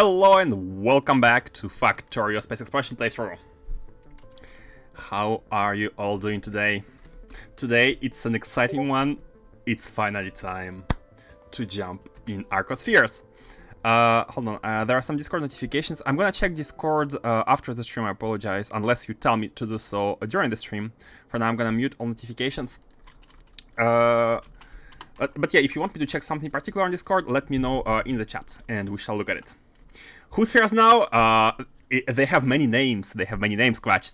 Hello and welcome back to Factorio Space Exploration playthrough. How are you all doing today? Today it's an exciting one. It's finally time to jump in Arcospheres. Hold on, there are some Discord notifications. I'm gonna check Discord after the stream, I apologize, unless you tell me to do so during the stream. For now I'm gonna mute all notifications. But yeah, if you want me to check something in particular on Discord, let me know in the chat and we shall look at it. Whose spheres now? They have many names. They have many names, Quatch.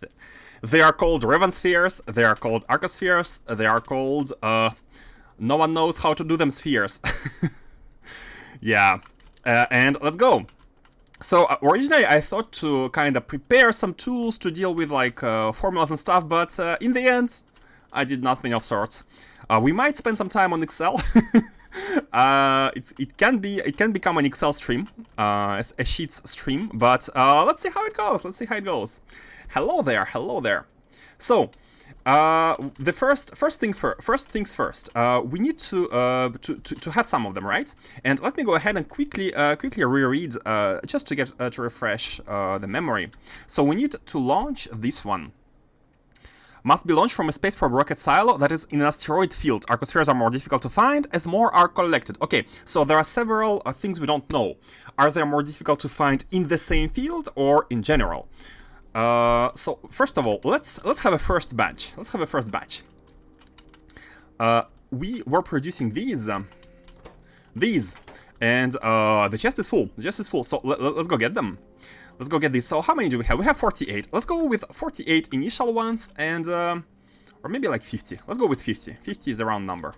They are called Raven spheres. They are called Arcospheres. They are called no one knows how to do them spheres. Yeah, and let's go. So originally I thought to kind of prepare some tools to deal with like formulas and stuff, but in the end I did nothing of sorts. We might spend some time on Excel. It can become an Excel stream, a Sheets stream, but let's see how it goes. Let's see how it goes. Hello there, hello there. So the first things first. We need to have some of them, right? And let me go ahead and quickly reread just to get to refresh the memory. So we need to launch this one. Must be launched from a space probe rocket silo that is in an asteroid field. Arcospheres are more difficult to find as more are collected. Okay, so there are several things we don't know. Are they more difficult to find in the same field or in general? So first of all, let's have a first batch. Let's have a first batch. We were producing these, and the chest is full. The chest is full. So let's go get them. Let's go get these. So how many do we have? We have 48. Let's go with 48 initial ones and, or maybe like 50. Let's go with 50. 50 is the round number.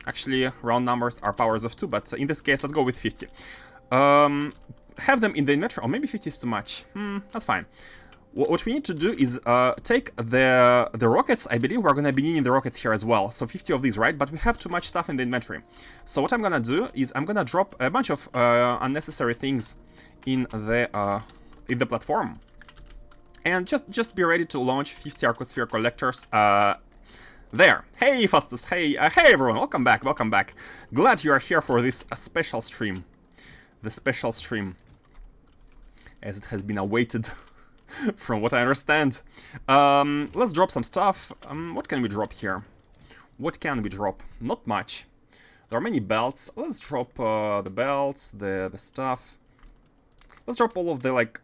Actually, round numbers are powers of 2, but in this case, let's go with 50. Have them in the inventory. Oh, maybe 50 is too much. That's fine. What we need to do is take the rockets. I believe we're going to be needing the rockets here as well. So 50 of these, right? But we have too much stuff in the inventory. So what I'm going to do is I'm going to drop a bunch of unnecessary things in the platform, and just be ready to launch 50 Arcosphere collectors there. Hey Faustus, hey everyone, welcome back, welcome back. Glad you are here for this special stream, the special stream, as it has been awaited from what I understand. Let's drop some stuff. What can we drop here? What can we drop? Not much. There are many belts. Let's drop the belts, the stuff. Let's drop all of the, like,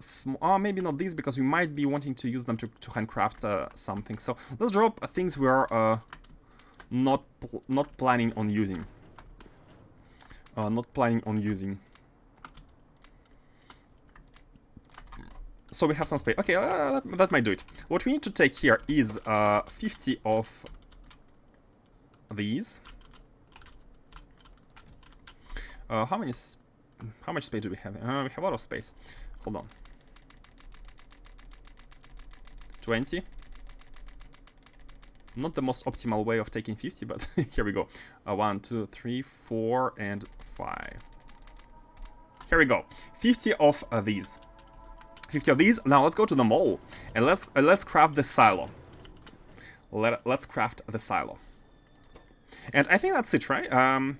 maybe not these, because we might be wanting to use them to handcraft something. So let's drop things we are not planning on using. Not planning on using. So we have some space. Okay, that might do it. What we need to take here is 50 of these. How much space do we have? We have a lot of space. Hold on. 20. Not the most optimal way of taking 50, but here we go. 1, 2, 3, 4, and 5. Here we go. 50 of these. 50 of these. Now let's go to the mall and let's craft the silo. Let's craft the silo. And I think that's it, right?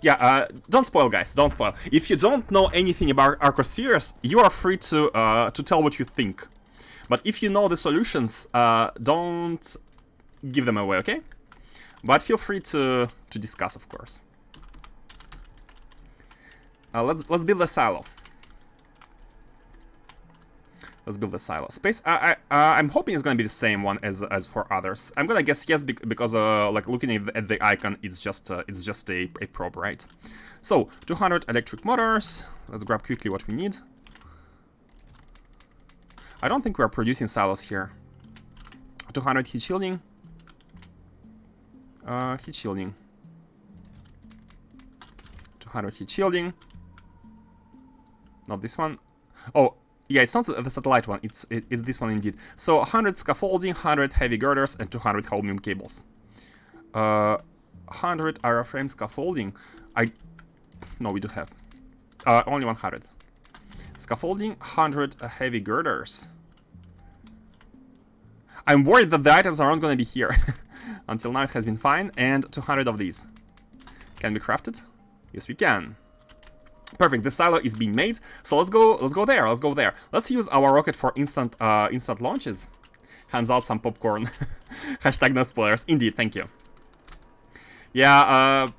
Yeah, don't spoil, guys, don't spoil. If you don't know anything about Arcospheres, you are free to tell what you think. But if you know the solutions, don't give them away, okay? But feel free to discuss, of course. Let's build a silo. Let's build a silo. Space. I'm hoping it's gonna be the same one as for others. I'm gonna guess yes because like looking at the icon, it's just a probe, right? So 200 electric motors. Let's grab quickly what we need. I don't think we are producing silos here. 200 heat shielding. Heat shielding. 200 heat shielding. Not this one. Oh. Yeah, it's not the satellite one, it's this one indeed. So 100 scaffolding, 100 heavy girders, and 200 holmium cables. 100 aeroframe scaffolding. No, we do have. Only 100. Scaffolding, 100 heavy girders. I'm worried that the items aren't going to be here. Until now it has been fine. And 200 of these. Can be crafted? Yes, we can. Perfect. The silo is being made. So let's go. Let's go there. Let's go there. Let's use our rocket for instant launches. Hands out some popcorn. Hashtag no spoilers. Indeed. Thank you. Yeah.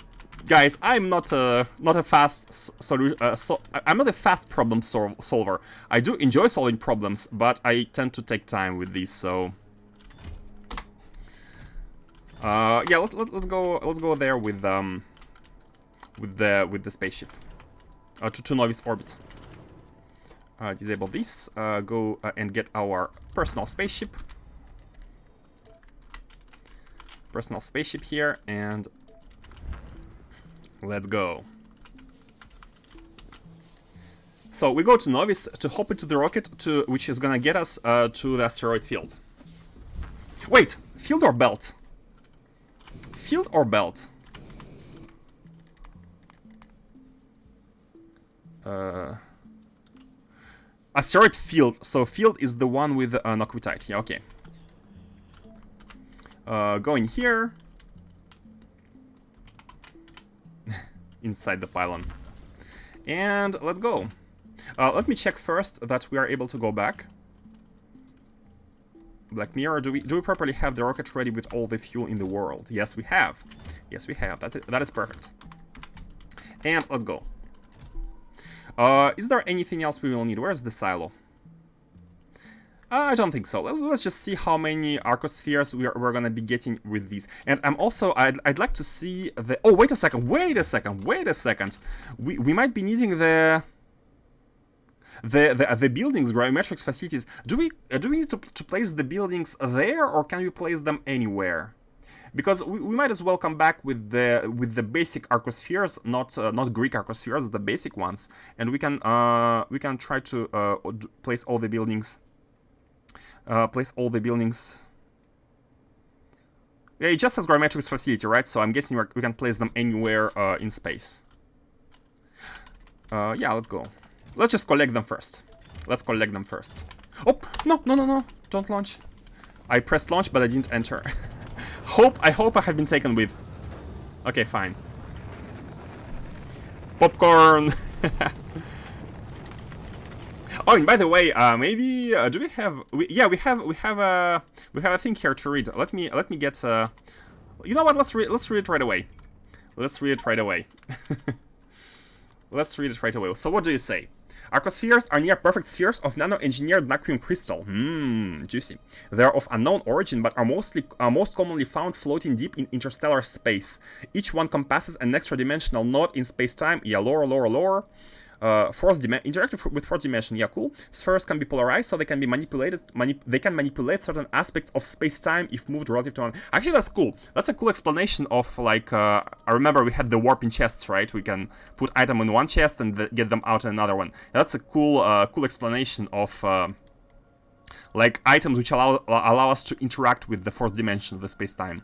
Guys, I'm not a fast I'm not a fast problem solver. I do enjoy solving problems, but I tend to take time with these. So yeah, let's go there with the spaceship to novice orbit. Disable this. Go and get our personal spaceship. Personal spaceship here, and let's go. So we go to novice to hop into the rocket, which is gonna get us to the asteroid field. Wait, field or belt? Field or belt? Asteroid field. So field is the one with Noquitite. Yeah, okay. Going here. Inside the pylon. And let's go. Let me check first that we are able to go back. Black Mirror, do we properly have the rocket ready with all the fuel in the world? Yes, we have. Yes, we have. That is perfect. And let's go. Is there anything else we will need? Where's the silo? I don't think so. Let's just see how many Arcospheres we're gonna be getting with these. And I'd like to see the... Oh, wait a second. We might be needing the buildings, gravimetrics facilities. Do we need to place the buildings there, or can we place them anywhere? Because we might as well come back with the basic Arcospheres, not Greek Arcospheres, the basic ones, and we can try to place all the buildings. Yeah, it just says gravimetrics facility, right? So I'm guessing we can place them anywhere in space. Yeah, let's go. Let's just collect them first. Oh, no. Don't launch. I pressed launch, but I didn't enter. I hope I have been taken with. Okay, fine. Popcorn. Oh, and by the way, maybe do we have? We have a thing here to read. Let me get. You know what? Let's read it right away. Let's read it right away. So what do you say? Arcospheres are near-perfect spheres of nano-engineered nacreum crystal. Juicy. They are of unknown origin, but are most commonly found floating deep in interstellar space. Each one compasses an extra-dimensional node in space-time. Yeah, lore. Interactive with fourth dimension. Yeah, cool. Spheres can be polarized, so they can be manipulated. They can manipulate certain aspects of space-time if moved relative to one. Actually, that's cool. That's a cool explanation of, like, I remember we had the warping chests, right? We can put item in one chest and get them out in another one. That's a cool explanation of like items which allow us to interact with the fourth dimension of the space-time.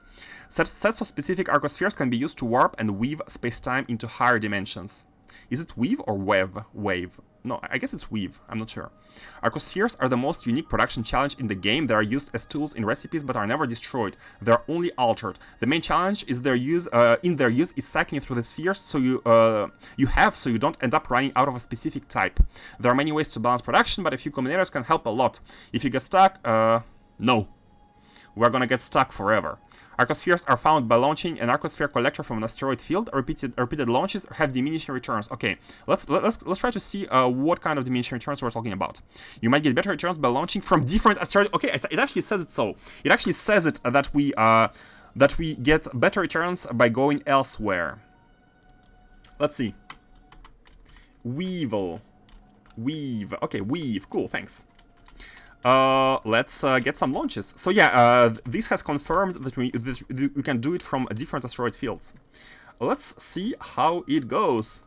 Sets of specific Arcospheres can be used to warp and weave space-time into higher dimensions. Is it weave or wave? No, I guess it's weave. I'm not sure. Arcospheres are the most unique production challenge in the game. They are used as tools in recipes but are never destroyed. They are only altered. The main challenge is their use. Is cycling through the spheres so you don't end up running out of a specific type. There are many ways to balance production, but a few combinators can help a lot. If you get stuck, no. We're gonna get stuck forever. Arcospheres are found by launching an Arcosphere collector from an asteroid field. Repeated launches have diminishing returns. Okay, let's try to see what kind of diminishing returns we're talking about. You might get better returns by launching from different asteroids. Okay, it actually says it so. It actually says it that we get better returns by going elsewhere. Let's see. Weave. Okay, weave. Cool. Thanks. Let's get some launches. So yeah, this has confirmed that we can do it from different asteroid fields. Let's see how it goes.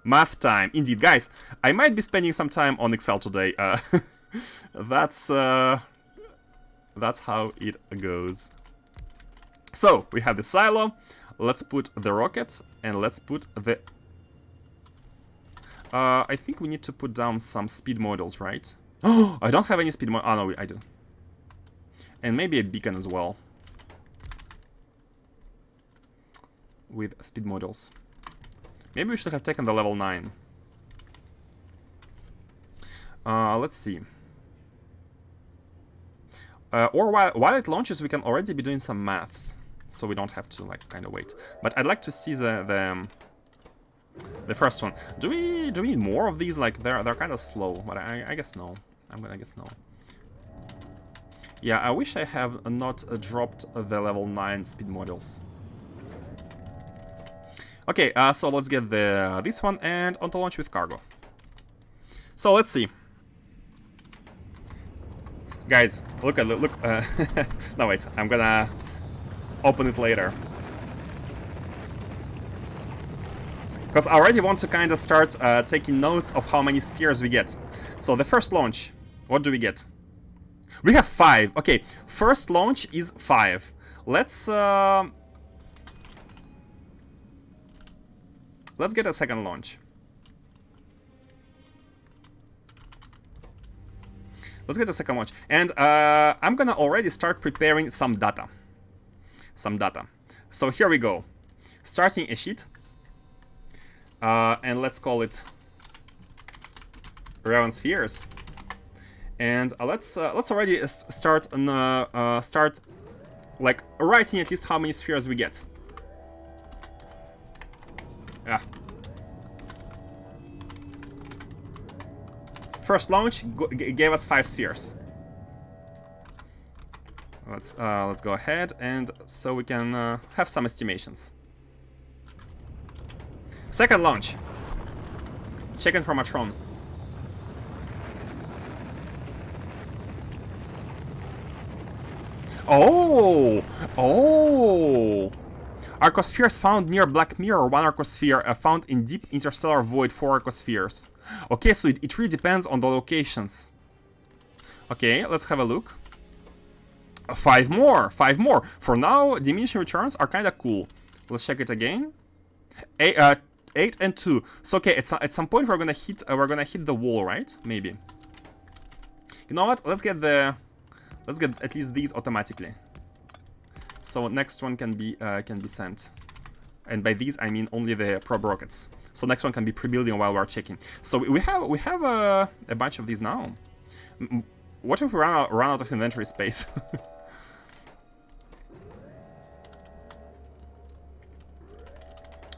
Math time. Indeed, guys, I might be spending some time on Excel today. That's how it goes. So, we have the silo. Let's put the rocket, and let's put the... I think we need to put down some speed models, right? Oh, I don't have any speed models. Oh, no, I do. And maybe a beacon as well. With speed models. Maybe we should have taken the level 9. Let's see. Or while it launches, we can already be doing some maths, so we don't have to like kind of wait. But I'd like to see the first one. Do we need more of these? Like they're kind of slow, but I guess no. I'm gonna guess no. Yeah, I wish I have not dropped the level 9 speed modules. Okay, so let's get this one and on to launch with cargo. So let's see. Guys, look. No wait, I'm gonna open it later. Because I already want to kind of start taking notes of how many spheres we get. So the first launch, what do we get? We have 5. Okay, first launch is 5. Let's get a second launch. Let's get a second launch. And I'm gonna already start preparing some data. So here we go. Starting a sheet. And let's call it Arcospheres. And let's already start like writing at least how many spheres we get. Yeah. First launch gave us 5 spheres. Let's go ahead and so we can have some estimations. Second launch. Check informatron. Oh! Arcospheres found near Black Mirror, 1 Arcosphere found in deep interstellar void, 4 Arcospheres. Okay, so it really depends on the locations. Okay, let's have a look. 5 more. For now, diminishing returns are kind of cool. Let's check it again. 8 and 2. So okay, at some point we're gonna hit the wall, right? Maybe. You know what? Let's get at least these automatically. So next one can be sent, and by these I mean only the probe rockets. So next one can be pre-building while we're checking. So we have a bunch of these now. What if we run out of inventory space?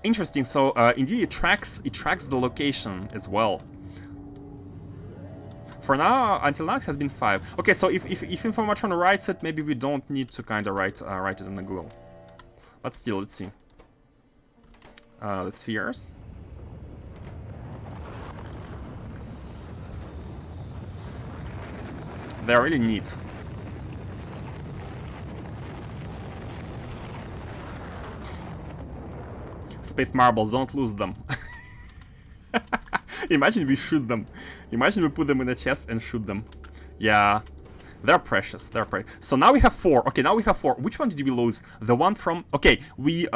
Interesting. So indeed, it tracks the location as well. For now, until now, it has been 5. Okay, so if informatron writes it, maybe we don't need to kind of write it in the Google. But still, let's see. The spheres. They're really neat. Space marbles, don't lose them. Imagine we shoot them. Imagine we put them in a chest and shoot them. Yeah, they're precious. They're precious. So now we have 4. Okay, now we have 4. Which one did we lose? The one from... Okay, we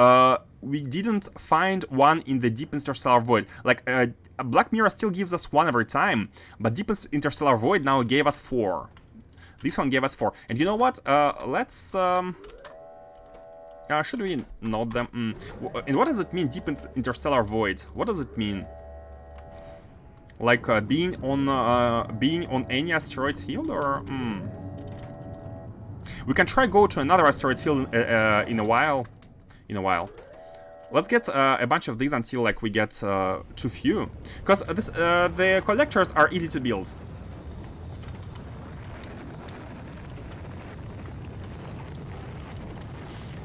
didn't find one in the deep interstellar void. Like, Black Mirror still gives us 1 every time, but deep interstellar void now gave us 4. This one gave us 4. And you know what? Let's... should we note them? And what does it mean, deep interstellar void? What does it mean? Like being on any asteroid field, or we can try go to another asteroid field in a while. Let's get a bunch of these until like we get too few, because the collectors are easy to build.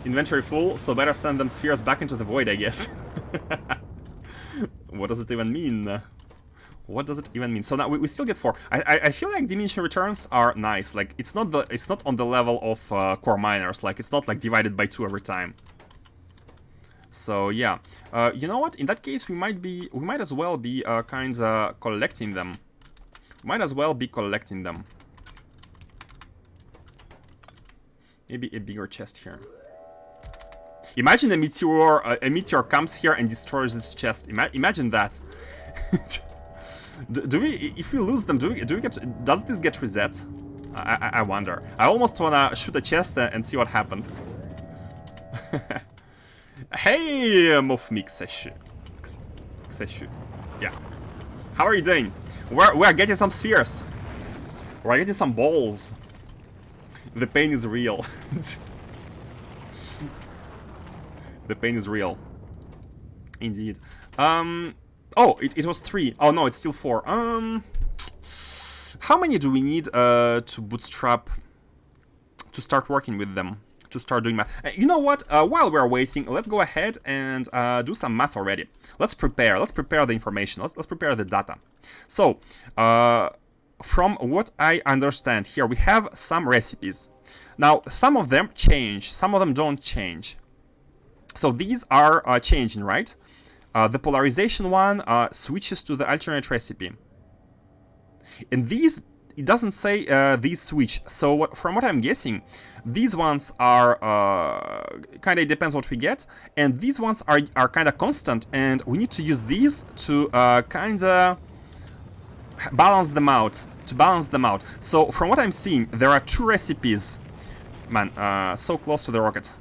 Inventory full, so better send them spheres back into the void, I guess. What does it even mean? What does it even mean? So now we still get 4. I feel like diminishing returns are nice. Like it's not on the level of core miners. Like it's not like divided by 2 every time. So yeah, you know what? In that case, we might as well be kinda collecting them. Maybe a bigger chest here. Imagine a meteor comes here and destroys this chest. Imagine that. If we lose them, does this get reset? I wonder. I almost wanna shoot a chest and see what happens. Hey, mów mi się. Yeah. How are you doing? We're getting some spheres. We're getting some balls. The pain is real. The pain is real. Indeed. Oh, it was 3. Oh no, it's still 4. How many do we need to bootstrap to start working with them? To start doing math. You know what? While we're waiting, let's go ahead and do some math already. Let's prepare. Let's prepare the information. Let's prepare the data. So, from what I understand here, we have some recipes. Now, some of them change. Some of them don't change. So these are changing, right? The polarization one switches to the alternate recipe. And these, it doesn't say these switch. So from what I'm guessing, these ones are kind of, depends what we get. And these ones are kind of constant. And we need to use these to kind of balance them out. So from what I'm seeing, there are 2 recipes. Man, so close to the rocket.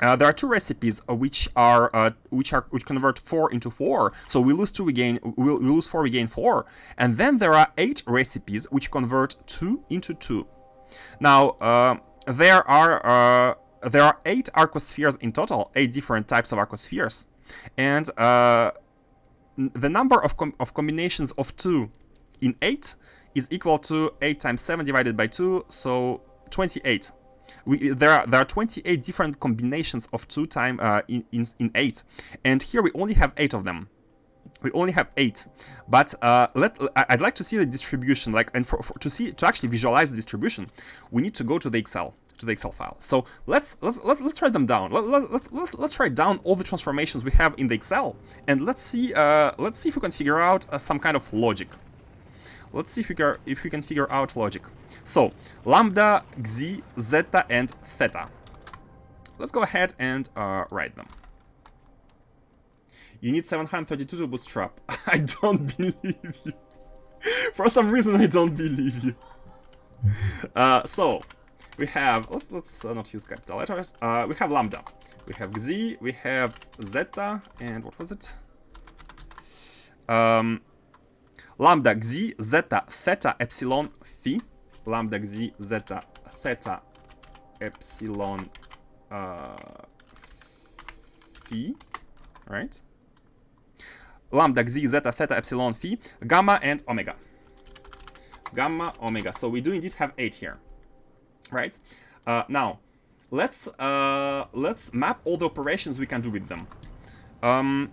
There are 2 recipes which convert 4 into 4. So we lose 2, we lose 4, we gain 4. And then there are 8 recipes which convert 2 into 2. Now there are 8 arcospheres in total, 8 different types of arcospheres, and the number of combinations of 2 in 8 is equal to 8 times 7 divided by 2, so 28. There are 28 different combinations of 2 times in 8, and here we only have 8 of them. We only have 8, but I'd like to see the distribution, like, and to actually visualize the distribution, we need to go to the Excel file. So let's write them down. Let's write down all the transformations we have in the Excel, and let's see if we can figure out some kind of logic. Let's see if we can figure out logic. So, lambda, xi, zeta, and theta. Let's go ahead and write them. You need 732 to bootstrap. I don't believe you. For some reason, I don't believe you. So, we have, let's not use capital letters. We have lambda. We have xi, we have zeta, and what was it? Lambda, xi, zeta, theta, epsilon, phi. Lambda, xi, zeta, theta, epsilon, phi, right? Lambda, xi, zeta, theta, epsilon, phi, gamma, and omega. Gamma, omega. So we do indeed have 8 here, right? Now, let's map all the operations we can do with them.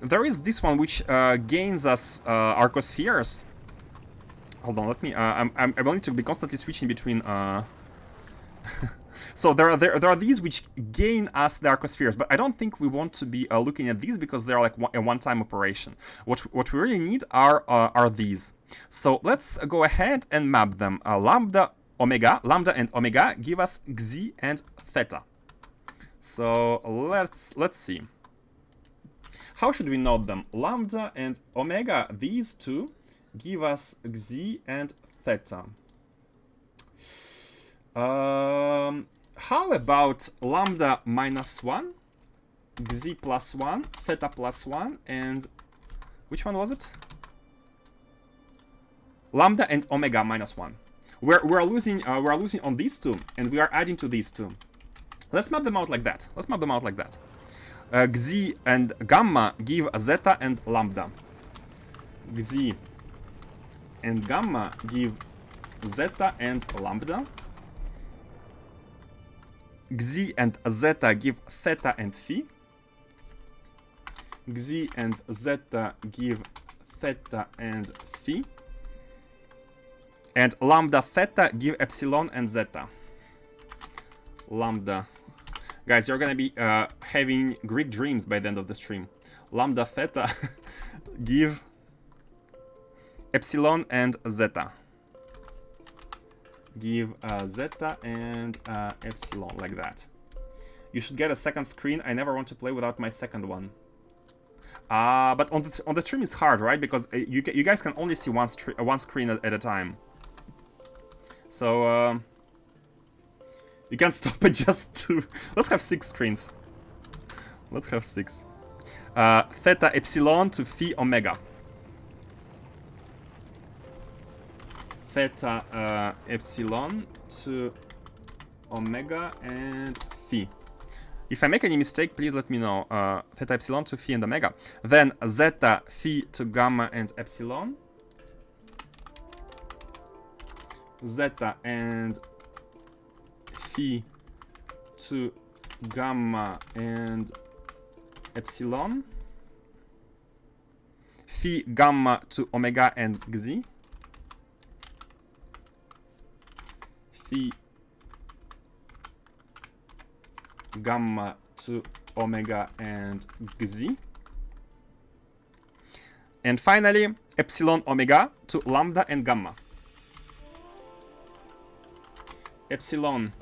There is this one which gains us arcospheres. Hold on, let me. I will need to be constantly switching between. So there are these which gain us the arcospheres, but I don't think we want to be looking at these because they're like a one-time operation. What we really need are these. So let's go ahead and map them. Lambda and omega give us xi and theta. So let's see. How should we note them? Lambda and omega, these two, give us xi and theta. How about lambda minus 1, xi plus 1, theta plus 1, and which one was it? Lambda and omega minus 1. We're losing on these two, and we are adding to these two. Let's map them out like that. Xi and gamma give zeta and lambda. Xi and gamma give zeta and lambda. Xi and zeta give theta and phi. Xi and zeta give theta and phi. And lambda theta give epsilon and zeta. Lambda. Guys, you're gonna be having Greek dreams by the end of the stream. Lambda theta give epsilon and zeta. Give zeta and epsilon, like that. You should get a second screen. I never want to play without my second one. But on the stream it's hard, right? Because you guys can only see one screen at a time. So you can stop at just 2. Let's have 6 screens. Let's have 6. theta epsilon to phi omega. Theta epsilon to omega and phi. If I make any mistake, please let me know. Theta epsilon to phi and omega. Then zeta phi to gamma and epsilon. Zeta and phi to gamma and epsilon. Phi gamma to omega and xi. Phi gamma to omega and xi. And finally, epsilon omega to lambda and gamma. Epsilon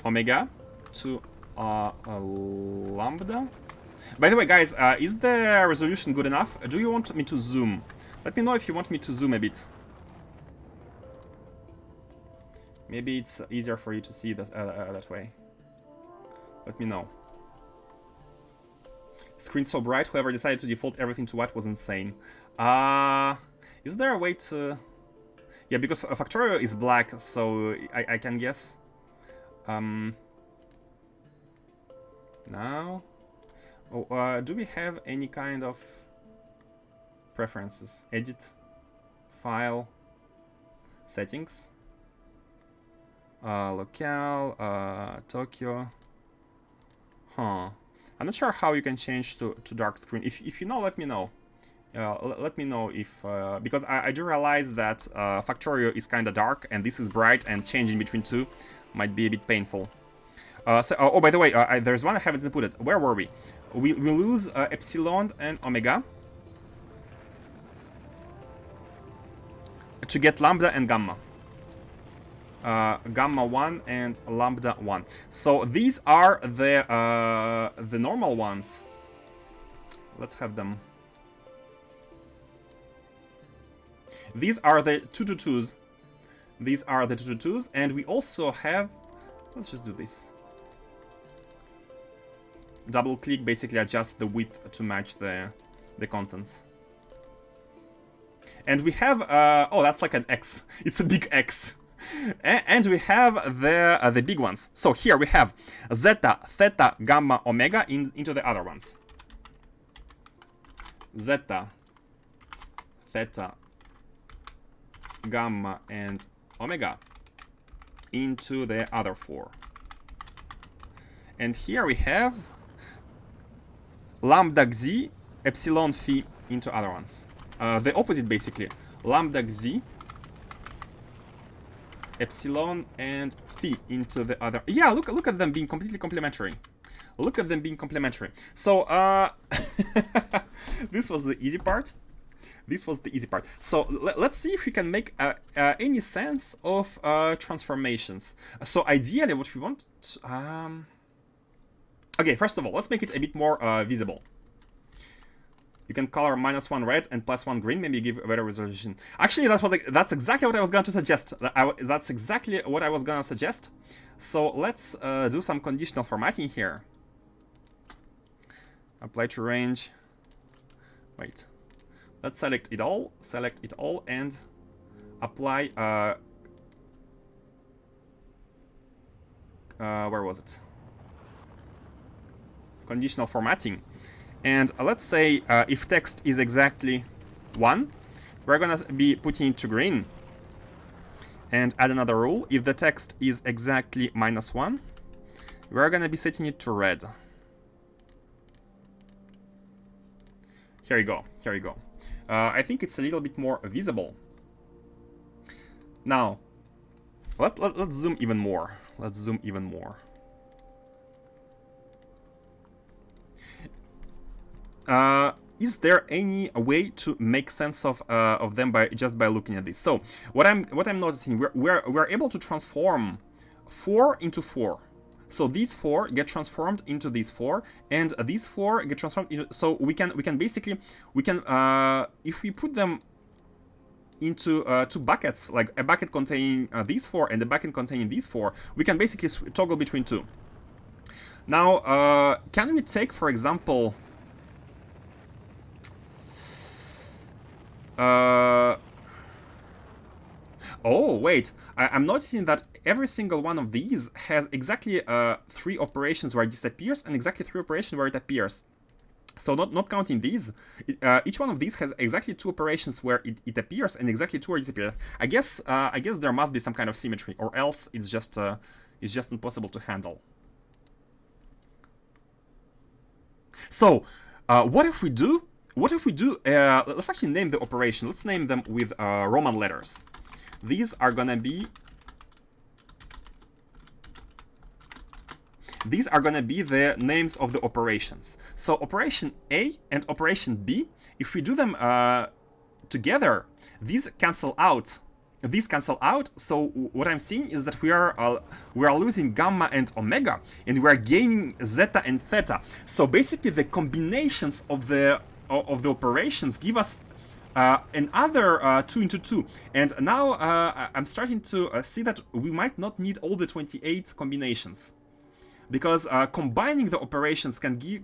omega to lambda. By the way, guys, is the resolution good enough? Do you want me to zoom? Let me know if you want me to zoom a bit. Maybe it's easier for you to see that way. Let me know. Screen so bright, whoever decided to default everything to white was insane. Is there a way to... Yeah, because Factorio is black, so I can guess. Now... Oh, do we have any kind of preferences? Edit, file, settings, locale, Tokyo. Huh. I'm not sure how you can change to dark screen. If you know, let me know. Let me know if because I do realize that Factorio is kind of dark and this is bright, and changing between two might be a bit painful. Oh, by the way, there's one I haven't inputted. Where were we? We lose epsilon and omega to get lambda and gamma. Gamma 1 and lambda 1. So these are the normal ones. Let's have them. These are the 222s. These are the 222s, and we also have... Let's just do this. Double click, basically adjust the width to match the contents. And we have... oh, that's like an X. It's a big X. And we have the big ones. So here we have zeta, theta, gamma, omega into the other ones. Zeta, theta, gamma, and omega into the other four. And here we have lambda xi, epsilon phi into other ones. The opposite, basically. Lambda xi, epsilon, and phi into the other. Yeah, look at them being completely complementary. Look at them being complementary. So this was the easy part. This was the easy part. So let's see if we can make any sense of transformations. So ideally, what we want to, okay, first of all, let's make it a bit more visible. You can color -1 red and +1 green, maybe give a better resolution. Actually, that's exactly what I was going to suggest. That's exactly what I was going to suggest. So let's do some conditional formatting here. Apply to range. Wait. Let's select it all, and apply... where was it? Conditional formatting. And let's say if text is exactly 1, we're gonna be putting it to green. And add another rule. If the text is exactly -1, we're gonna be setting it to red. Here you go. Here you go. I think it's a little bit more visible. Now, let's zoom even more. Let's zoom even more. Is there any way to make sense of them just by looking at this? So what I'm noticing, we're able to transform 4 into 4. So these 4 get transformed into these 4, and these 4 get transformed into, so we can basically if we put them into 2 buckets, like a bucket containing these 4 and a bucket containing these 4, we can basically toggle between 2. Now, can we take, for example, oh, wait, I'm noticing that every single one of these has exactly 3 operations where it disappears and exactly 3 operations where it appears. So not counting these, each one of these has exactly 2 operations where it appears and exactly 2 where it disappears. I guess there must be some kind of symmetry, or else it's just impossible to handle. So what if we do? Let's actually name the operation. Let's name them with Roman letters. These are gonna be the names of the operations. So operation A and operation B, if we do them together, these cancel out. So what I'm seeing is that we are losing gamma and omega, and we are gaining zeta and theta. So basically, the combinations of the operations give us another 2 into 2. And now I'm starting to see that we might not need all the 28 combinations, because combining the operations can give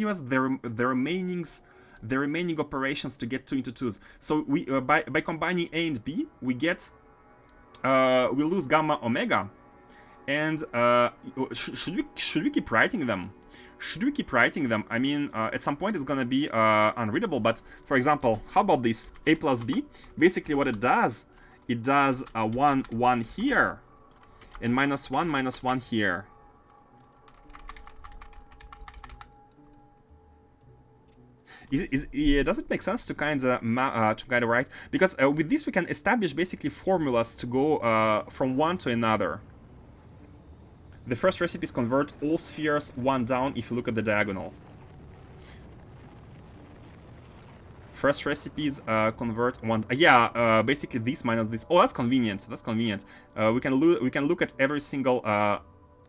us the remaining operations to get 2 into 2s. So we by combining A and B, we get we lose gamma omega. And should we keep writing them? I mean, at some point it's gonna be unreadable. But for example, how about this A plus B? Basically, what it does 1 1 here, and -1 here. Does it make sense to kind of write? Because with this we can establish basically formulas to go from one to another. The first recipes convert all spheres 1 down if you look at the diagonal. First recipes convert 1. Basically this minus this. Oh, that's convenient. We can look at every single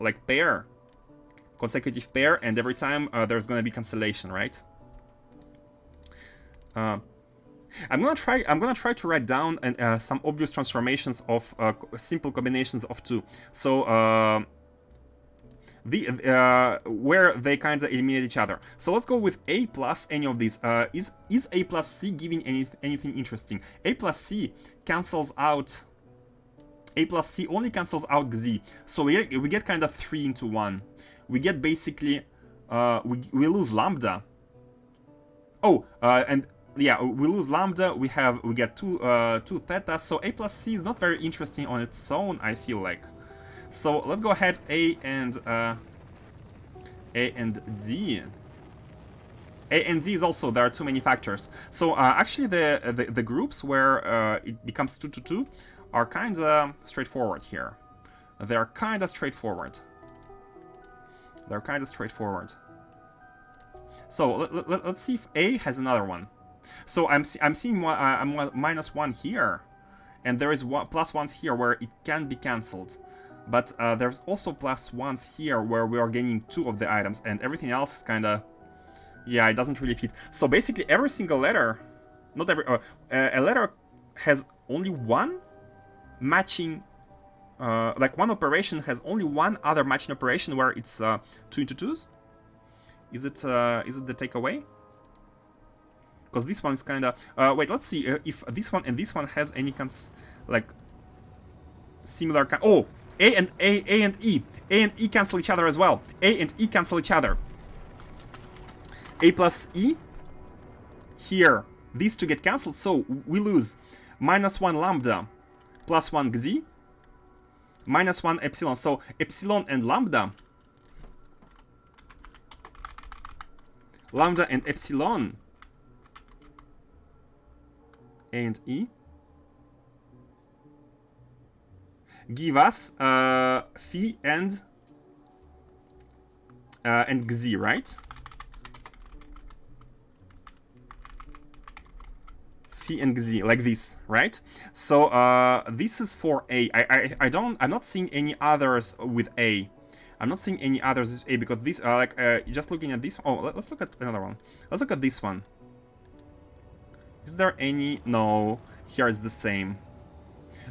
like pair, consecutive pair, and every time there's gonna be cancellation, right? I'm gonna try to write down some obvious transformations of simple combinations of 2. So where they kind of eliminate each other. So let's go with A plus any of these. Is A plus C giving anything interesting? A plus C cancels out. A plus C only cancels out Xi. So we get kind of 3 into 1. We get basically we lose lambda. Oh, and yeah, we lose lambda. We get 2 theta. So A plus C is not very interesting on its own, I feel like. So let's go ahead, A and D. A and D is also, there are too many factors. So actually the groups where it becomes 2 to 2 are kind of straightforward here. They're kind of straightforward. So let's see if A has another one. So I'm seeing -1 here, and there is +1s here where it can be cancelled. But there's also +1s here where we are gaining 2 of the items, and everything else is kind of, yeah, it doesn't really fit. So basically every single letter, not every, a letter has only one matching, like one operation has only one other matching operation where it's 2 into 2s. Is it the takeaway? Because this one is kind of, wait, let's see if this one and this one has any like similar oh, A and E. A and E cancel each other as well. A and E cancel each other. A plus E. Here, these two get cancelled, so we lose -1 lambda, +1 Xi, -1 epsilon. So epsilon and lambda and epsilon, A and E, give us phi and Xi, right? Phi and Xi, like this, right? So this is for A. I'm not seeing any others with A. I'm not seeing any others with A because these are like just looking at this. Oh, let's look at another one. Let's look at this one. Is there any? No. Here is the same.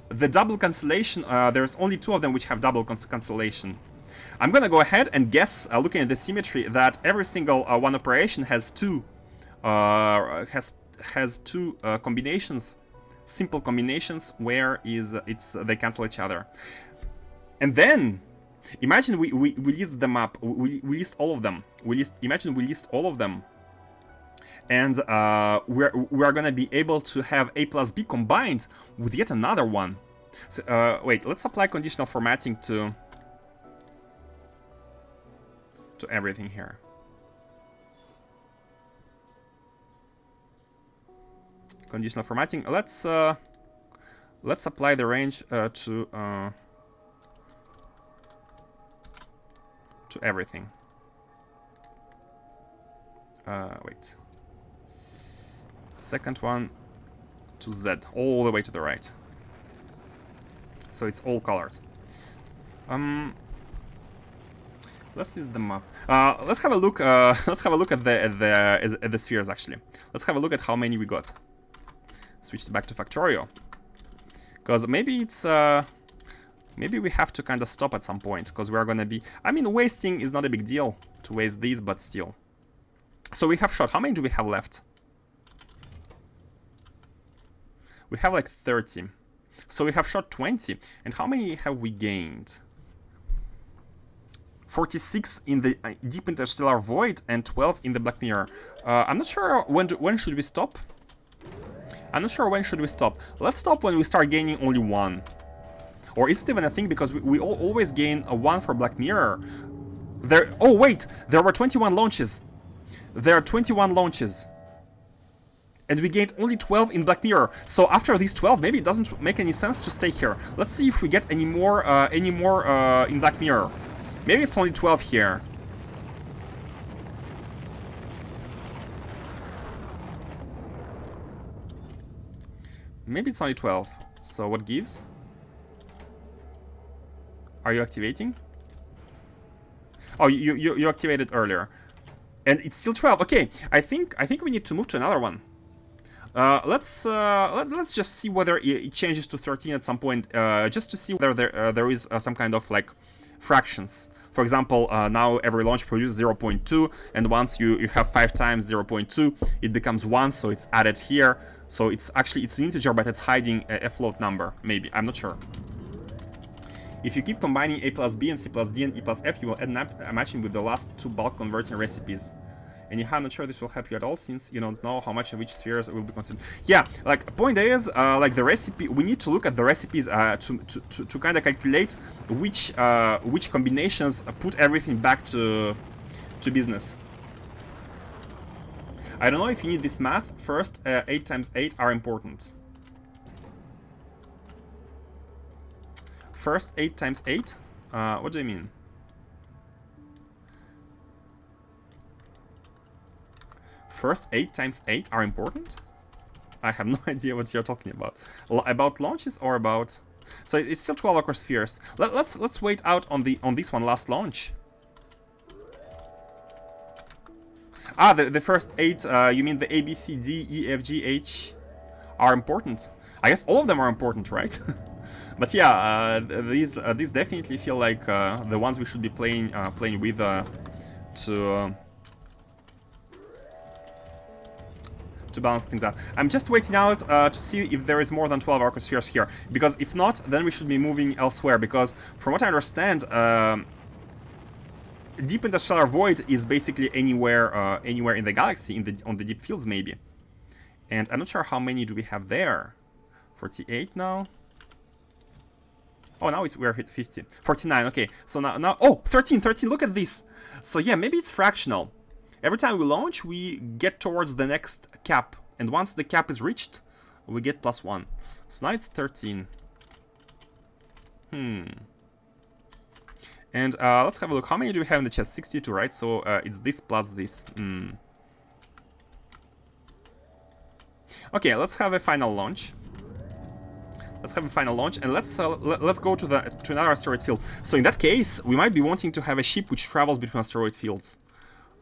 The double cancellation, there's only 2 of them which have double cancellation. I'm gonna go ahead and guess, looking at the symmetry, that every single one operation has two combinations, simple combinations where they cancel each other. And then imagine we list them up. We list all of them. Imagine we list all of them, and we're gonna be able to have A plus B combined with yet another one. So, wait, let's apply conditional formatting to everything here. Conditional formatting. Let's apply the range to everything. Wait. Second one to Z, all the way to the right. So it's all colored. Let's list them up. Let's have a look. Let's have a look at the spheres. Actually, let's have a look at how many we got. Switch back to Factorio, because maybe it's maybe we have to kind of stop at some point, because we are gonna be. I mean, wasting is not a big deal to waste these, but still. So we have shot. How many do we have left? We have like 30. So we have shot 20. And how many have we gained? 46 in the deep interstellar void and 12 in the Black Mirror. I'm not sure when should we stop. I'm not sure when should we stop. Let's stop when we start gaining only one. Or is it even a thing? Because we always gain a 1 for Black Mirror. Oh wait, there were 21 launches. There are 21 launches. And we gained only 12 in Black Mirror. So after these 12, maybe it doesn't make any sense to stay here. Let's see if we get any more in Black Mirror. Maybe it's only 12 here. Maybe it's only 12. So what gives? Are you activating? Oh, you activated earlier. And it's still 12. Okay, I think we need to move to another one. Let's just see whether it changes to 13 at some point, just to see whether there is some kind of like fractions. For example, now every launch produces 0.2, and once you have 5 times 0.2, it becomes 1, so it's added here. So it's an integer, but it's hiding a float number. Maybe, I'm not sure. If you keep combining A plus B and C plus D and E plus F, you will end up matching with the last 2 bulk converting recipes. And I'm not sure this will help you at all, since you don't know how much of each spheres will be consumed. Yeah, like, point is, like, the recipe, we need to look at the recipes to kind of calculate which combinations put everything back to business. I don't know if you need this math. First, 8 times 8 are important. First, 8 times 8? What do you mean? First 8 times 8 are important? I have no idea what you're talking about. About launches or about... So it's still 12 Arcospheres. Let's wait out on this one last launch. Ah, the first 8, you mean the A, B, C, D, E, F, G, H are important. I guess all of them are important, right? But yeah, these definitely feel like the ones we should be playing with to balance things out. I'm just waiting out to see if there is more than 12 Arcospheres here, because if not, then we should be moving elsewhere, because from what I understand, deep interstellar void is basically anywhere in the galaxy, on the deep fields maybe. And I'm not sure how many do we have there. 48 now. Oh, now we're at 50. 49, okay. So now oh, 13, look at this. So yeah, maybe it's fractional. Every time we launch, we get towards the next cap. And once the cap is reached, we get +1. So now it's 13. And let's have a look. How many do we have in the chest? 62, right? So it's this plus this. Okay, let's have a final launch. And let's go to another asteroid field. So in that case, we might be wanting to have a ship which travels between asteroid fields.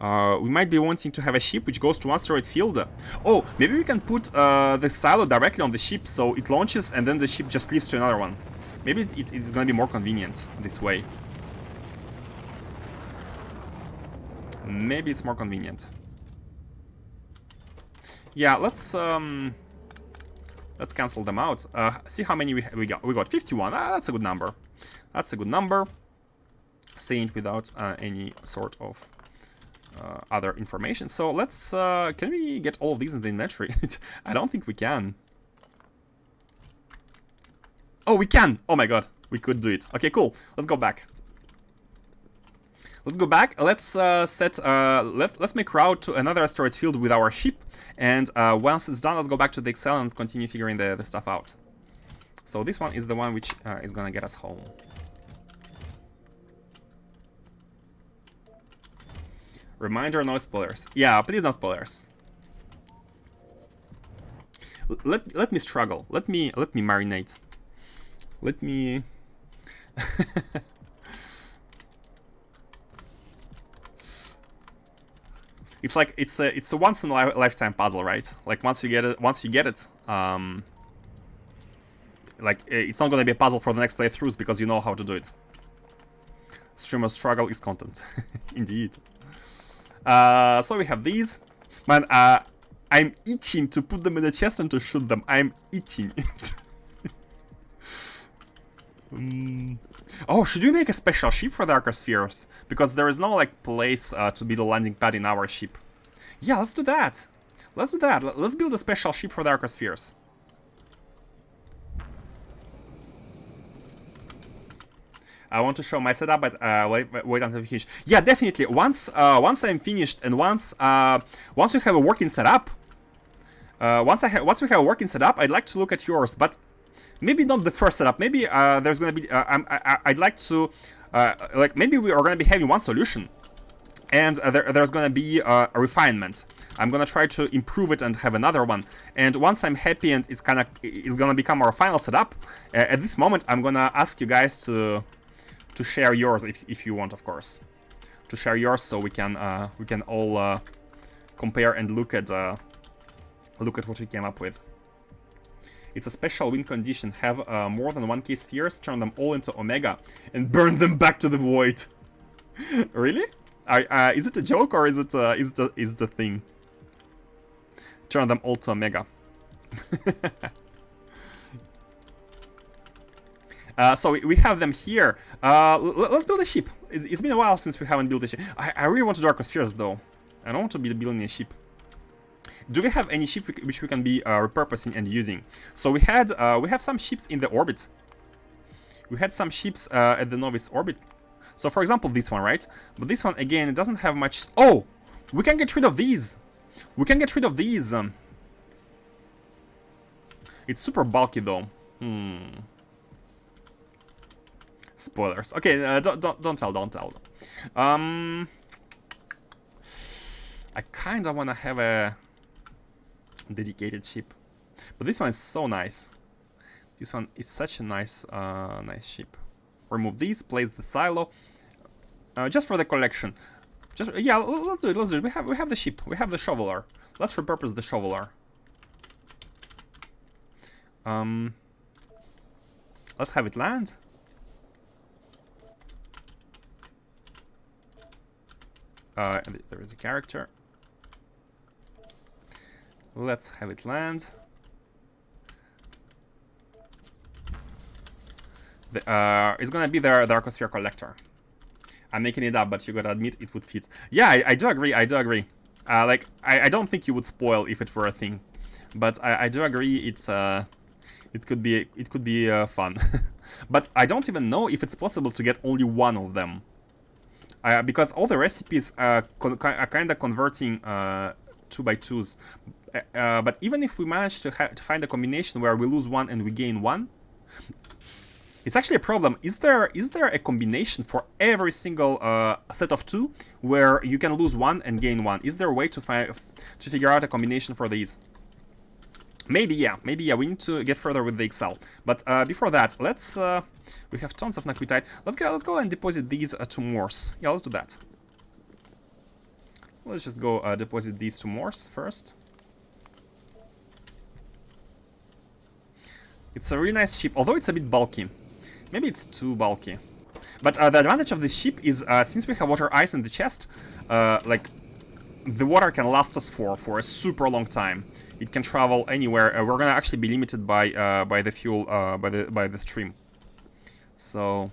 We might be wanting to have a ship which goes to one asteroid field. Oh, maybe we can put the silo directly on the ship, so it launches and then the ship just leaves to another one. Maybe it's gonna be more convenient this way. Maybe it's more convenient. Yeah, let's cancel them out. See how many we got. We got 51. That's a good number. That's a good number. Saying it without any sort of other information. So let's... can we get all of these in the inventory? I don't think we can. Oh, we can! Oh my god. We could do it. Okay, cool. Let's go back. Let's go back. Let's let's make route to another asteroid field with our ship. And once it's done, let's go back to the Excel and continue figuring the stuff out. So this one is the one which is gonna get us home. Reminder, no spoilers. Yeah, please no spoilers. Let me struggle. Let me marinate. Let me... It's like it's a once in a lifetime puzzle, right? Like once you get it, like it's not gonna be a puzzle for the next playthroughs because you know how to do it. Streamer struggle is content, indeed. So we have these. Man, I'm itching to put them in the chest and to shoot them. I'm itching. Oh, should we make a special ship for the Arcospheres? Because there is no, like, place to be the landing pad in our ship. Yeah, let's do that. Let's do that. Let's build a special ship for the Arcospheres. I want to show my setup, but wait until we finish. Yeah, definitely. Once I'm finished and once we have a working setup, once we have a working setup, I'd like to look at yours, but maybe not the first setup. Maybe there's gonna be. I'd like to, like maybe we are gonna be having one solution, and there's gonna be a refinement. I'm gonna try to improve it and have another one. And once I'm happy and it's gonna become our final setup. At this moment, I'm gonna ask you guys to share yours if you want, of course, to share yours so we can all compare and look at what we came up with. It's a special win condition. Have more than 1k spheres, turn them all into Omega, and burn them back to the void. Really? Is it a joke or is it the thing? Turn them all to Omega. So we have them here. Let's build a ship. It's been a while since we haven't built a ship. I really want to do Arcospheres though. I don't want to be building a ship. Do we have any ship which we can be repurposing and using? So we have some ships in the orbit. We had some ships at the Novice orbit. So for example, this one, right? But this one again, it doesn't have much. Oh, we can get rid of these. We can get rid of these. It's super bulky though. Spoilers. Okay, don't tell. I kind of want to have a dedicated ship, but this one is so nice. This one is such a nice nice ship. Remove these, place the silo, just for the collection. Just yeah, let's do it. We have the ship. We have the shoveler. Let's repurpose the shoveler. Let's have it land. And there is a character. Let's have it land. It's gonna be the Arcosphere collector. I'm making it up, but you gotta admit it would fit. Yeah, I do agree. I do agree. Like I don't think you would spoil if it were a thing, but I do agree. It could be fun. But I don't even know if it's possible to get only one of them. Because all the recipes are kind of converting 2x2s. But even if we manage to find a combination where we lose one and we gain one, it's actually a problem. Is there a combination for every single set of two where you can lose one and gain one? Is there a way to figure out a combination for these? Maybe yeah. We need to get further with the Excel. But before that, let's we have tons of Naquitite. Let's go and deposit these to Morse. Yeah, let's do that. Let's just go deposit these to Morse first. It's a really nice ship, although it's a bit bulky. Maybe it's too bulky. But the advantage of this ship is, since we have water ice in the chest, like, the water can last us for a super long time. It can travel anywhere. We're gonna actually be limited by the fuel, by the stream. So,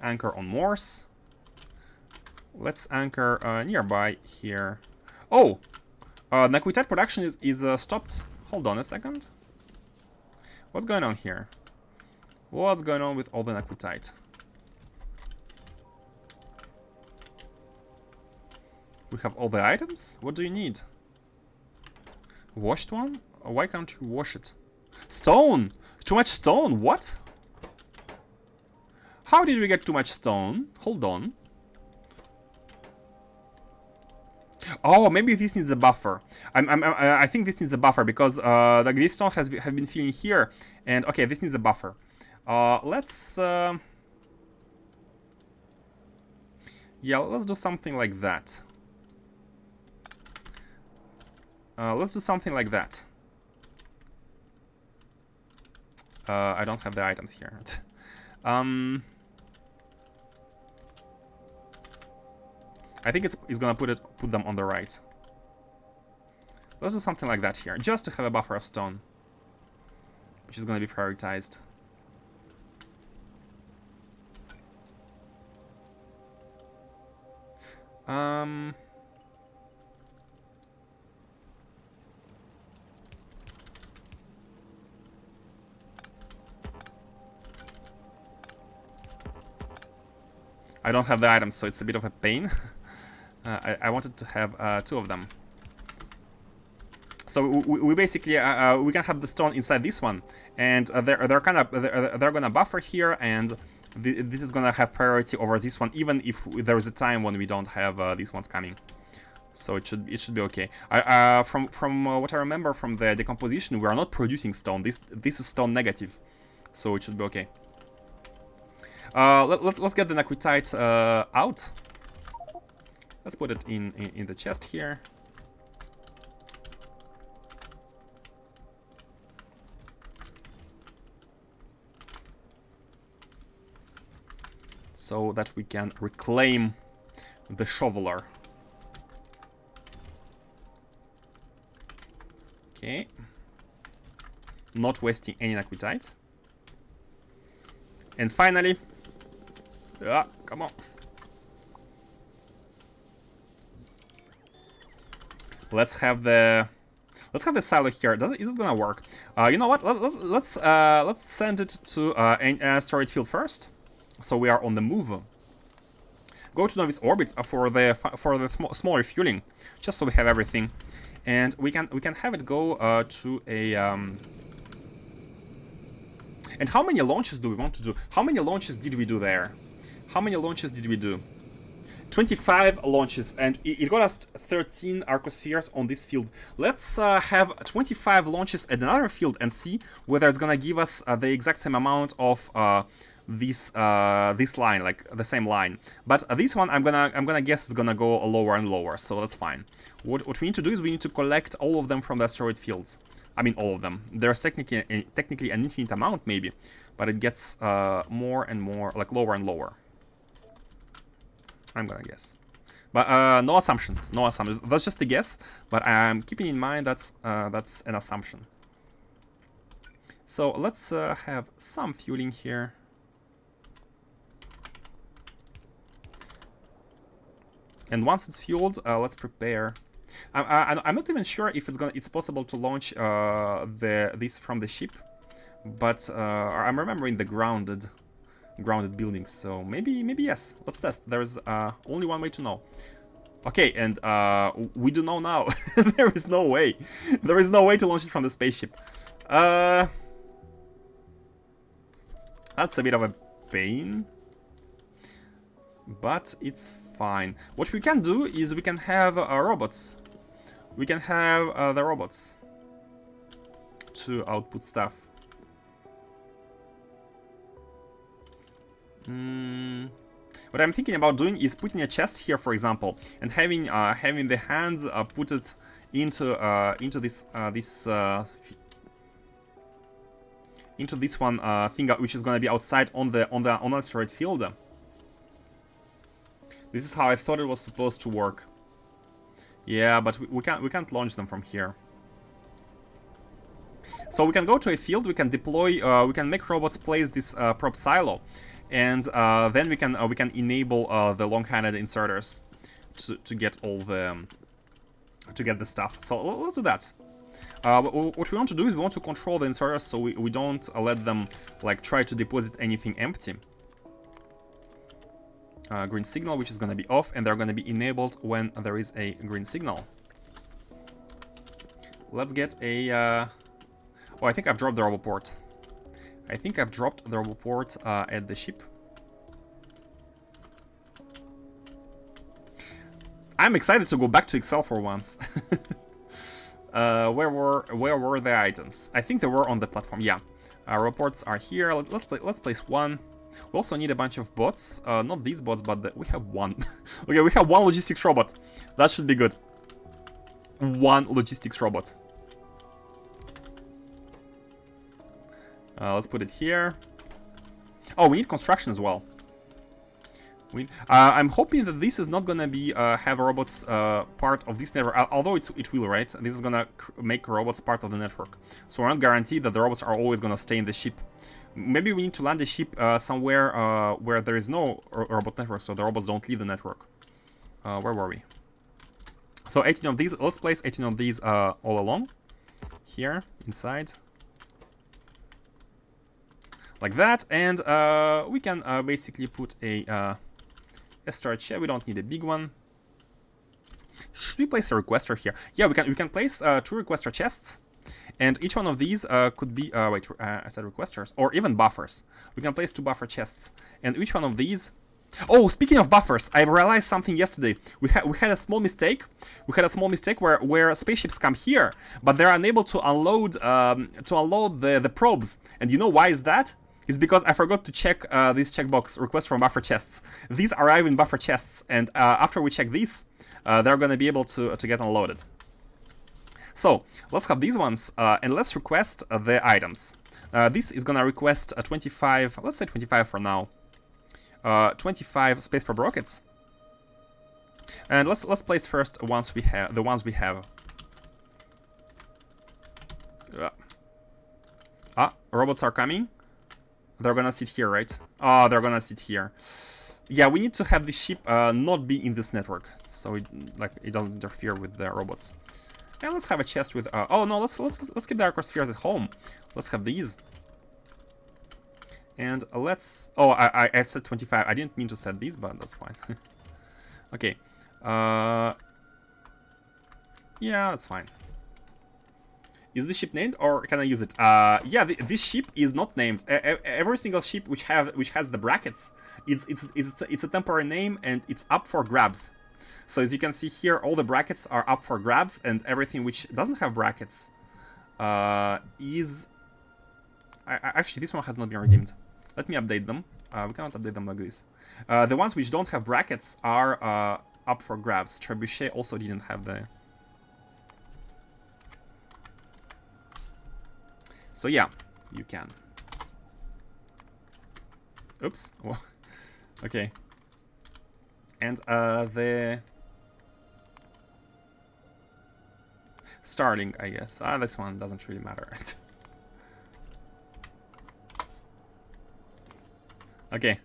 anchor on Morse. Let's anchor nearby here. Oh, Naquitite production is stopped. Hold on a second. What's going on here? What's going on with all the Naquitite? We have all the items? What do you need? Washed one? Why can't you wash it? Stone! Too much stone? What? How did we get too much stone? Hold on. Oh, maybe this needs a buffer. I think this needs a buffer because like this stone have been filling here, and okay, this needs a buffer. Let's yeah, let's do something like that. Let's do something like that. I don't have the items here. I think it's gonna put them on the right. Let's do something like that here, just to have a buffer of stone, which is gonna be prioritized. I don't have the items, so it's a bit of a pain. I wanted to have 2 of them. So we basically we can have the stone inside this one, and they're gonna buffer here, and this is gonna have priority over this one, even if there is a time when we don't have these ones coming. So it should be okay. From what I remember from the decomposition, we are not producing stone. This is stone negative, so it should be okay. Let's get the Naquitite out. Let's put it in the chest here. So that we can reclaim the shoveler. Okay. Not wasting any Naquitite. And finally, come on. Let's have the silo here. Is it gonna work? You know what? Let's send it to an asteroid field first. So we are on the move. Go to novice orbits for the small refueling, just so we have everything, and we can have it go to a. And how many launches do we want to do? How many launches did we do there? How many launches did we do? 25 launches, and it got us 13 Arcospheres on this field. Let's have 25 launches at another field and see whether it's gonna give us the exact same amount of this line, like the same line. But this one, I'm gonna guess is gonna go lower and lower, so that's fine. What we need to do is we need to collect all of them from the asteroid fields. I mean, all of them. There's technically an infinite amount, maybe, but it gets more and more, like lower and lower. I'm gonna guess, but no assumptions. No assumptions. That's just a guess, but I'm keeping in mind that's an assumption. So let's have some fueling here. And once it's fueled, let's prepare. I'm not even sure if it's possible to launch this from the ship, but I'm remembering the grounded buildings, so maybe yes. Let's test. There's only one way to know. Okay, and we do know now. There is no way to launch it from the spaceship. That's a bit of a pain, but it's fine. What we can do is we can have robots. We can have the robots to output stuff. What I'm thinking about doing is putting a chest here, for example, and having the hands put it into this into this one thing which is gonna be outside on the asteroid field. This is how I thought it was supposed to work. Yeah, but we can't launch them from here. So we can go to a field, we can deploy, we can make robots place this probe silo, and then we can enable the long-handed inserters to get all the stuff. So let's do that. What we want to do is we want to control the inserters so we don't let them like try to deposit anything empty. Green signal, which is going to be off, and they're going to be enabled when there is a green signal. Let's get a... Oh, I think I've dropped the roboport. I think I've dropped the roboport at the ship. I'm excited to go back to Excel for once. Where were the items? I think they were on the platform. Yeah, reports are here. Let's place one. We also need a bunch of bots. Not these bots, but we have one. Okay, we have one logistics robot. That should be good. One logistics robot. Let's put it here. Oh, we need construction as well. I'm hoping that this is not gonna be have robots part of this network, although it will, right? This is gonna make robots part of the network. So we're not guaranteed that the robots are always gonna stay in the ship. Maybe we need to land the ship somewhere where there is no robot network, so the robots don't leave the network. Where were we? So 18 of these. Let's place 18 of these all along here inside. Like that, and we can basically put a storage shed. We don't need a big one. Should we place a requester here? Yeah, we can place 2 requester chests, and each one of these could be I said requesters, or even buffers. We can place 2 buffer chests, and each one of these. Oh, speaking of buffers, I realized something yesterday. We had a small mistake. We had a small mistake where spaceships come here, but they're unable to unload the probes. And you know why is that? It's because I forgot to check this checkbox, request from buffer chests. These arrive in buffer chests, and after we check these, they're going to be able to get unloaded. So let's have these ones, and let's request the items. This is going to request 25, let's say 25 for now. 25 space probe rockets. And let's place first the ones we have. Robots are coming. They're gonna sit here, right? Oh, they're gonna sit here. Yeah, we need to have the ship not be in this network, so it doesn't interfere with the robots. And let's have a chest with. Oh no, let's keep the Arcospheres at home. Let's have these. And let's. Oh, I've set 25. I didn't mean to set these, but that's fine. Okay. Yeah, that's fine. Is the ship named, or can I use it? Yeah, this ship is not named. Every single ship which has the brackets, it's a temporary name, and it's up for grabs. So as you can see here, all the brackets are up for grabs, and everything which doesn't have brackets is. Actually, this one has not been redeemed. Let me update them. We cannot update them like this. The ones which don't have brackets are up for grabs. Trebuchet also didn't have the. So yeah, you can. Oops. Oh. Okay. And the Starling, I guess. This one doesn't really matter. Okay.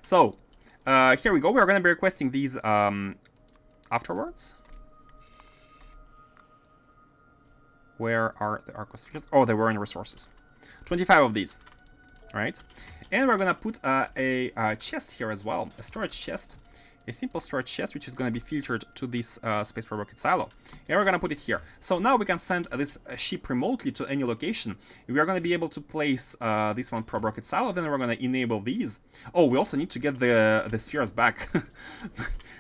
So here we go. We're gonna be requesting these afterwards. Where are the Arcospheres? Oh, they were in resources. 25 of these, right? And we're gonna put a chest here as well, a storage chest, a simple storage chest, which is gonna be filtered to this space probe rocket silo. And we're gonna put it here. So now we can send this ship remotely to any location. We are gonna be able to place this one probe rocket silo. Then we're gonna enable these. Oh, we also need to get the spheres back.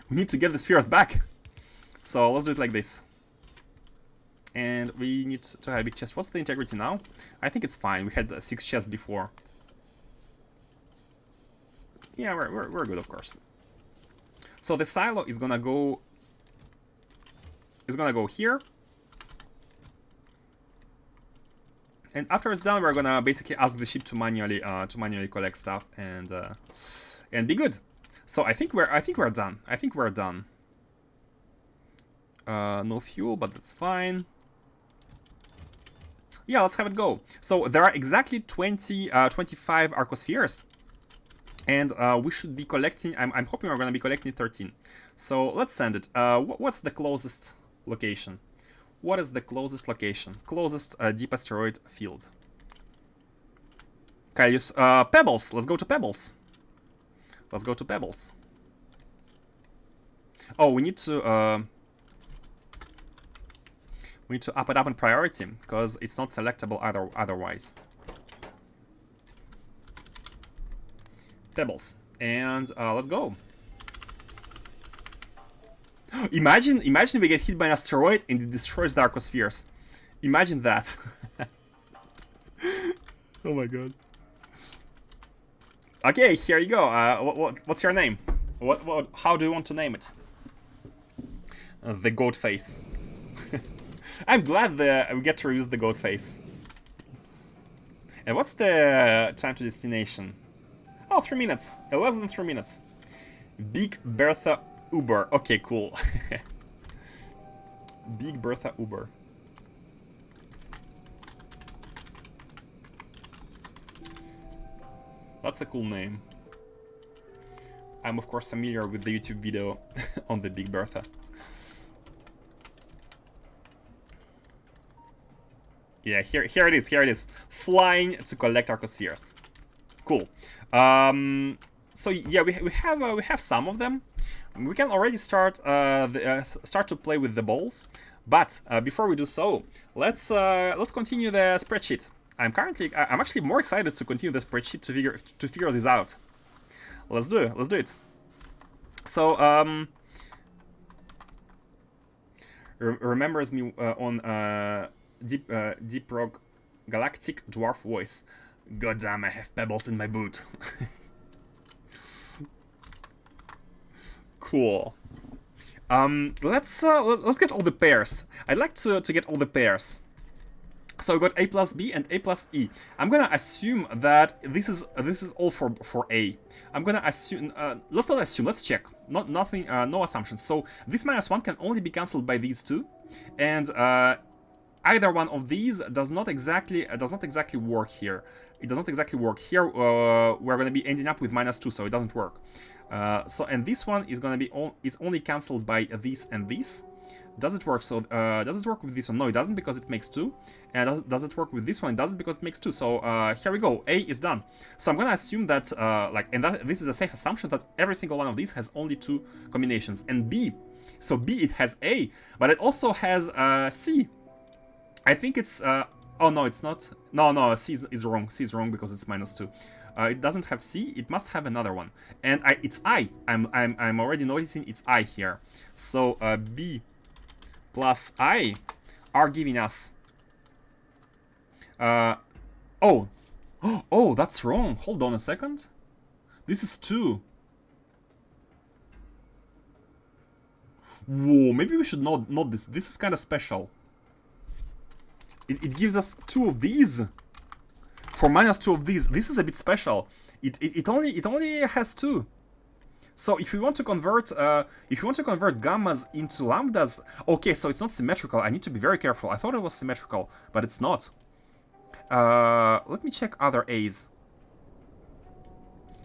We need to get the spheres back. So let's do it like this. And we need to have a big chest. What's the integrity now? I think it's fine. We had 6 chests before. Yeah, we're good, of course. So the silo is gonna go here. and after it's done, we're gonna basically ask the ship to manually collect stuff and be good. So I think we're done. I think we're done. No fuel, but that's fine. Yeah, let's have it go. So there are exactly 25 Arcospheres. And we should be collecting, I'm hoping we're going to be collecting 13. So let's send it. What's the closest location? What is the closest location? Closest deep asteroid field. Caius, Pebbles. Let's go to Pebbles. Let's go to Pebbles. Oh, we need to up it up in priority, because it's not selectable otherwise. Pebbles. And let's go. Imagine we get hit by an asteroid and it destroys the Arcospheres. Imagine that. Oh my god. Okay, here you go. What's your name? How do you want to name it? The goat face. I'm glad we get to reuse the goat face. And what's the time to destination? Oh, 3 minutes. Less than 3 minutes. Big Bertha Uber. Okay, cool. Big Bertha Uber. That's a cool name. I'm of course familiar with the YouTube video on the Big Bertha. Yeah, here it is. Flying to collect Arcospheres. Cool. So yeah, we have some of them. We can already start start to play with the balls. But before we do so, let's continue the spreadsheet. I'm actually more excited to continue the spreadsheet to figure this out. Let's do it. So remembers me on Deep Rock Galactic Dwarf Voice. Goddamn, I have pebbles in my boot. Cool. Let's get all the pairs. I'd like to get all the pairs. So we got A plus B and A plus E. I'm gonna assume that this is all for A. I'm gonna assume. Let's not assume. Let's check. Nothing. No assumptions. So this -1 can only be cancelled by these two, and either one of these does not exactly work here. It does not exactly work here. We're gonna be ending up with -2, so it doesn't work. And this one is gonna be it's only cancelled by this and this. Does it work? So does it work with this one? No, it doesn't, because it makes 2. And does it work with this one? It doesn't, because it makes 2. So here we go. A is done. So I'm gonna assume that this is a safe assumption that every single one of these has only 2 combinations. And B, so B, it has A, but it also has C. I think it's oh no, it's not. No, C is wrong. C is wrong because it's -2. It doesn't have C. It must have another one. And it's I. I'm already noticing it's I here. So B plus I are giving us oh, that's wrong. Hold on a second. This is 2. Whoa, maybe we should note this. This is kind of special. It gives us 2 of these for -2 of these. This is a bit special. It only has 2. So if we want to convert gammas into lambdas, okay, so it's not symmetrical. I need to be very careful. I thought it was symmetrical, but it's not. Let me check other A's.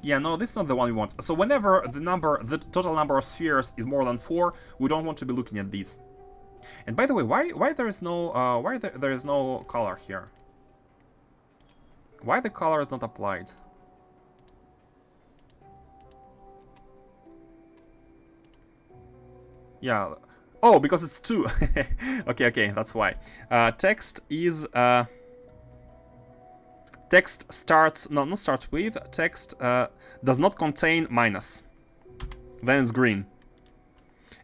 Yeah, no, this is not the one we want. So whenever the total number of spheres is more than 4, we don't want to be looking at these. And by the way, why there is no color here? Why the color is not applied? Yeah. Oh, because it's 2. Okay, that's why. Text is text starts not start with text does not contain minus. Then it's green.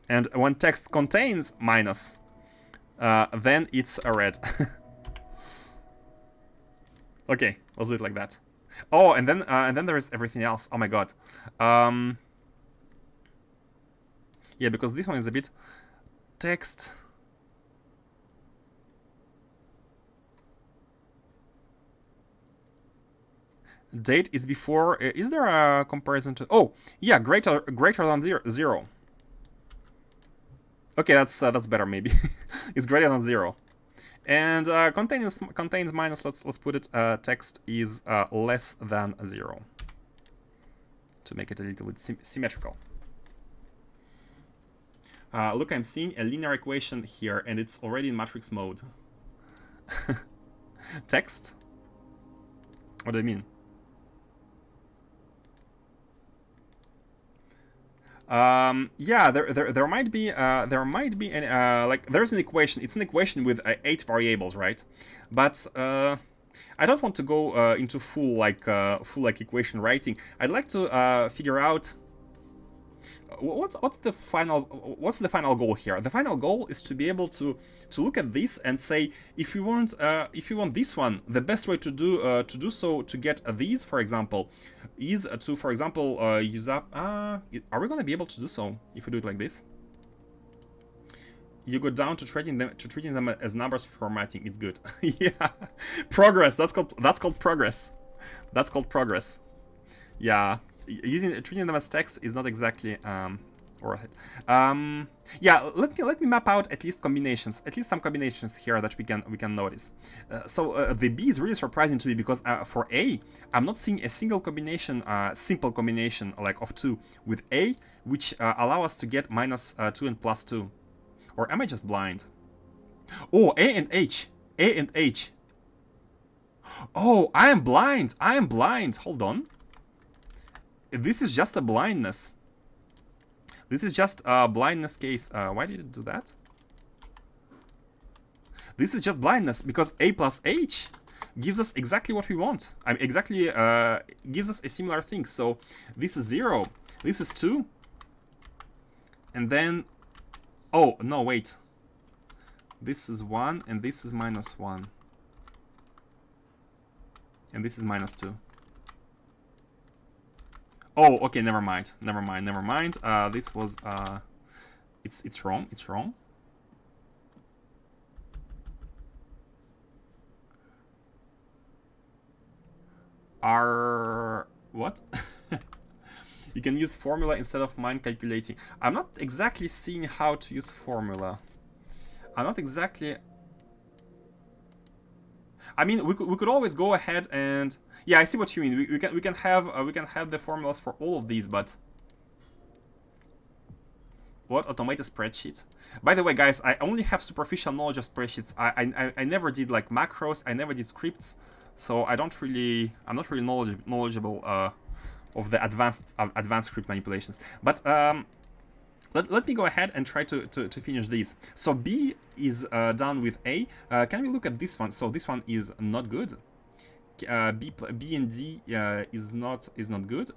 And when text contains minus, then it's a red. Okay, let's do it like that. Oh, and then there is everything else. Oh my god. Yeah, because this one is a bit text. Date is before. Is there a comparison to? Oh, yeah, greater than zero. Okay, that's better maybe. It's greater than 0. And contains minus. Let's put it. Text is less than 0 to make it a little bit symmetrical. Look, I'm seeing a linear equation here, and it's already in matrix mode. Text? What do you mean? Yeah, there might be an, like there's an equation. It's an equation with 8 variables, right? But I don't want to go into full equation writing. I'd like to figure out what's the final goal here. The final goal is to be able to look at this and say, if you want this one, the best way to do so, to get these, for example, is to, for example, use up. Are we gonna be able to do so if we do it like this? You go down to treating them as numbers formatting. It's good. Yeah, progress. That's called progress. That's called progress. Yeah. Treating them as text is not exactly worth it. Yeah, let me map out at least some combinations here that we can notice. So the B is really surprising to me because for A, I'm not seeing a single combination, simple combination like of 2 with A, which allow us to get -2 and +2. Or am I just blind? Oh, A and H. A and H. Oh, I am blind. Hold on. This is just a blindness. This is just a blindness case. Why did it do that? This is just blindness because A plus H gives us exactly what we want. I mean, exactly gives us a similar thing. So this is 0. This is 2. And then, oh no, wait. This is 1 and this is -1. And this is -2. Oh, okay, never mind. This was it's wrong. What? You can use formula instead of mind calculating. I'm not exactly seeing how to use formula. I'm not exactly. I mean, we could always go ahead and. Yeah, I see what you mean. We can have the formulas for all of these, but what? Automate a spreadsheet? By the way, guys, I only have superficial knowledge of spreadsheets. I never did like macros. I never did scripts, so I'm not really knowledgeable of the advanced script manipulations. But let me go ahead and try to finish these. So B is done with A. Can we look at this one? So this one is not good. B and D is not good.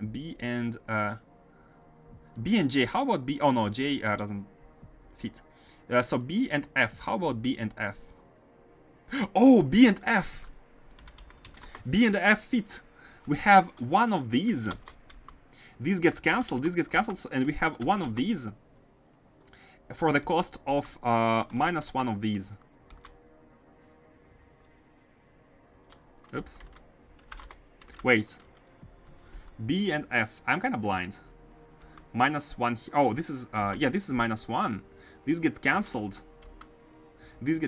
B and J. How about B? Oh no, J doesn't fit. So B and F. How about B and F? Oh, B and F. B and F fit. We have one of these. This gets cancelled. And we have one of these for the cost of -1 of these. Oops. Wait. B and F. I'm kind of blind. -1. Oh, this is yeah. This is -1. This gets cancelled. This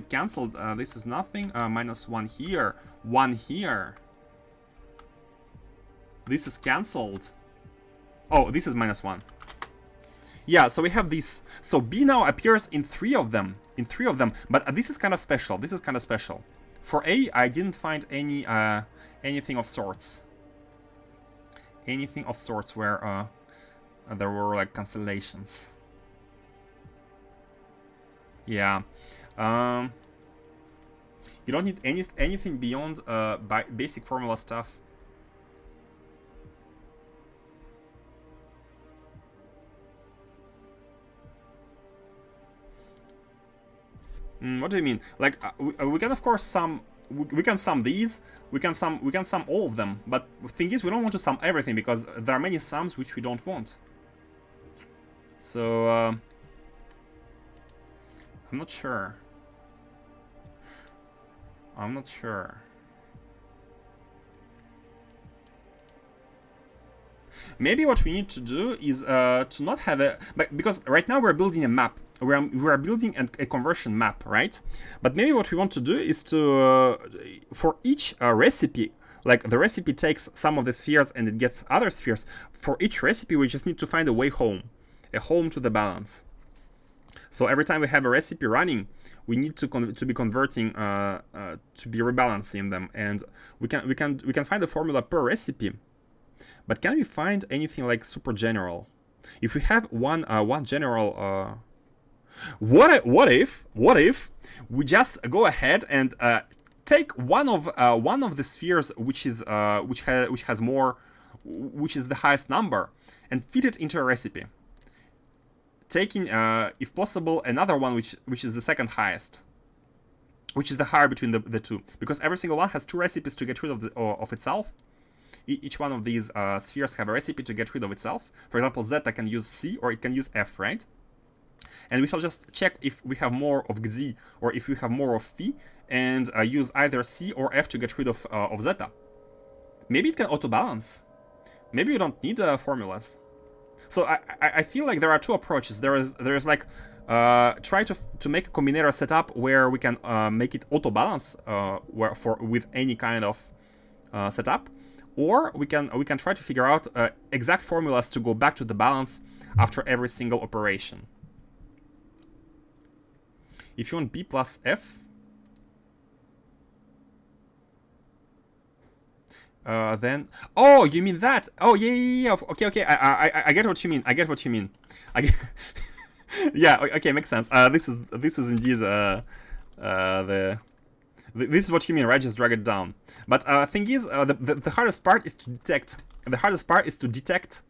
is nothing. -1 here. 1 here. This is cancelled. Oh, this is -1. Yeah, so we have this. So B now appears in 3 of them. But this is kind of special. For A, I didn't find anything of sorts. Where there were like constellations. Yeah. You don't need anything beyond basic formula stuff. What do you mean? Like we can of course sum. We can sum these. We can sum all of them. But the thing is, we don't want to sum everything because there are many sums which we don't want. So I'm not sure. maybe what we need to do is to not have a... Because right now we're building a map. We're building a conversion map, right? But maybe what we want to do is to... for each recipe, like the recipe takes some of the spheres and it gets other spheres. For each recipe, we just need to find a way home. A home to the balance. So every time we have a recipe running, we need to be converting to be rebalancing them, and we can find a formula per recipe. But can we find anything like super general? If we have one general, what if we just go ahead and take one of the spheres which is which is the highest number, and fit it into a recipe. Taking, if possible, another one which is the second highest, which is the higher between the two, because every single one has two recipes to get rid of itself. Each one of these spheres have a recipe to get rid of itself. For example, Zeta can use C or it can use F, right? And we shall just check if we have more of Xi or if we have more of Phi, and use either C or F to get rid of Zeta. Maybe it can auto-balance. Maybe you don't need formulas. So I feel like there are two approaches. There is like try to make a combinator setup where we can make it auto balance with any kind of setup, or we can try to figure out exact formulas to go back to the balance after every single operation. If you want B plus F, then oh, you mean that? Oh yeah. Okay. I get what you mean. Yeah. Okay, makes sense. This is indeed this is what you mean, right? Just drag it down. But thing is, the hardest part is to detect. The hardest part is to detect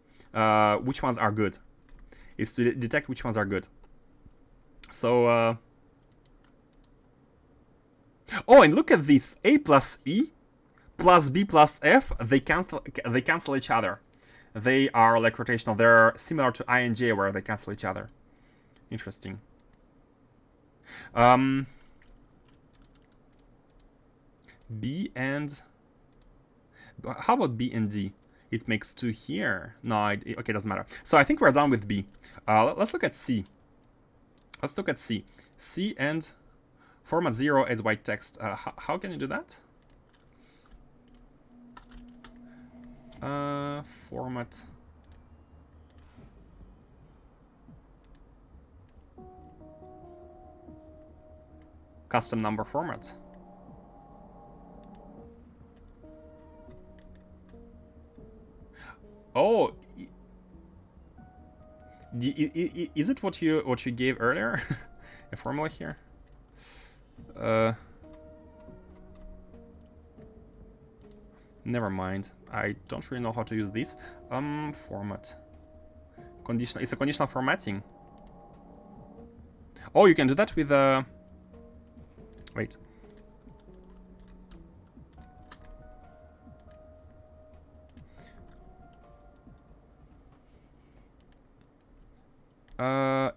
which ones are good. So oh, and look at this: A plus E plus B plus F, they cancel each other. They are like rotational. They're similar to I and J where they cancel each other. Interesting. B and... How about B and D? It makes 2 here. No, okay, doesn't matter. So I think we're done with B. Let's look at C. C and format 0 as white text. How can you do that? Format. Custom number format. Oh, is it what you gave earlier? A formula here. Never mind. I don't really know how to use this. Format. Conditional. It's a conditional formatting. Oh, you can do that with wait.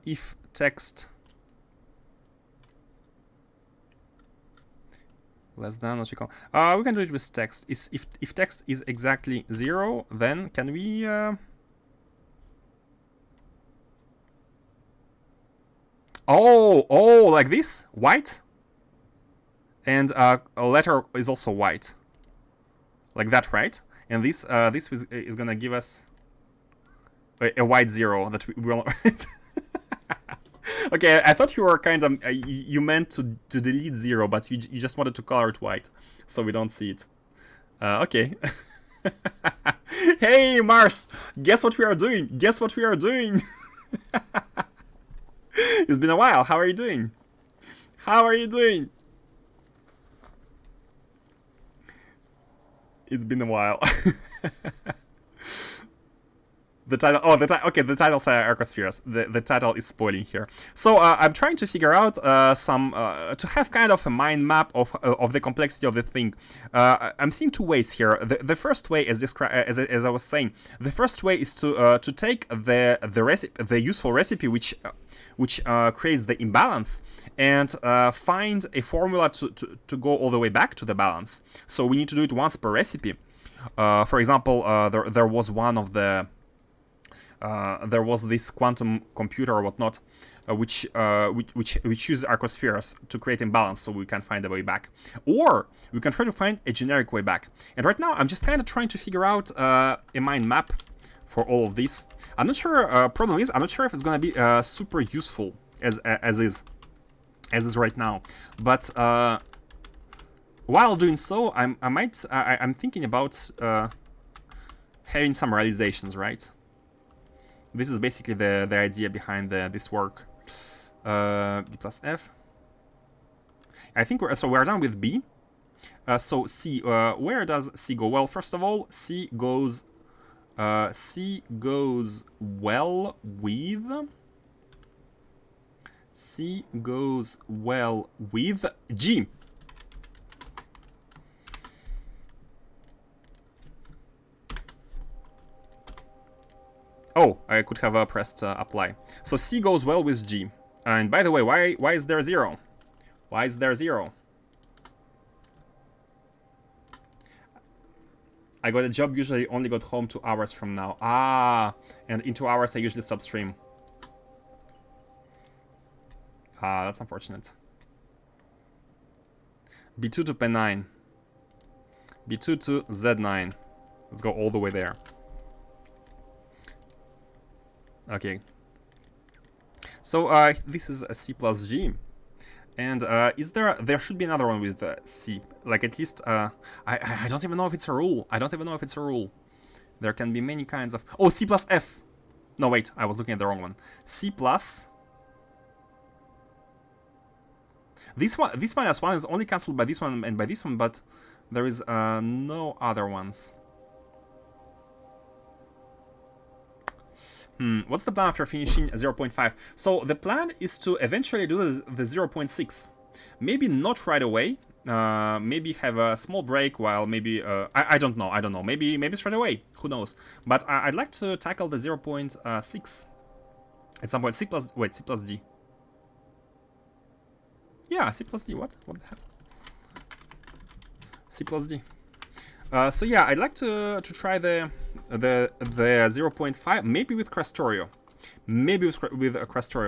If text less than what you call. We can do it with text. If text is exactly 0, then can we? Oh, like this, white, and a letter is also white, like that, right? And this is gonna give us a white 0 that we will. Okay, I thought you were kind of you meant to delete 0, but you just wanted to color it white, so we don't see it. Okay. Hey Mars, guess what we are doing? It's been a while. How are you doing? It's been a while. The title, okay, the title says Arcospheres. The title is spoiling here. So I'm trying to figure out to have kind of a mind map of the complexity of the thing. I'm seeing 2 ways here. The first way, as I was saying, the first way is to take the useful recipe which creates the imbalance, and find a formula to go all the way back to the balance. So we need to do it once per recipe. For example, there was one of the there was this quantum computer or whatnot, which uses Arcospheres to create imbalance, so we can find a way back, or we can try to find a generic way back. And right now, I'm just kind of trying to figure out a mind map for all of this. I'm not sure. Problem is, I'm not sure if it's gonna be super useful as is right now. But while doing so, I'm thinking about having some realizations, right? This is basically the idea behind this work. B plus F. I think we're done with B. So C, where does C go? Well, first of all, C goes well with. C goes well with G. Oh, I could have pressed apply. So C goes well with G. And by the way, why is there 0? Why is there 0? I got a job, usually only got home 2 hours from now. Ah, and in 2 hours I usually stop stream. Ah, that's unfortunate. B2 to P9. B2 to Z9. Let's go all the way there. Okay. So this is a C plus G. And there should be another one with C. Like at least, I don't even know if it's a rule. I don't even know if it's a rule. There can be many kinds of... Oh, C plus F. No, wait, I was looking at the wrong one. C plus... This minus 1 is only cancelled by this one and by this one, but there is no other ones. What's the plan after finishing 0.5? So the plan is to eventually do the 0.6. Maybe not right away. Maybe have a small break while maybe... I don't know. Maybe straight away. Who knows? But I'd like to tackle the 0.6 at some point. C plus D. Yeah, C plus D. What the hell? C plus D. So yeah, I'd like to try the 0.5, maybe with Crestorio,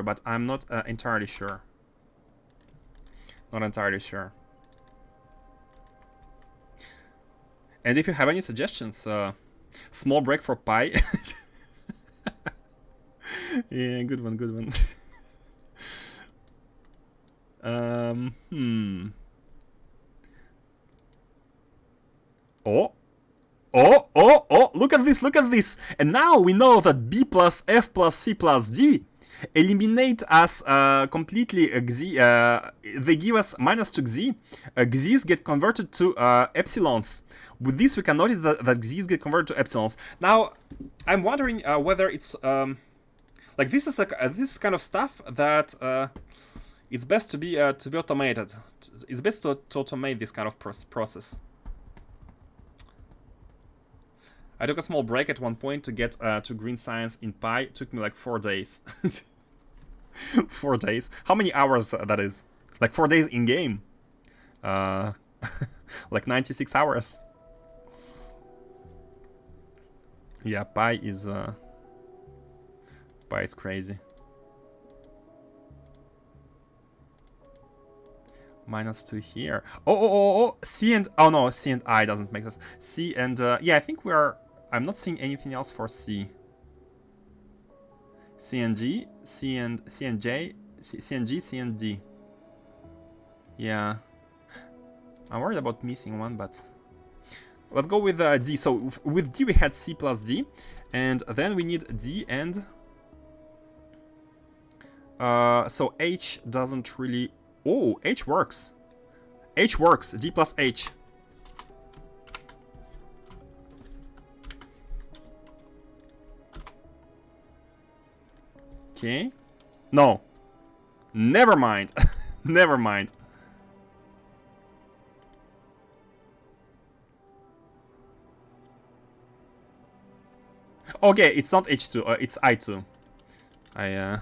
but I'm not entirely sure. Not entirely sure. And if you have any suggestions, small break for pi. Yeah, good one. Oh, look at this. And now we know that B plus F plus C plus D eliminate us completely Xi. They give us minus 2 Xi. Xis get converted to epsilons. With this, we can notice that Xis get converted to epsilons. Now, I'm wondering whether it's like this is kind of stuff that it's best to be automated. It's best to automate this kind of process. I took a small break at one point to get to green science in pi. It took me like 4 days. 4 days. How many hours that is? Like 4 days in game. Like 96 hours. Yeah, pi is crazy. Minus 2 here. Oh, C and... Oh no, C and I doesn't make sense. C and... yeah, I think I'm not seeing anything else for C. C and G, C and J, C and G, C and D. Yeah. I'm worried about missing one, but... Let's go with D. So with D we had C plus D. And then we need D and... so H doesn't really... Oh, H works. H works. D plus H. Okay. No. Never mind. Never mind. Okay, it's not H2. It's I2. I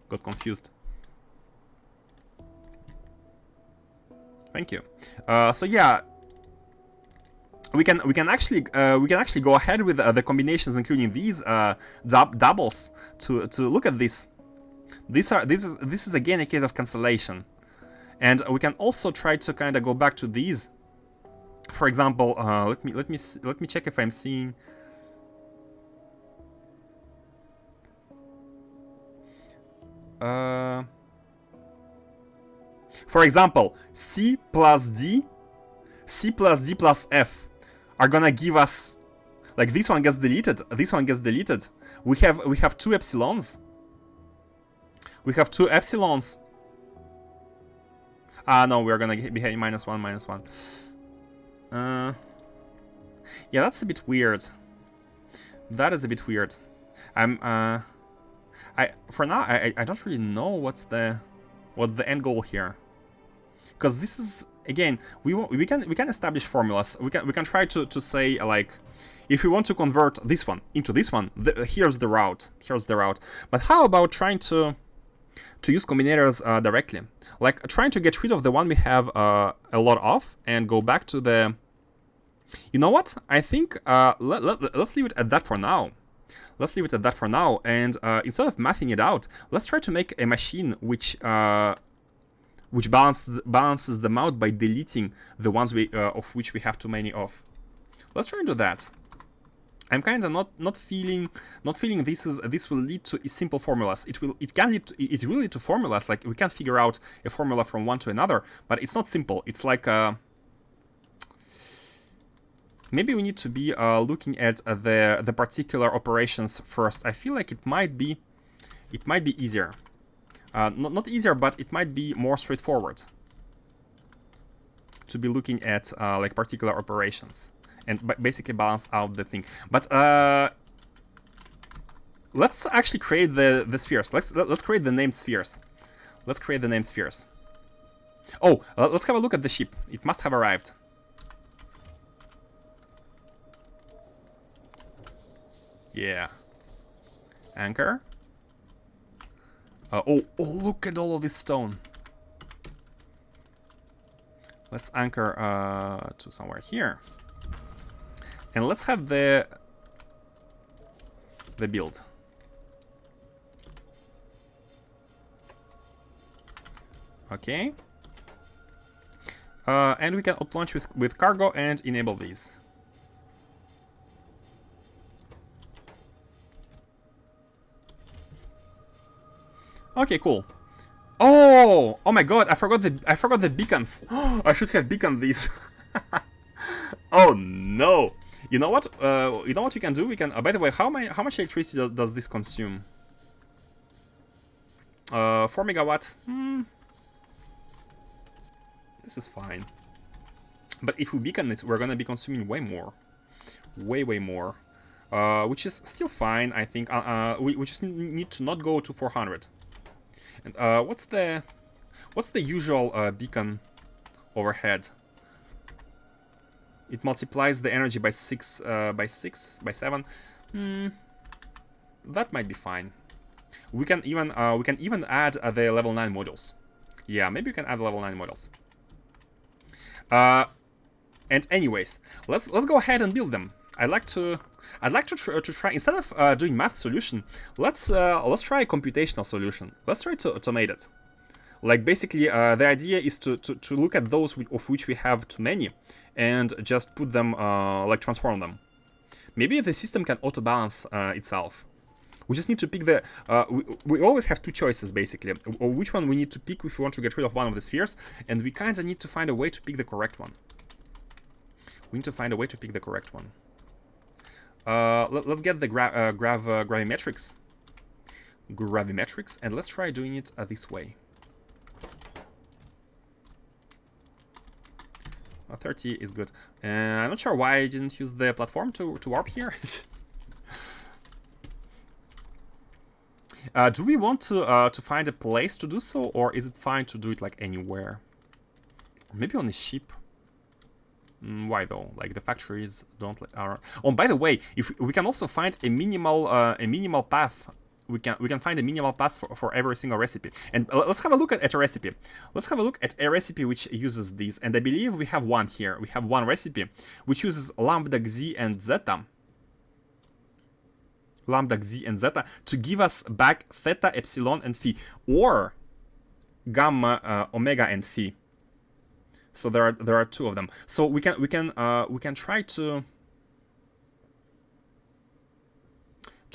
got confused. Thank you. So yeah, we can actually go ahead with the combinations, including these doubles, to look at this. This is again a case of cancellation, and we can also try to kind of go back to these. For example, let me check if I'm seeing. For example, C plus D plus F are gonna give us, like, this one gets deleted, this one gets deleted. We have two epsilons. We have two epsilons. No, we're gonna be having -1. Yeah, that's a bit weird. That is a bit weird. For now I don't really know what the end goal here, because this is, again, we can establish formulas. We can try to say, like, if we want to convert this one into this one, here's the route. But how about trying to use combinators directly, like trying to get rid of the one we have a lot of and go back to the. You know what? I think let's leave it at that for now. And instead of mathing it out, let's try to make a machine which balances them out by deleting the ones of which we have too many of. Let's try and do that. I'm kind of not feeling this will lead to simple formulas. It will lead to formulas, like we can figure out a formula from one to another, but it's not simple. It's like maybe we need to be looking at the particular operations first. I feel like it might be easier. Not easier, but it might be more straightforward to be looking at like particular operations and basically balance out the thing. But let's actually create the spheres. Let's create the named spheres. Oh, let's have a look at the ship. It must have arrived. Yeah. Anchor. Oh, look at all of this stone. Let's anchor to somewhere here. And let's have the build. Okay. And we can launch with cargo and enable these. Okay, cool. Oh my god! I forgot the beacons. I should have beaconed these. Oh no! You know what? We can do? We can. By the way, how much electricity does this consume? 4 megawatt. This is fine. But if we beacon it, we're gonna be consuming way more, way more. Which is still fine, I think. We just need to not go to 400. And what's the usual beacon overhead? It multiplies the energy by 7. That might be fine. We can even add the level 9 modules. Yeah, maybe we can add level 9 modules. And anyways, let's go ahead and build them. I'd like to try, instead of doing math solution, let's try a computational solution. Let's try to automate it. Like, basically, the idea is to look at those of which we have too many and just put them, like, transform them. Maybe the system can auto balance itself. We just need to pick the. We always have two choices, basically, or which one we need to pick if we want to get rid of one of the spheres, and we kind of need to find a way to pick the correct one. Let's get the gravimetrics, and let's try doing it this way. 30 is good. I'm not sure why I didn't use the platform to warp here. Do we want to find a place to do so, or is it fine to do it like anywhere? Or maybe on a ship. Why though? Like, the factories don't let our. Oh, by the way, if we can also find a minimal path we can find a minimal path for every single recipe. And let's have a look at a recipe. Let's have a look at a recipe which uses these. And I believe we have one here. We have one recipe which uses lambda, xi, and zeta. Lambda, xi, and zeta to give us back theta, epsilon, and phi, or gamma, omega, and phi. So there are two of them. So we can try to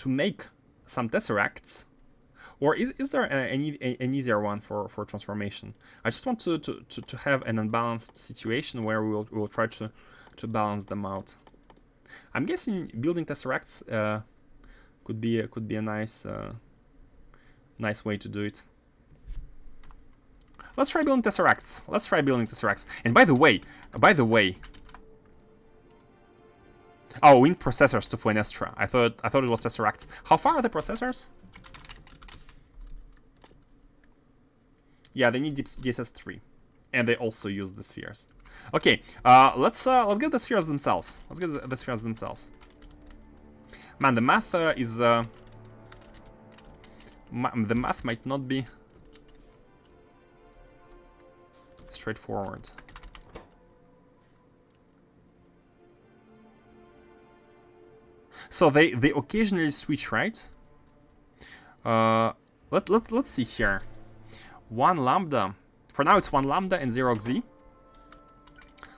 make some tesseracts, or is there an easier one for transformation? I just want to have an unbalanced situation where we'll try to balance them out. I'm guessing building tesseracts could be a nice way to do it. Let's try building tesseracts. And by the way, oh, wind processors to Fenestra. I thought it was tesseracts. How far are the processors? Yeah, they need DSS3, and they also use the spheres. Okay, let's get the spheres themselves. Man, the math is the math might not be straightforward. So they occasionally switch, right? Let's see here. 1 lambda. For now it's 1 lambda and 0 xi.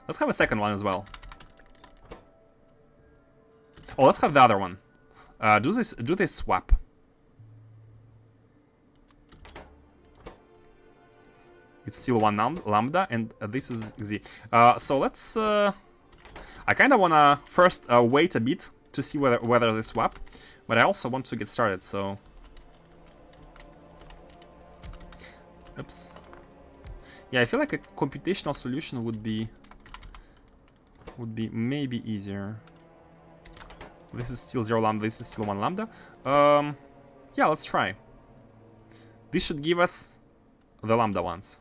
Let's have a second one as well. Oh, let's have the other one. Do they swap? It's still 1 lambda, and this is xi. So let's. I kind of wanna first wait a bit to see whether they swap, but I also want to get started. So, oops. Yeah, I feel like a computational solution would be maybe easier. This is still 0 lambda. This is still 1 lambda. Yeah, let's try. This should give us the lambda ones.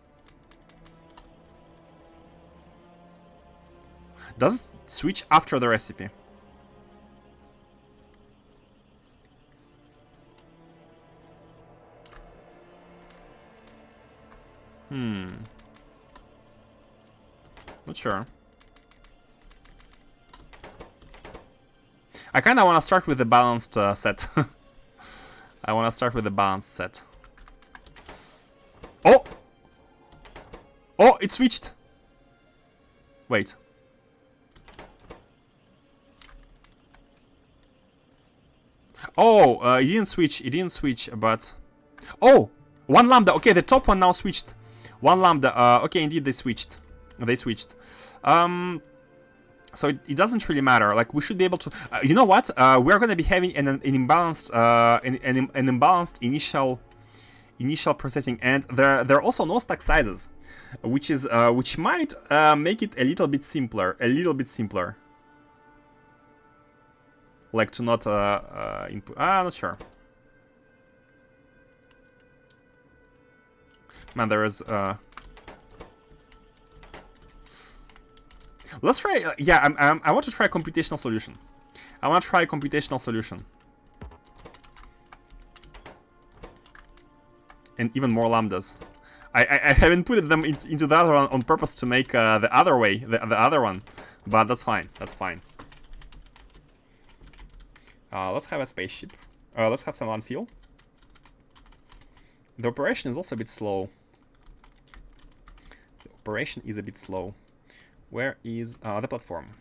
Does it switch after the recipe? Not sure. I kind of want to start with the balanced set. I want to start with the balanced set. Oh! Oh, it switched! Wait. Oh, it didn't switch, but... Oh! 1 lambda, okay, the top one now switched. 1 lambda, okay, indeed they switched. So it doesn't really matter. Like, we should be able to... you know what? We're going to be having an imbalanced initial processing, and there are also no stack sizes, which might make it a little bit simpler. Like to not input. Not sure. Man, there is. Let's try. Yeah, I want to try a computational solution. And even more lambdas. I haven't put them into the other one on purpose to make the other way, the other one, but that's fine. Let's have a spaceship. Let's have some landfill. The operation is also a bit slow. Where is the platform?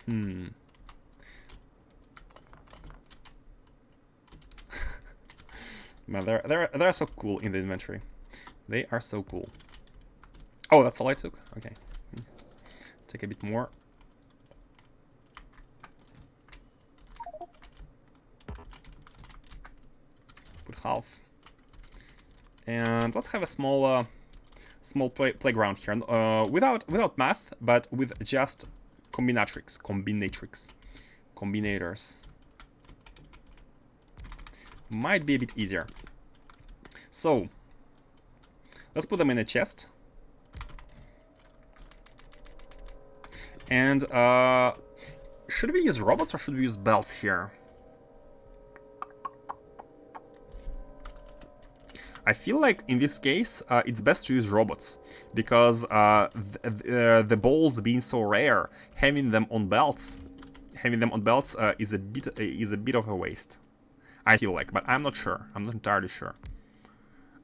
Man, they're so cool in the inventory. They are so cool. Oh, that's all I took. Okay. Take a bit more. Put half. And let's have a small playground here. Without math, but with just combinators. Might be a bit easier. So let's put them in a chest. And Should we use robots or should we use belts here? I feel like in this case, it's best to use robots because the balls being so rare, having them on belts is a bit of a waste. I feel like, but I'm not sure. I'm not entirely sure.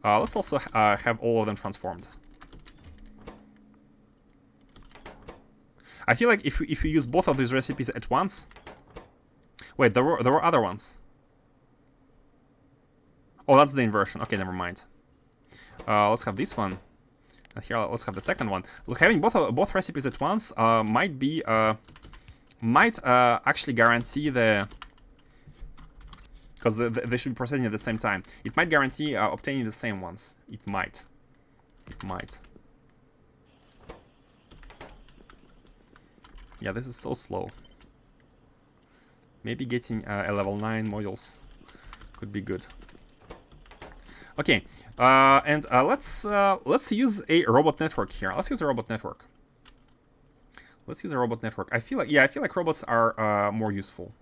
Let's also have all of them transformed. I feel like if we use both of these recipes at once. Wait, there were other ones. Oh, that's the inversion. Okay, never mind. Let's have this one. And here, let's have the second one. Look, having both recipes at once might actually guarantee the, because they should be processing at the same time. It might guarantee obtaining the same ones. It might. It might. Yeah, this is so slow. Maybe getting a level 9 modules could be good. Okay, and let's use a robot network here. Let's use a robot network. Let's use a robot network. I feel like robots are more useful.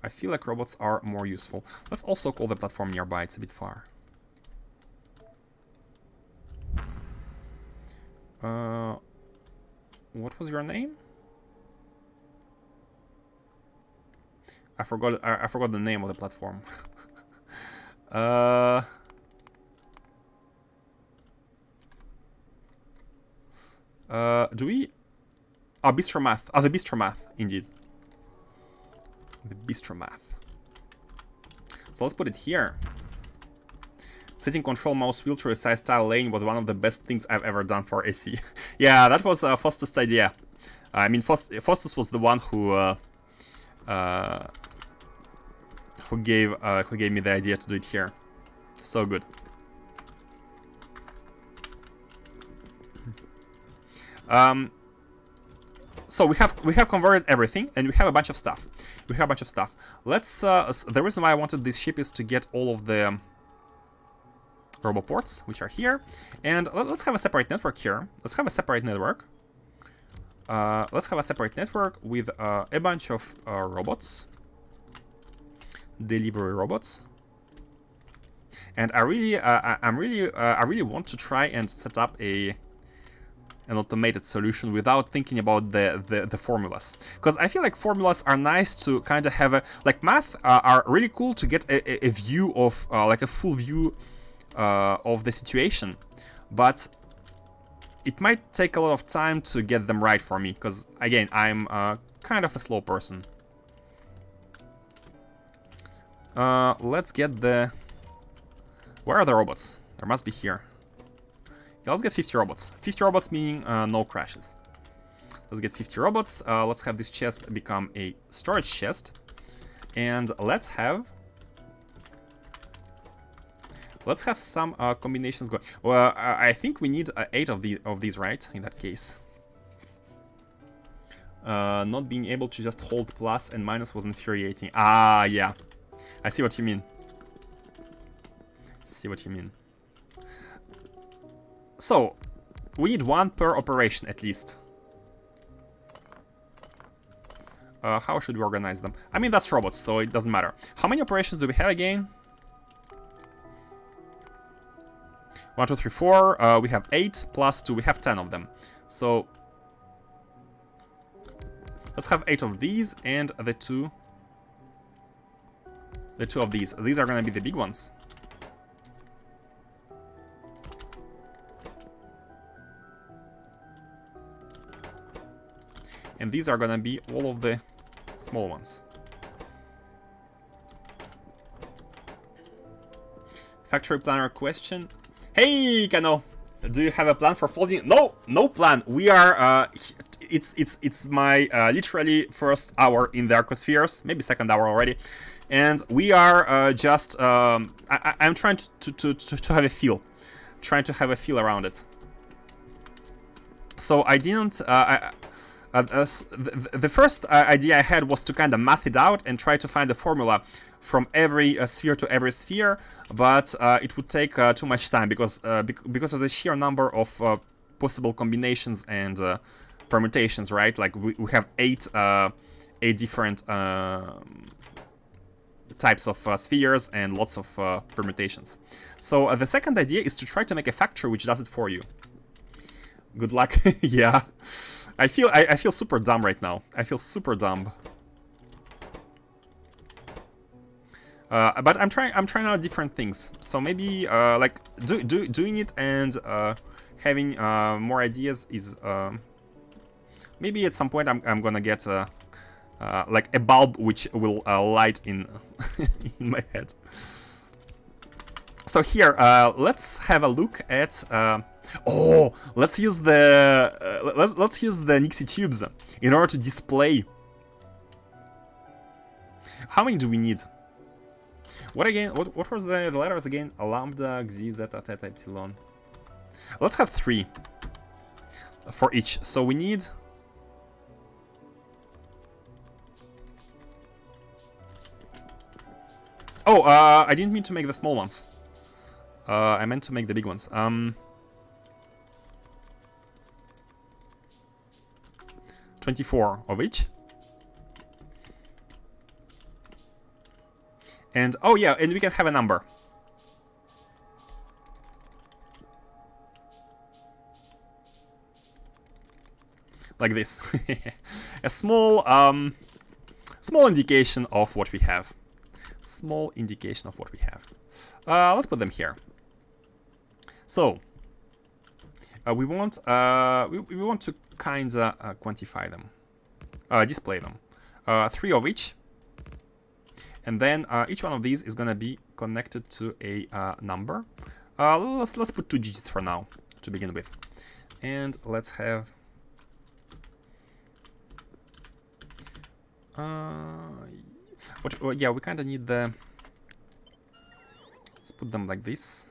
I feel like robots are more useful. Let's also call the platform nearby. It's a bit far. What was your name? I forgot the name of the platform. Do we? Oh, Bistromath. Oh, the Bistromath, indeed. The Bistromath. So let's put it here. Setting control mouse wheel to resize tile lane was one of the best things I've ever done for AC. Yeah, that was Faustus' idea. I mean, Faustus was the one who gave me the idea to do it here. So good. So we have converted everything, and we have a bunch of stuff. Let's. The reason why I wanted this ship is to get all of the roboports, which are here, and let's have a separate network here. Let's have a separate network. Let's have a separate network with a bunch of robots, delivery robots. And I really want to try and set up an automated solution without thinking about the formulas, because I feel like formulas are nice to kind of have like math are really cool to get a view of like a full view of the situation, but it might take a lot of time to get them right for me, because again, I'm kind of a slow person. Let's get the... Where are the robots? There must be here. Yeah, let's get 50 robots. 50 robots meaning no crashes. Let's get 50 robots. Let's have this chest become a storage chest. And let's have some combinations going. Well, I think we need 8 of these, right? In that case. Not being able to just hold plus and minus was infuriating. Ah, yeah. I see what you mean. So, we need 1 per operation at least. How should we organize them? I mean, that's robots, so it doesn't matter. How many operations do we have again? 1, 2, 3, 4. We have 8 plus 2. We have 10 of them. So, let's have 8 of these and the 2 of these. These are gonna be the big ones. And these are gonna be all of the small ones. Factory planner question. Hey, Kano! Do you have a plan for folding? No, no plan. We are, it's my literally first hour in the Arcospheres, maybe second hour already. And we are just, I'm trying to have a feel. Trying to have a feel around it. So I didn't, the first idea I had was to kind of math it out and try to find a formula from every sphere to every sphere, but it would take too much time because of the sheer number of possible combinations and permutations, right? Like we have 8 8 different types of spheres and lots of permutations. So the second idea is to try to make a factory which does it for you. Good luck. Yeah, I feel super dumb right now. I feel super dumb. But I'm trying out different things. So maybe like doing it and having more ideas is maybe at some point I'm gonna get like a bulb which will light in in my head. So here, let's have a look at. Oh, let's use the let's use the Nixie tubes in order to display. How many do we need? What again? What was the letters again? Lambda, Xi, Zeta, Theta, Epsilon. Let's have 3 for each. So we need. Oh, I didn't mean to make the small ones. I meant to make the big ones. 24 of each. And, oh yeah, and we can have a number. Like this. A small, small indication of what we have. Small indication of what we have. Let's put them here. So, we want to kinda quantify them, display them. 3 of each. And then each one of these is gonna be connected to a number. Let's put 2 digits for now to begin with, and let's have. Yeah, we kind of need the. Let's put them like this,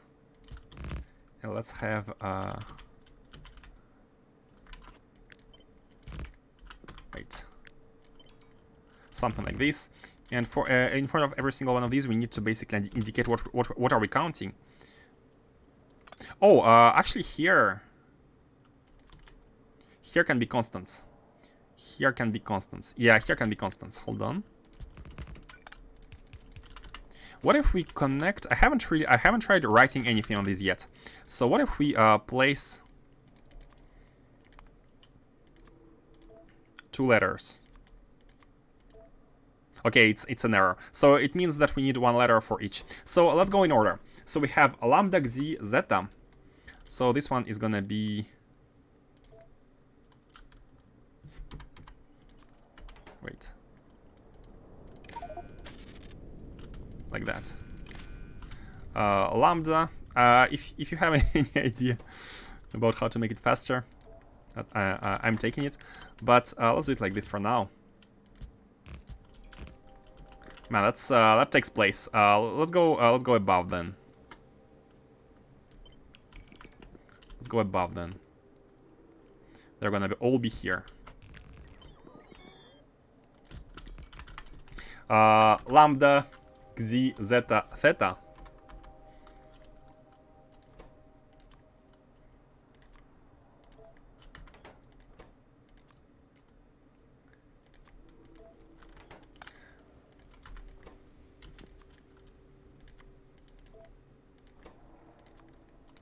and let's have. Wait. Something like this. And for in front of every single one of these, we need to basically indicate what are we counting. Oh, actually here can be constants. Here can be constants. Yeah, here can be constants. Hold on. What if we connect? I haven't tried writing anything on these yet. So what if we place 2 letters? Okay, it's an error. So it means that we need 1 letter for each. So let's go in order. So we have lambda, Xi, Zeta. So this one is gonna be. Wait. Like that. Lambda. If you have any idea about how to make it faster, I'm taking it. But let's do it like this for now. Man, that takes place. Let's go above then. Let's go above then. They're gonna all be here. Lambda, Xi, Zeta, Theta.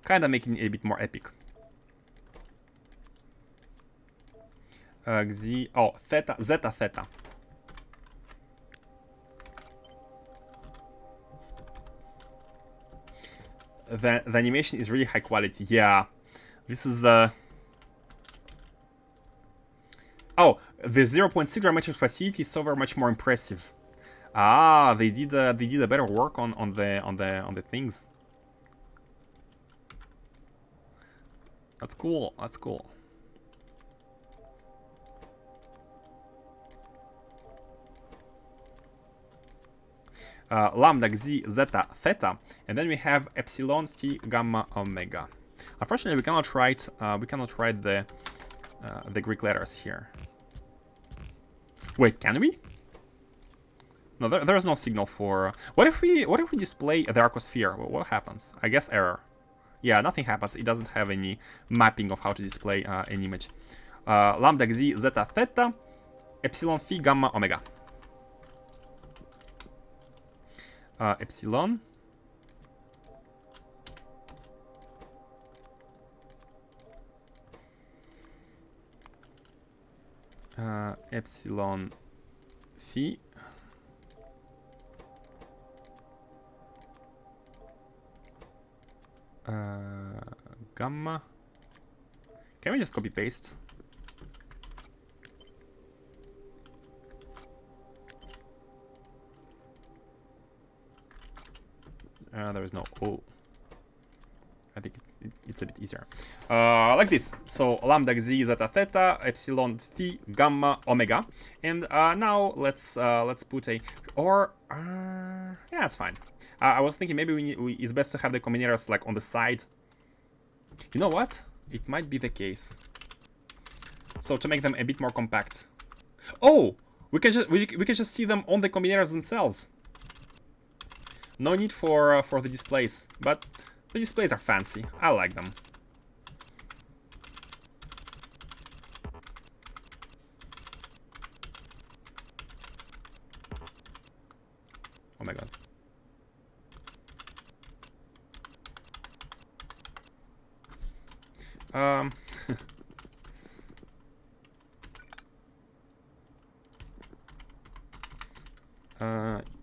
Kind of making it a bit more epic. Xi, oh, Theta, Zeta, Theta. The animation is really high quality. Yeah, this is the. Oh, the 0.6 geometric facility is so very much more impressive. Ah, they did a better work on the things. That's cool. That's cool. Lambda, Xi, Zeta, Theta, and then we have Epsilon, Phi, Gamma, Omega. Unfortunately, we cannot write the Greek letters here. Wait, can we? No, there is no signal for. What if we display the Arcosphere? What happens? I guess error. Yeah, nothing happens. It doesn't have any mapping of how to display an image. Lambda, Xi, Zeta, Theta, epsilon, phi, gamma, omega. Epsilon. Epsilon, phi. Gamma. Can we just copy paste? There is no O. I think it's a bit easier. Like this. So lambda, z, zeta, theta, epsilon, phi, gamma, omega. And now let's put a yeah, it's fine. I was thinking maybe it's best to have the combinators like on the side. You know what? It might be the case. So to make them a bit more compact. Oh, we can just see them on the combinators themselves. No need for the displays, but the displays are fancy. I like them. Oh my god.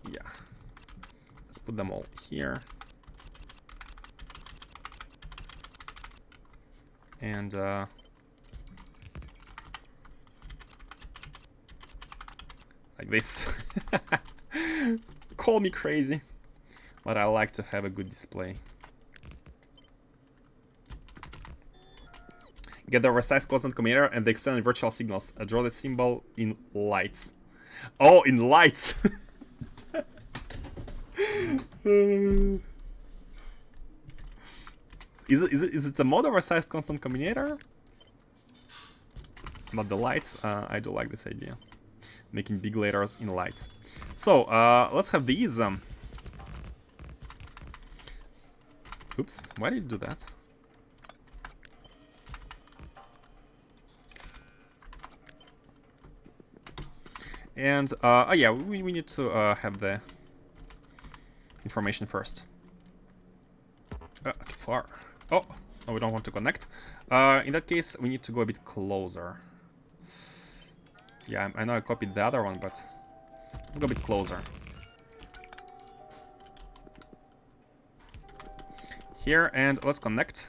Yeah. Let's put them all here. And like this. Call me crazy, but I like to have a good display. Get the oversized constant combinator and the extended virtual signals. Draw the symbol in lights. Oh, in lights! Is it a mod oversized constant combinator? Not the lights. I do like this idea. Making big letters in lights. So, let's have these. Oops, why did it do that? And, oh yeah, we need to have the information first. Too far. Oh, no, we don't want to connect. In that case, we need to go a bit closer. Yeah, I know I copied the other one, but let's go a bit closer. Here, and let's connect.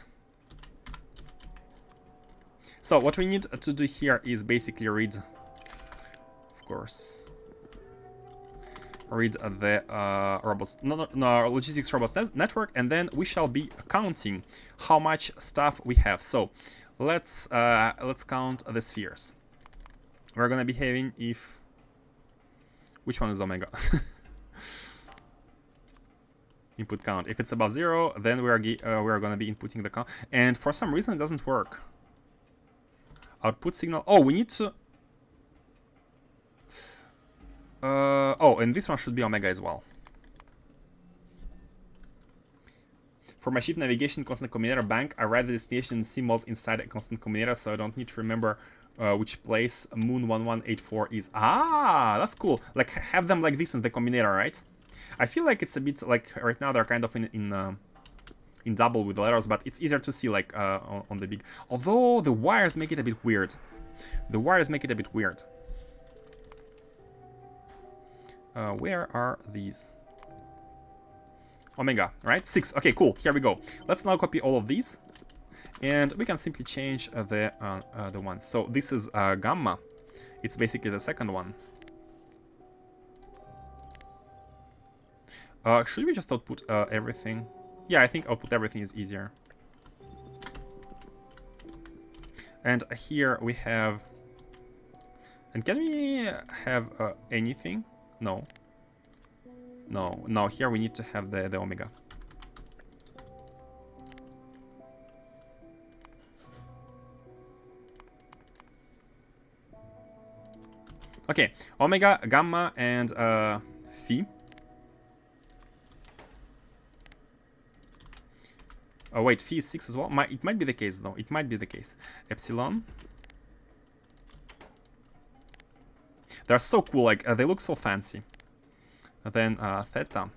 So what we need to do here is basically read, of course, read the logistics robust network, and then we shall be counting how much stuff we have. So let's count the spheres. We're gonna be having if which one is omega? Input count. If it's above 0, then we are gonna be inputting the count, and for some reason it doesn't work. Output signal. Oh, we need to. Oh, and this one should be omega as well. For my ship navigation constant combinator bank, I write the destination symbols inside a constant combinator, so I don't need to remember which place moon 1184 is. Ah, that's cool. Like, have them like this in the combinator, right? I feel like it's a bit like right now they're kind of in double with the letters, but it's easier to see like on the big. Although the wires make it a bit weird. The wires make it a bit weird. Where are these? Omega, right? 6. Okay, cool. Here we go. Let's now copy all of these, and we can simply change the one. So this is gamma. It's basically the second one. Should we just output everything? Yeah, I think output everything is easier. And here we have. And can we have anything? No. No, here we need to have the omega. Okay, omega, gamma, and phi. Oh wait, phi is 6 as well? It might be the case though, it might be the case. Epsilon. They're so cool, like, they look so fancy. Then theta.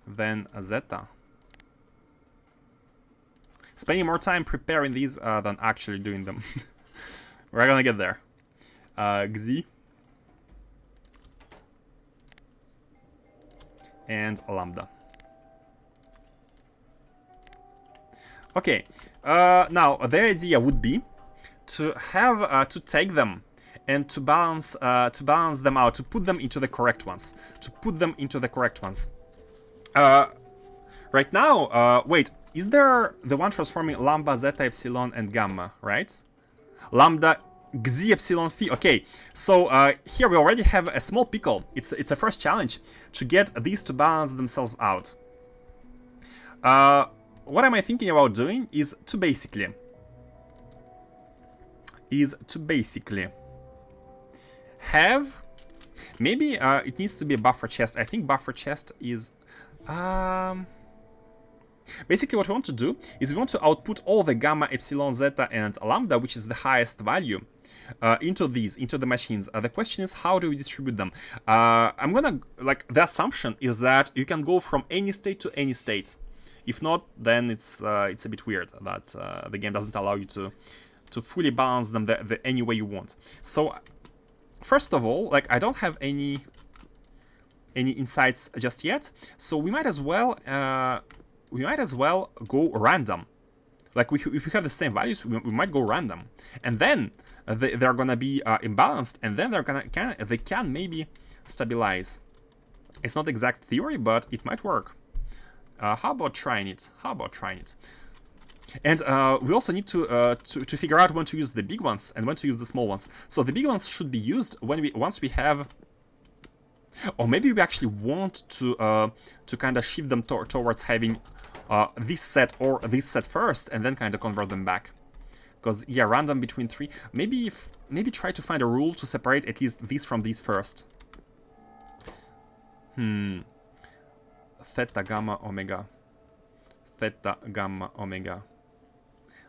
Then zeta. Spending more time preparing these than actually doing them. We're gonna get there. Xi. And lambda. Okay, now the idea would be to have to take them and to balance them out, to put them into the correct ones, right now, wait, is there the one transforming lambda, zeta, epsilon, and gamma, right? Lambda, xi, epsilon, phi. Okay, so here we already have a small pickle. It's a first challenge to get these to balance themselves out. What am I thinking about doing is to basically have, maybe it needs to be a buffer chest. I think buffer chest is basically what we want to do is we want to output all the gamma, epsilon, zeta, and lambda, which is the highest value, into the machines. The question is, how do we distribute them? I'm gonna, like, the assumption is that you can go from any state to any state. If not, then it's a bit weird that the game doesn't allow you to fully balance them any way you want. So first of all, like, I don't have any insights just yet, so we might as well go random. Like, if we have the same values, we might go random, and then they're gonna be imbalanced, and then they can maybe stabilize. It's not exact theory, but it might work. How about trying it? And we also need to figure out when to use the big ones and when to use the small ones. So the big ones should be used once we have, or maybe we actually want to kind of shift them towards having this set or this set first, and then kind of convert them back. Because, yeah, random between three. Maybe try to find a rule to separate at least these from these first. Theta, gamma, omega. Theta, gamma, omega.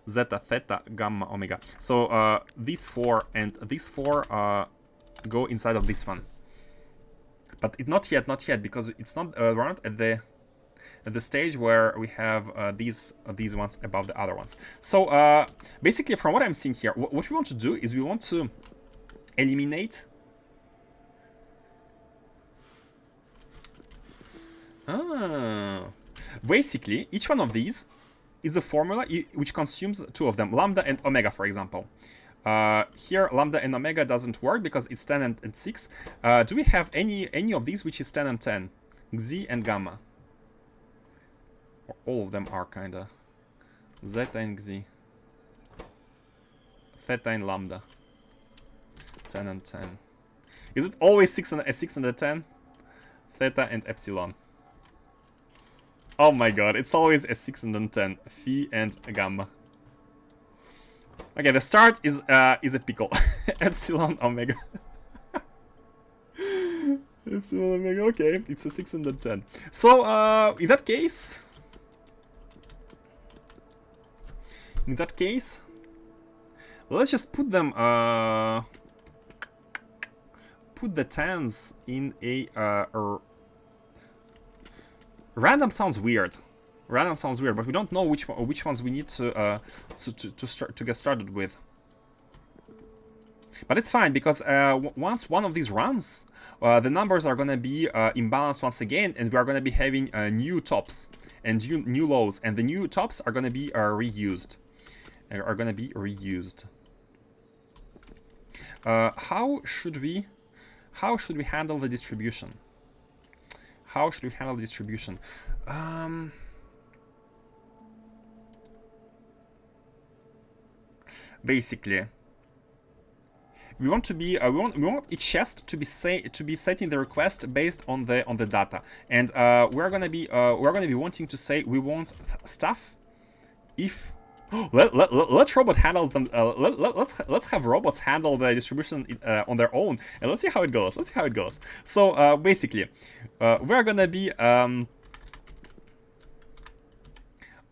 Zeta, theta, gamma, omega. So these four and these four go inside of this one. But not yet, because it's not we're not at the stage where we have these ones above the other ones. So basically, from what I'm seeing here, what we want to do is we want to eliminate. Basically, each one of these is a formula which consumes two of them, lambda and omega, for example. Here, lambda and omega doesn't work because it's 10 and 6. Do we have any of these which is 10 and 10? Xi and gamma. All of them are kinda. Zeta and Xi. Theta and lambda. 10 and 10. Is it always a 6 and a 10? Theta and epsilon. Oh my god, it's always a 6 and a 10. Phi and gamma. Okay, the start is a pickle. Epsilon, omega. Epsilon, omega, okay. It's a 6 and a 10. So, in that case, let's just put them, put the 10s in a, random sounds weird. But we don't know which ones we need to get started with. But it's fine, because once one of these runs, the numbers are gonna be imbalanced once again, and we are gonna be having new tops and new lows, and the new tops are gonna be reused. How should we handle the distribution? Basically, we want we want each chest to be setting the request based on the data, and we're gonna be wanting to say we want stuff if. Let's robot handle them. Let's have robots handle the distribution on their own, and let's see how it goes. So basically, we're gonna be.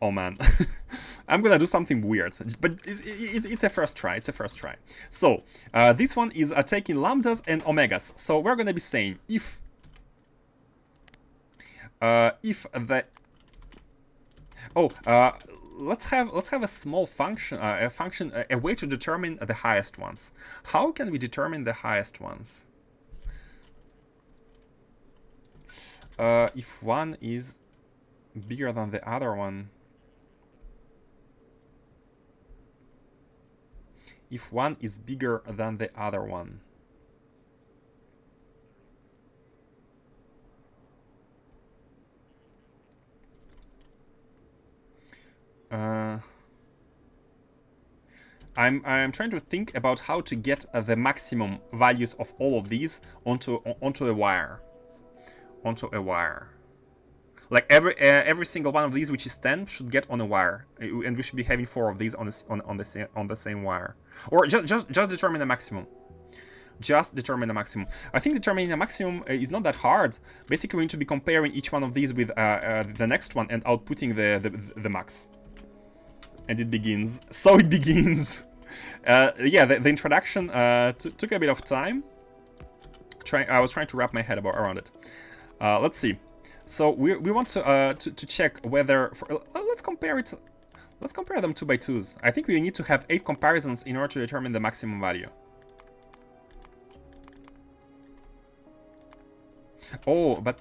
Oh man, I'm gonna do something weird, but it's a first try. It's a first try. So this one is taking lambdas and omegas. So we're gonna be saying if the let's have a small function, a way to determine the highest ones. How can we determine the highest ones? If one is bigger than the other one. If one is bigger than the other one. I'm trying to think about how to get the maximum values of all of these onto a wire. Onto a wire. Like every single one of these, which is 10, should get on a wire, and we should be having 4 of these on the same wire, or just determine the maximum. Just determine the maximum. I think determining the maximum is not that hard. Basically, we need to be comparing each one of these with the next one and outputting the max. And it begins. So it begins. Yeah, the introduction took a bit of time. I was trying to wrap my head around it. Let's see. So we want to check whether let's compare it. Let's compare them 2 by 2s. I think we need to have 8 comparisons in order to determine the maximum value. Oh, but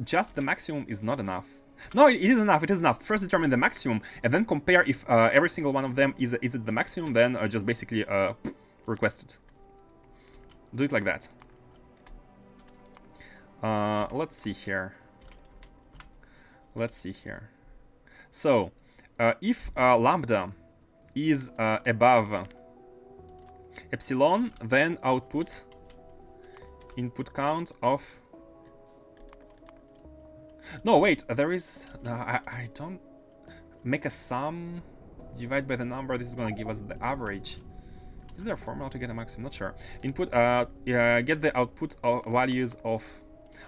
just the maximum is not enough. No, it is enough. It is enough. First determine the maximum, and then compare if every single one of them is it the maximum. Then just basically request it. Do it like that. Let's see here. Let's see here. So, if lambda is above epsilon, then output input count of. No, wait. There is. I don't make a sum. Divide by the number. This is gonna give us the average. Is there a formula to get a maximum? Not sure. Input. Get the output values of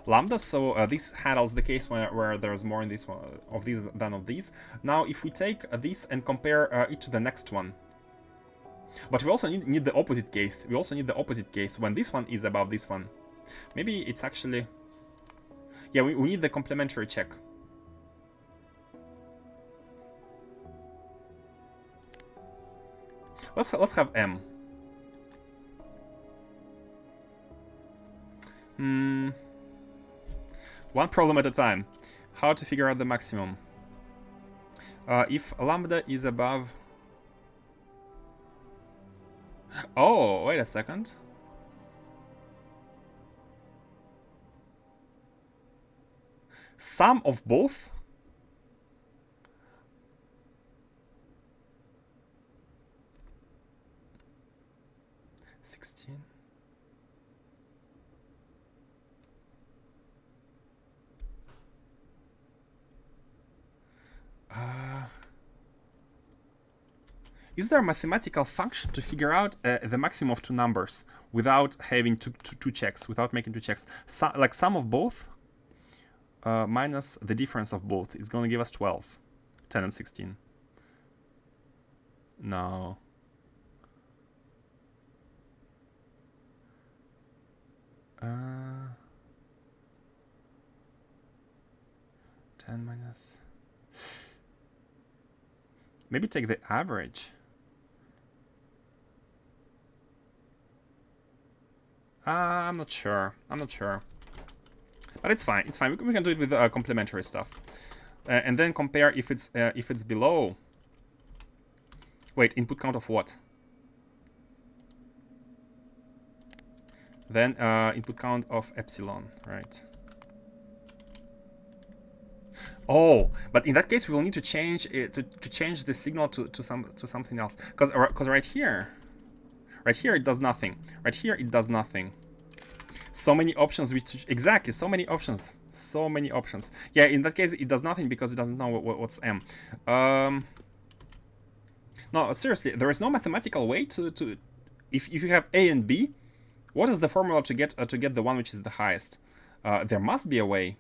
lambda. So this handles the case where there's more in this one of these than of these. Now, if we take this and compare it to the next one, but we also need the opposite case. We also need the opposite case when this one is above this one. Maybe it's actually. Yeah, we need the complementary check. Let's have M. One problem at a time. How to figure out the maximum? If lambda is above. Oh, wait a second. Sum of both? Is there a mathematical function to figure out the maximum of 2 numbers without having two checks, without making 2 checks? Like sum of both minus the difference of both is going to give us 12, 10 and 16. No. Uh, 10 minus. Maybe take the average. I'm not sure. I'm not sure. But it's fine. It's fine. We can do it with complementary stuff, and then compare if it's below. Wait, input count of what? Then input count of epsilon, right? Oh, but in that case, we will need to change it to change the signal to something else. Because right here it does nothing. Right here it does nothing. So many options. Exactly. So many options. So many options. Yeah. In that case, it does nothing because it doesn't know what's M. No, seriously, there is no mathematical way to if you have A and B, what is the formula to get the one which is the highest? There must be a way.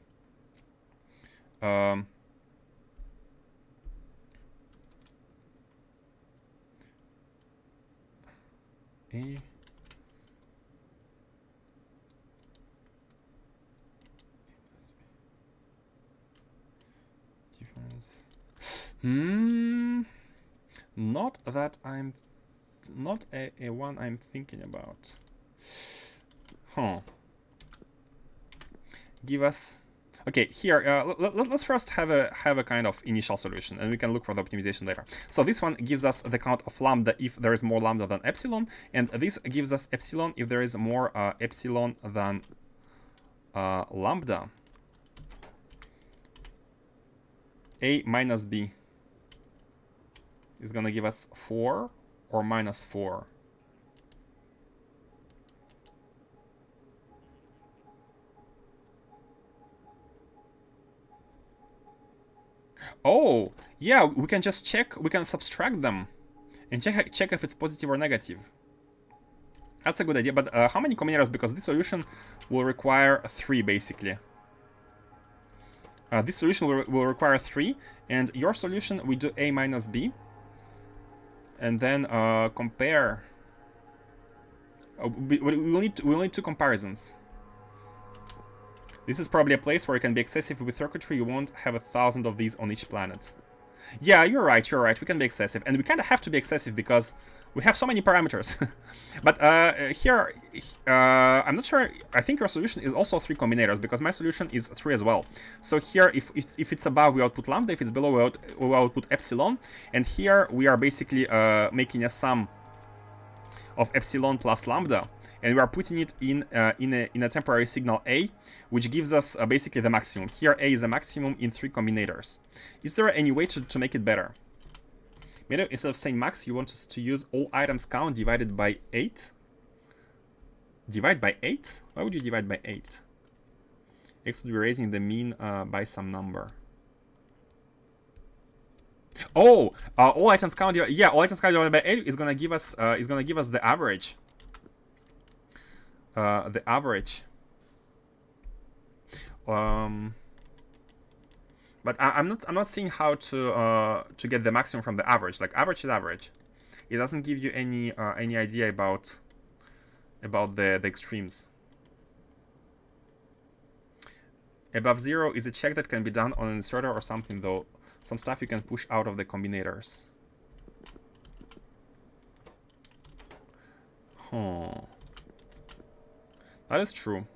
A not that I'm not a one I'm thinking about. Huh. Give us. Okay, here let's first have a kind of initial solution, and we can look for the optimization later. So this one gives us the count of lambda if there is more lambda than epsilon, and this gives us epsilon if there is more epsilon than lambda. A minus B is gonna give us 4 or minus 4. Oh, yeah, we can just check, we can subtract them and check if it's positive or negative. That's a good idea, but how many combinators? Because this solution will require 3, basically. This solution will require 3, and your solution, we do A minus B. And then compare. We'll need 2 comparisons. This is probably a place where it can be excessive with circuitry. You won't have 1,000 of these on each planet. Yeah, you're right. We can be excessive. And we kind of have to be excessive because we have so many parameters. But here, I'm not sure. I think your solution is also 3 combinators because my solution is 3 as well. So here, if it's above, we output lambda. If it's below, we output epsilon. And here, we are basically making a sum of epsilon plus lambda. And we are putting it in a temporary signal A, which gives us basically the maximum. Here, A is a maximum in 3 combinators. Is there any way to make it better? Maybe instead of saying max, you want us to use all items count divided by 8? Divide by 8? Why would you divide by 8? X would be raising the mean by some number. Oh, all items count. Yeah, all items count divided by 8 is gonna give us the average. The average. But I'm not seeing how to get the maximum from the average. Like average is average. It doesn't give you any idea about the extremes. Above 0 is a check that can be done on an inserter or something, though. Some stuff you can push out of the combinators. Huh. That is true.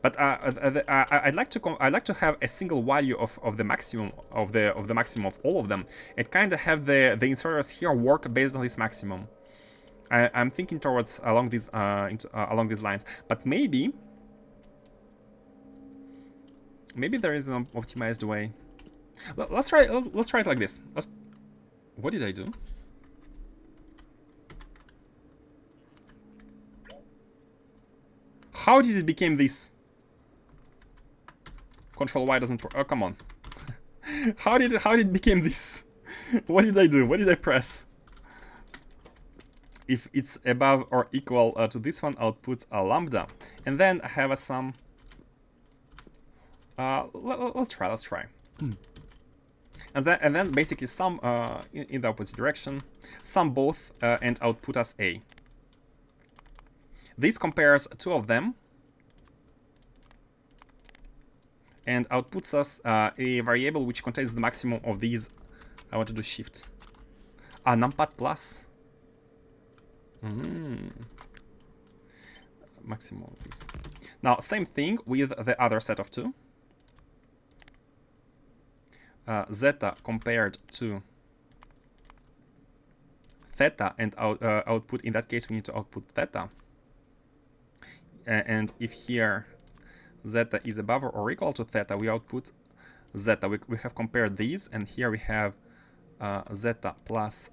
But I'd like to have a single value of the maximum of the maximum of all of them. It kind of have the inserters here work based on this maximum. I'm thinking towards along these lines. But maybe there is an optimized way. Let's try it like this. What did I do? How did it become this? Control Y doesn't work. Oh, come on. How did it become this? What did I do? What did I press? If it's above or equal to this one, outputs a lambda, and then I have a sum. Let's try. And then basically sum in the opposite direction, sum both and output us A. This compares 2 of them and outputs us a variable which contains the maximum of these. I want to do shift. Numpad plus. Maximum of these. Now, same thing with the other set of 2. Zeta compared to theta, and output, in that case, we need to output theta. And if here zeta is above or equal to theta, we output zeta. We have compared these, and here we have zeta plus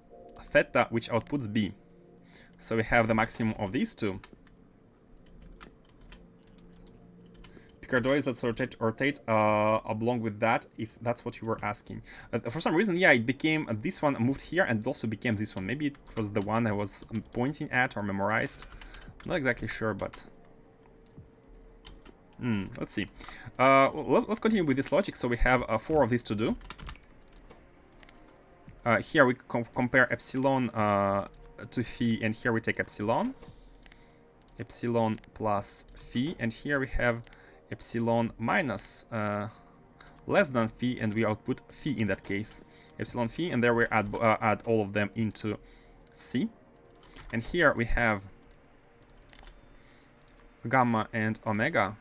theta, which outputs B. So we have the maximum of these 2. Picardoids that rotate along with that, if that's what you were asking. For some reason, yeah, it became this one moved here, and it also became this one. Maybe it was the one I was pointing at or memorized. Not exactly sure, but let's see. Let's continue with this logic. So we have 4 of these to do. Here we compare epsilon to phi, and here we take epsilon. Epsilon plus phi, and here we have epsilon minus less than phi, and we output phi in that case. Epsilon phi, and there we add all of them into C. And here we have gamma and omega.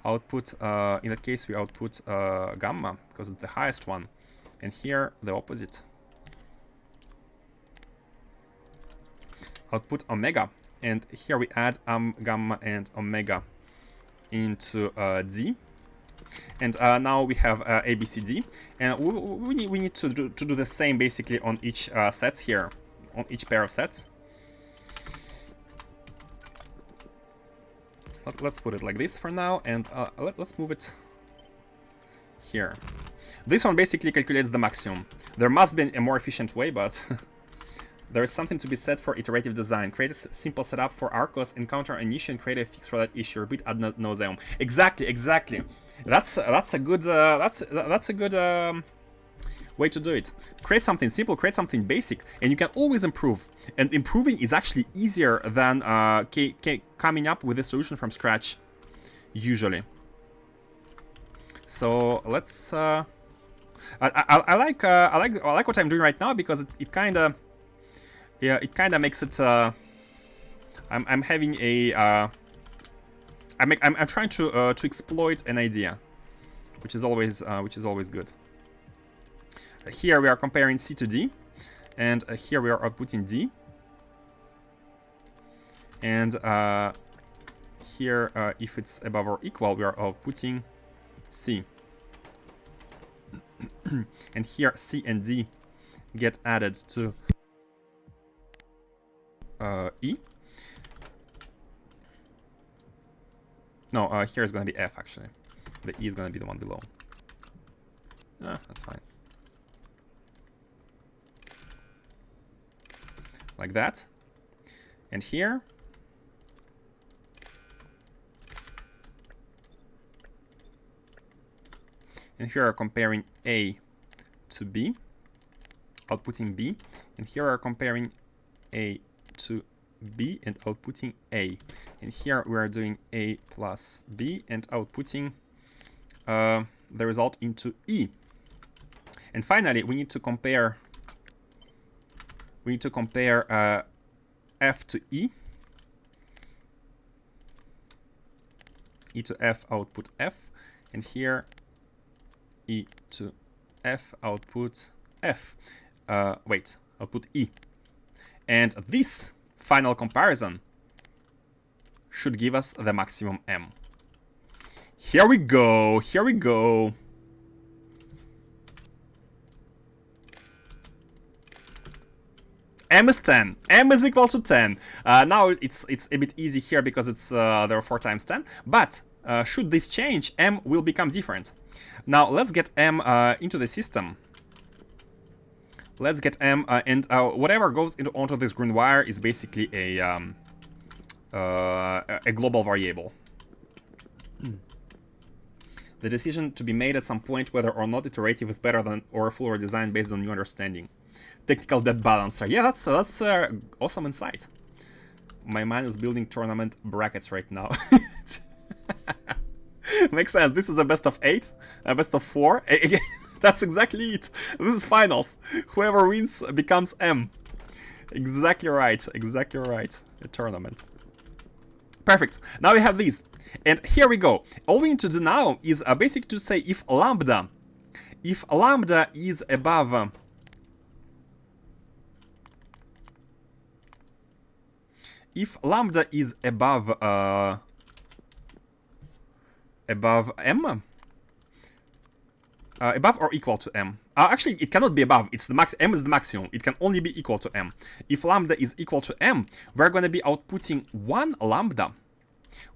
Output, in that case, we output gamma because it's the highest one. And here, the opposite. Output omega. And here we add gamma and omega into D. And now we have A, B, C, D. And we need to do the same basically on each sets here, on each pair of sets. Let's put it like this for now, and let's move it here. This one basically calculates the maximum. There must be a more efficient way, but there is something to be said for iterative design. Create a simple setup for Arcos, encounter an issue, and create a fix for that issue. Repeat ad nauseum. Exactly. That's a good way to do it. Create something simple, create something basic, and you can always improve. And improving is actually easier than coming up with a solution from scratch, usually. So let's. I like what I'm doing right now because it kind of, yeah, it kind of makes it. I'm having a. I'm trying to exploit an idea, which is always good. Here we are comparing C to D, and here we are outputting D, and here if it's above or equal, we are outputting C, and here C and D get added to E. No, here is going to be F actually. The E is going to be the one below. That's fine. Like that. And here. And here are comparing A to B, outputting B. And here are comparing A to B and outputting A. And here we are doing A plus B and outputting the result into E. And finally, we need to compare. We need to compare F to E. E to F, output F. And here, E to F, output F. Output E. And this final comparison should give us the maximum M. Here we go. Here we go. M is 10. M is equal to 10. Now it's a bit easy here because it's there are 4 times 10. But should this change, M will become different. Now let's get M into the system. Let's get M and whatever goes onto this green wire is basically a global variable. The decision to be made at some point whether or not iterative is better than or a full redesign based on new understanding. Technical debt balancer. Yeah, that's awesome insight. My mind is building tournament brackets right now. Makes sense. This is a best of 8, a best of 4. That's exactly it. This is finals. Whoever wins becomes M. Exactly right. Exactly right. A tournament. Perfect. Now we have these. And here we go. All we need to do now is basically to say if lambda is above M, above or equal to M. Actually, it cannot be above. It's the max. M is the maximum. It can only be equal to M. If lambda is equal to M, we're going to be outputting 1 lambda.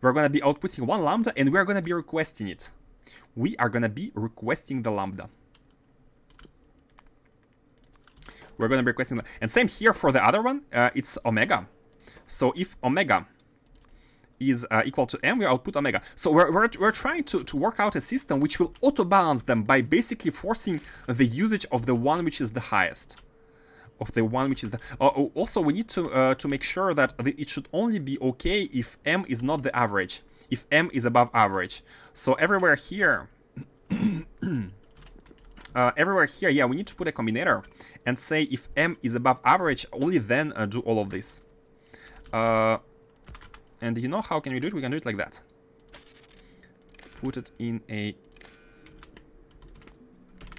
We're going to be outputting 1 lambda, and we're going to be requesting it. We are going to be requesting the lambda. We're going to be requesting, and same here for the other one. It's omega. So if omega is equal to M, we output omega. So we're trying to work out a system which will auto-balance them by basically forcing the usage of the one which is the highest. one which is the... also, we need to make sure that it should only be okay if m is not the average, if m is above average. So everywhere here, yeah, we need to put a combinator and say if m is above average, only then do all of this. And you know how can we do it? We can do it like that. Put it in a...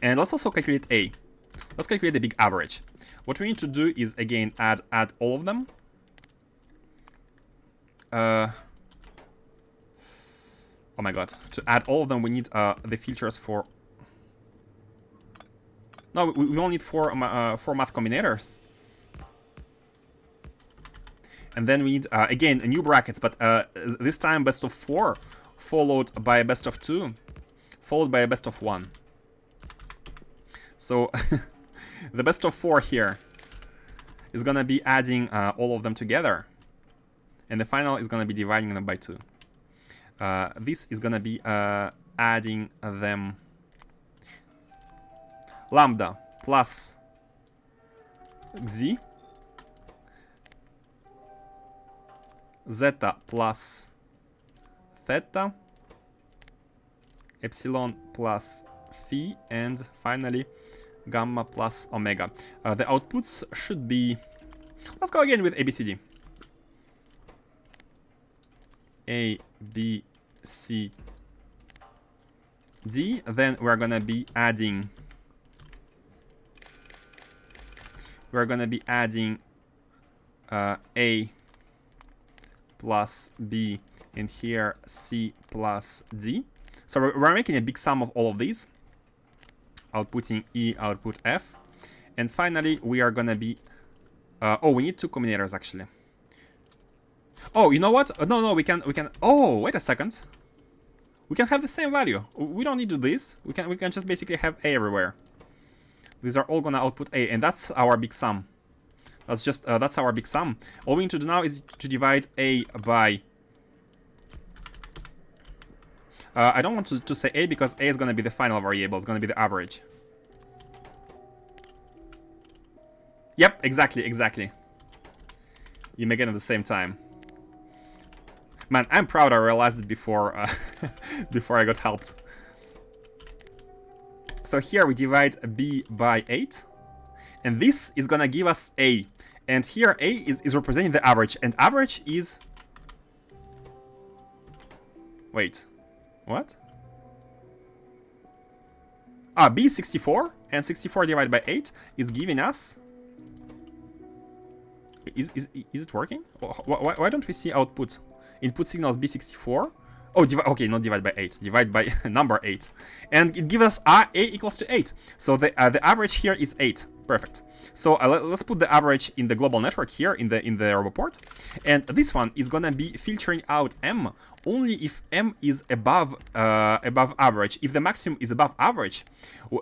And let's also calculate a. Let's calculate the big average. What we need to do is, again, add all of them. Oh my god. To add all of them, we need the filters for... No, we only need four math combinators. And then we need, again, new brackets, but this time best of 4, followed by a best of 2, followed by a best of 1. So the best of 4 here is gonna be adding all of them together, and the final is gonna be dividing them by 2. This is gonna be adding them lambda plus xi, zeta plus theta, epsilon plus phi, and finally gamma plus omega. The outputs should be... Let's go again with ABCD. A, B, C, D. Then we're gonna be adding... A plus B, and here C plus D. So we're making a big sum of all of these, outputting E, output F. And finally, we are gonna be... we need 2 combinators, actually. Oh, you know what? No, we can... Oh, wait a second. We can have the same value. We don't need to do this. We can just basically have A everywhere. These are all gonna output A, and that's our big sum. That's our big sum. All we need to do now is to divide A by... I don't want to say A because A is gonna be the final variable. It's gonna be the average. Yep, exactly. You make it at the same time. Man, I'm proud I realized it before, before I got helped. So here we divide B by 8. And this is gonna give us A. And here A is representing the average. And average is... Wait. What? B is 64. And 64 divided by 8 is giving us... Is it working? Why don't we see output? Input signals B64. Oh, okay, not divide by 8. Divide by number 8. And it gives us A equals to 8. So the average here is 8. Perfect. So let's put the average in the global network here in the report. And this one is gonna be filtering out M only if M is above average. If the maximum is above average,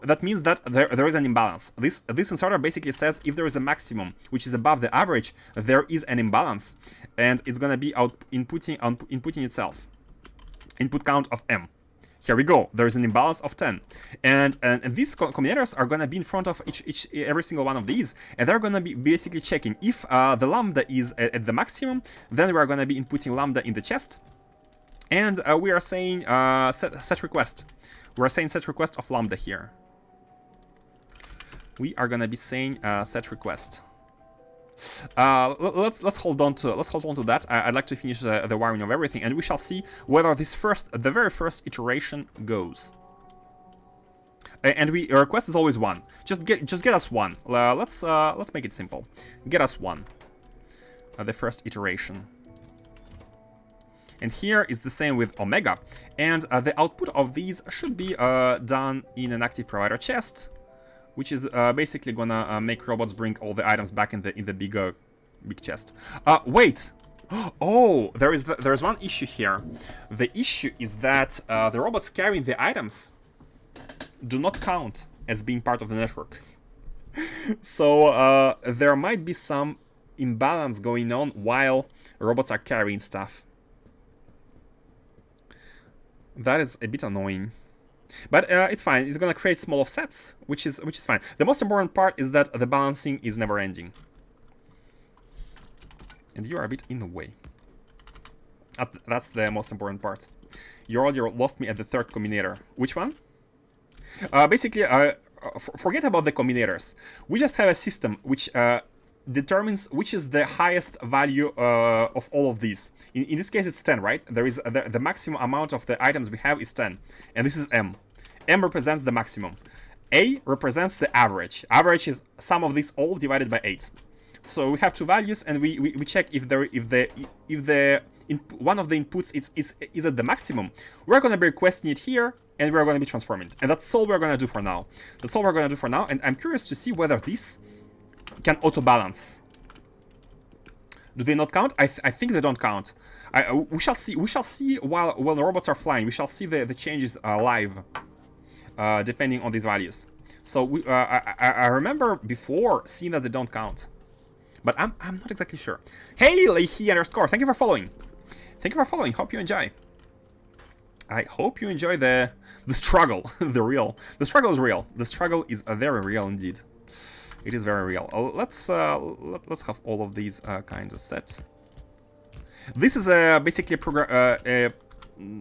that means that there is an imbalance. This inserter basically says if there is a maximum which is above the average, there is an imbalance, and it's gonna be inputting itself. Input count of M. Here we go. There is an imbalance of 10, and these combinators are gonna be in front of every single one of these, and they're gonna be basically checking if the lambda is at the maximum. Then we are gonna be inputting lambda in the chest, and we are saying set request. We are saying set request of lambda here. We are gonna be saying set request. Let's hold on to that. I'd like to finish the wiring of everything, and we shall see whether the very first iteration goes. And request is always 1. Just get us 1. Let's make it simple. Get us 1. The first iteration. And here is the same with omega. And the output of these should be done in an active provider chest, which is basically gonna make robots bring all the items back in the big chest. Wait. Oh, there's one issue here. The issue is that the robots carrying the items do not count as being part of the network. So there might be some imbalance going on while robots are carrying stuff. That is a bit annoying. But it's fine. It's gonna create small offsets, which is fine. The most important part is that the balancing is never ending. And you are a bit in the way. That's the most important part. You already lost me at the third combinator. Which one? Basically, forget about the combinators. We just have a system which determines which is the highest value of all of these. In this case, it's 10, right? There is the maximum amount of the items we have is 10, and this is M. M represents the maximum. A represents the average. Average is sum of these all divided by 8. So we have two values, and we check if one of the inputs is at the maximum. We're going to be requesting it here, and we're going to be transforming it. And that's all we're going to do for now. That's all we're going to do for now, and I'm curious to see whether this can auto-balance. Do they not count? I think they don't count. We shall see. We shall see while the robots are flying. We shall see the changes live, depending on these values. So I remember before seeing that they don't count, but I'm not exactly sure. Hey, Leahy_, thank you for following. Thank you for following. Hope you enjoy. I hope you enjoy the struggle. The struggle is real. The struggle is very real indeed. It is very real. Let's have all of these kinds of set. This is basically a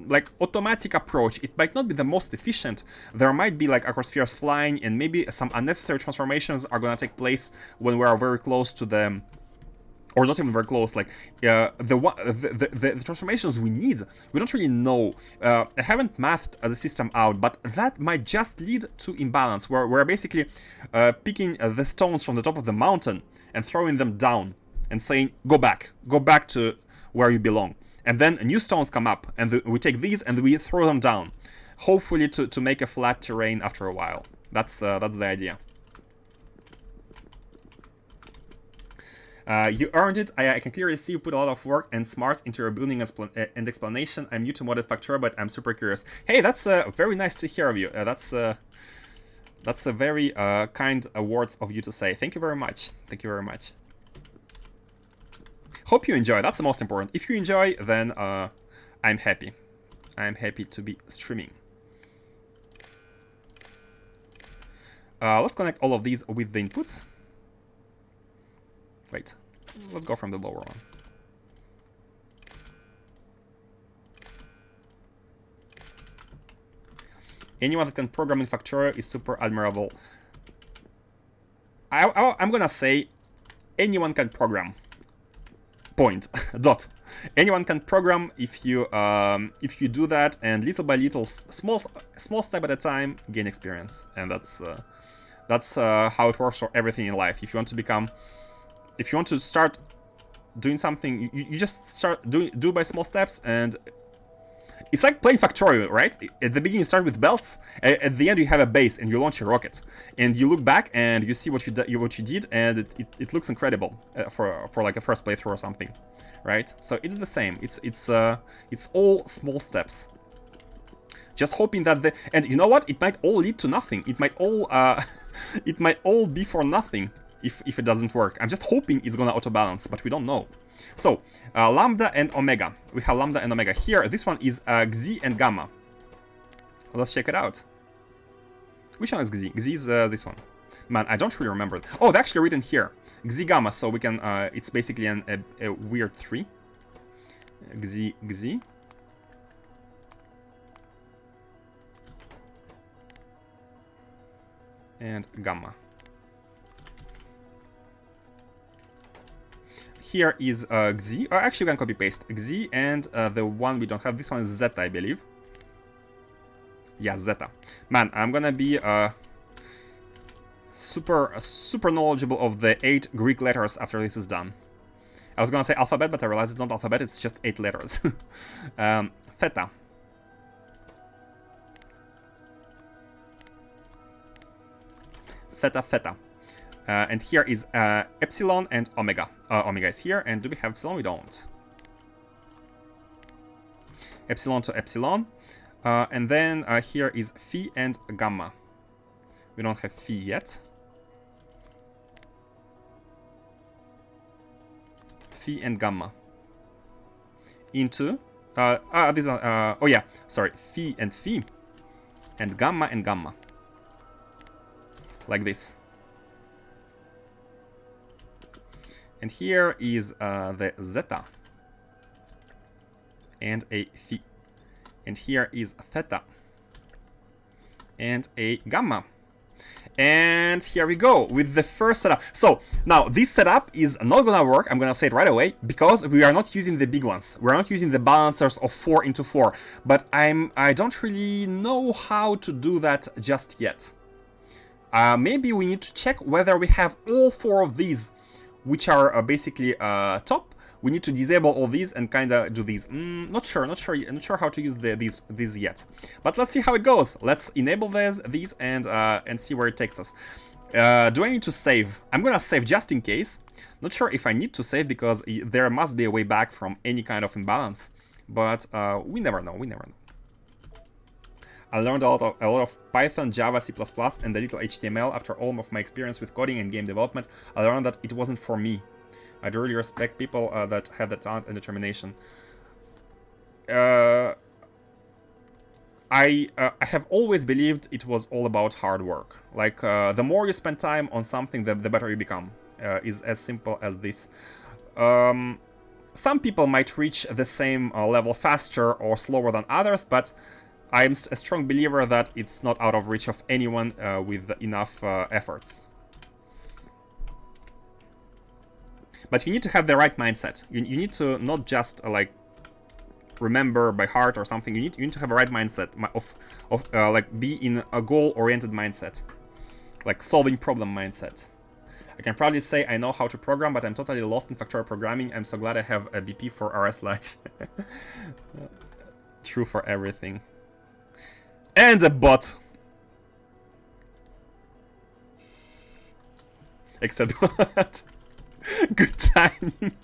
like automatic approach. It might not be the most efficient. There might be like Arcospheres flying, and maybe some unnecessary transformations are gonna take place when we are very close to them. Or not even very close, like the transformations we need, we don't really know. I haven't mathed the system out, but that might just lead to imbalance, where we're basically picking the stones from the top of the mountain and throwing them down and saying, go back to where you belong. And then new stones come up, and we take these and we throw them down, hopefully to make a flat terrain after a while. That's the idea. You earned it. I can clearly see you put a lot of work and smarts into your building and explanation. I'm new to modded Factorio, but I'm super curious. Hey, that's very nice to hear of you. That's a very kind words of you to say. Thank you very much. Thank you very much. Hope you enjoy. That's the most important. If you enjoy, then I'm happy. I'm happy to be streaming. Let's connect all of these with the inputs. Wait, let's go from the lower one. Anyone that can program in Factorio is super admirable. I'm gonna say anyone can program. Point. Dot. Anyone can program if you do that, and little by little, small step at a time, gain experience, and that's how it works for everything in life. If you want to start doing something, you just start do by small steps, and it's like playing Factorio, right? At the beginning you start with belts, at the end you have a base and you launch a rocket, and you look back and you see what you did, and it looks incredible for like a first playthrough or something, right? So it's the same. It's all small steps. Just hoping that and you know what? It might all lead to nothing. It might all be for nothing. If it doesn't work. I'm just hoping it's gonna auto-balance, but we don't know. So, lambda and omega. We have lambda and omega. Here, this one is xi and gamma. Let's check it out. Which one is xi? Xi is this one. Man, I don't really remember. Oh, they're actually written here. Xi gamma, so we can, it's basically a weird 3. Xi. And gamma. Here is xi. Actually, we can copy paste xi, and the one we don't have. This one is zeta, I believe. Yeah, zeta. Man, I'm gonna be super knowledgeable of the 8 Greek letters after this is done. I was gonna say alphabet, but I realized it's not alphabet. It's just 8 letters. Theta. Theta. And here is epsilon and omega. Omega is here, and do we have epsilon? We don't. Epsilon to epsilon. And then here is phi and gamma. We don't have phi yet. Phi and gamma. Into... these are... oh yeah, sorry. Phi and phi. and gamma, like this. And here is the zeta and a phi, and here is theta and a gamma. And here we go with the first setup. So now this setup is not gonna work, I'm gonna say it right away, because we are not using the big ones. We're not using the balancers of 4 into 4. But I don't really know how to do that just yet. Maybe we need to check whether we have all 4 of these, which are basically top. We need to disable all these and kind of do these. Not sure how to use these yet. But let's see how it goes. Let's enable these and see where it takes us. Do I need to save? I'm gonna save just in case. Not sure if I need to save because there must be a way back from any kind of imbalance. But we never know. I learned a lot of Python, Java, C++, and a little HTML after all of my experience with coding and game development. I learned that it wasn't for me. I do really respect people that have the talent and determination. I have always believed it was all about hard work. Like, the more you spend time on something, the better you become. Is as simple as this. Some people might reach the same level faster or slower than others, but I'm a strong believer that it's not out of reach of anyone with enough efforts. But you need to have the right mindset. You need to not just like remember by heart or something. You need to have a right mindset of like be in a goal-oriented mindset, like solving problem mindset. I can probably say I know how to program, but I'm totally lost in Factorio programming. I'm so glad I have a BP for RS Latch. True for everything. And a bot. Except what? Good timing.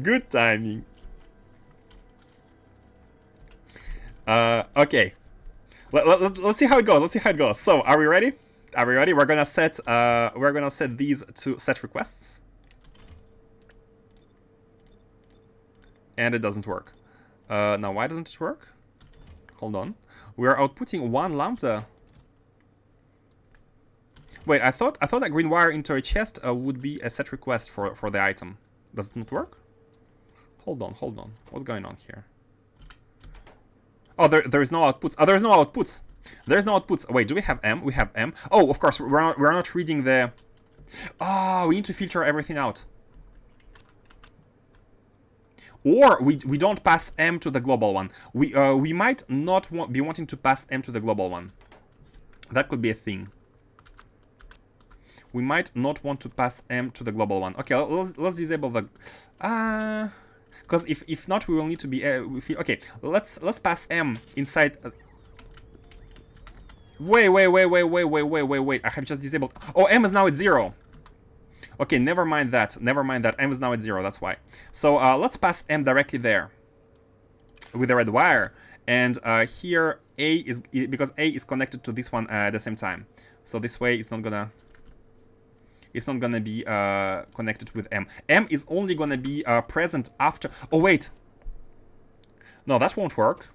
Good timing. Okay. Let's see how it goes. So, are we ready? We're gonna set these to set requests. And it doesn't work. Now why doesn't it work? Hold on. We are outputting 1 lambda. Wait, I thought that green wire into a chest would be a set request for the item. Does it not work? Hold on. What's going on here? Oh, there is no outputs. Oh, there's no outputs. There's no outputs. Wait, do we have M? We have M. Oh, of course, we're not reading the... Oh, we need to filter everything out. Or we don't pass M to the global one. We might not be wanting to pass M to the global one. That could be a thing. We might not want to pass M to the global one. Okay, let's disable the... because if not, we will need to be... okay, let's pass M inside... Wait. I have just disabled... Oh, M is now at 0. Okay, never mind that. M is now at 0, that's why. So let's pass M directly there with the red wire. And here A is... Because A is connected to this one at the same time. So this way it's not gonna... It's not gonna be connected with M. M is only gonna be present after... Oh, wait. No, that won't work.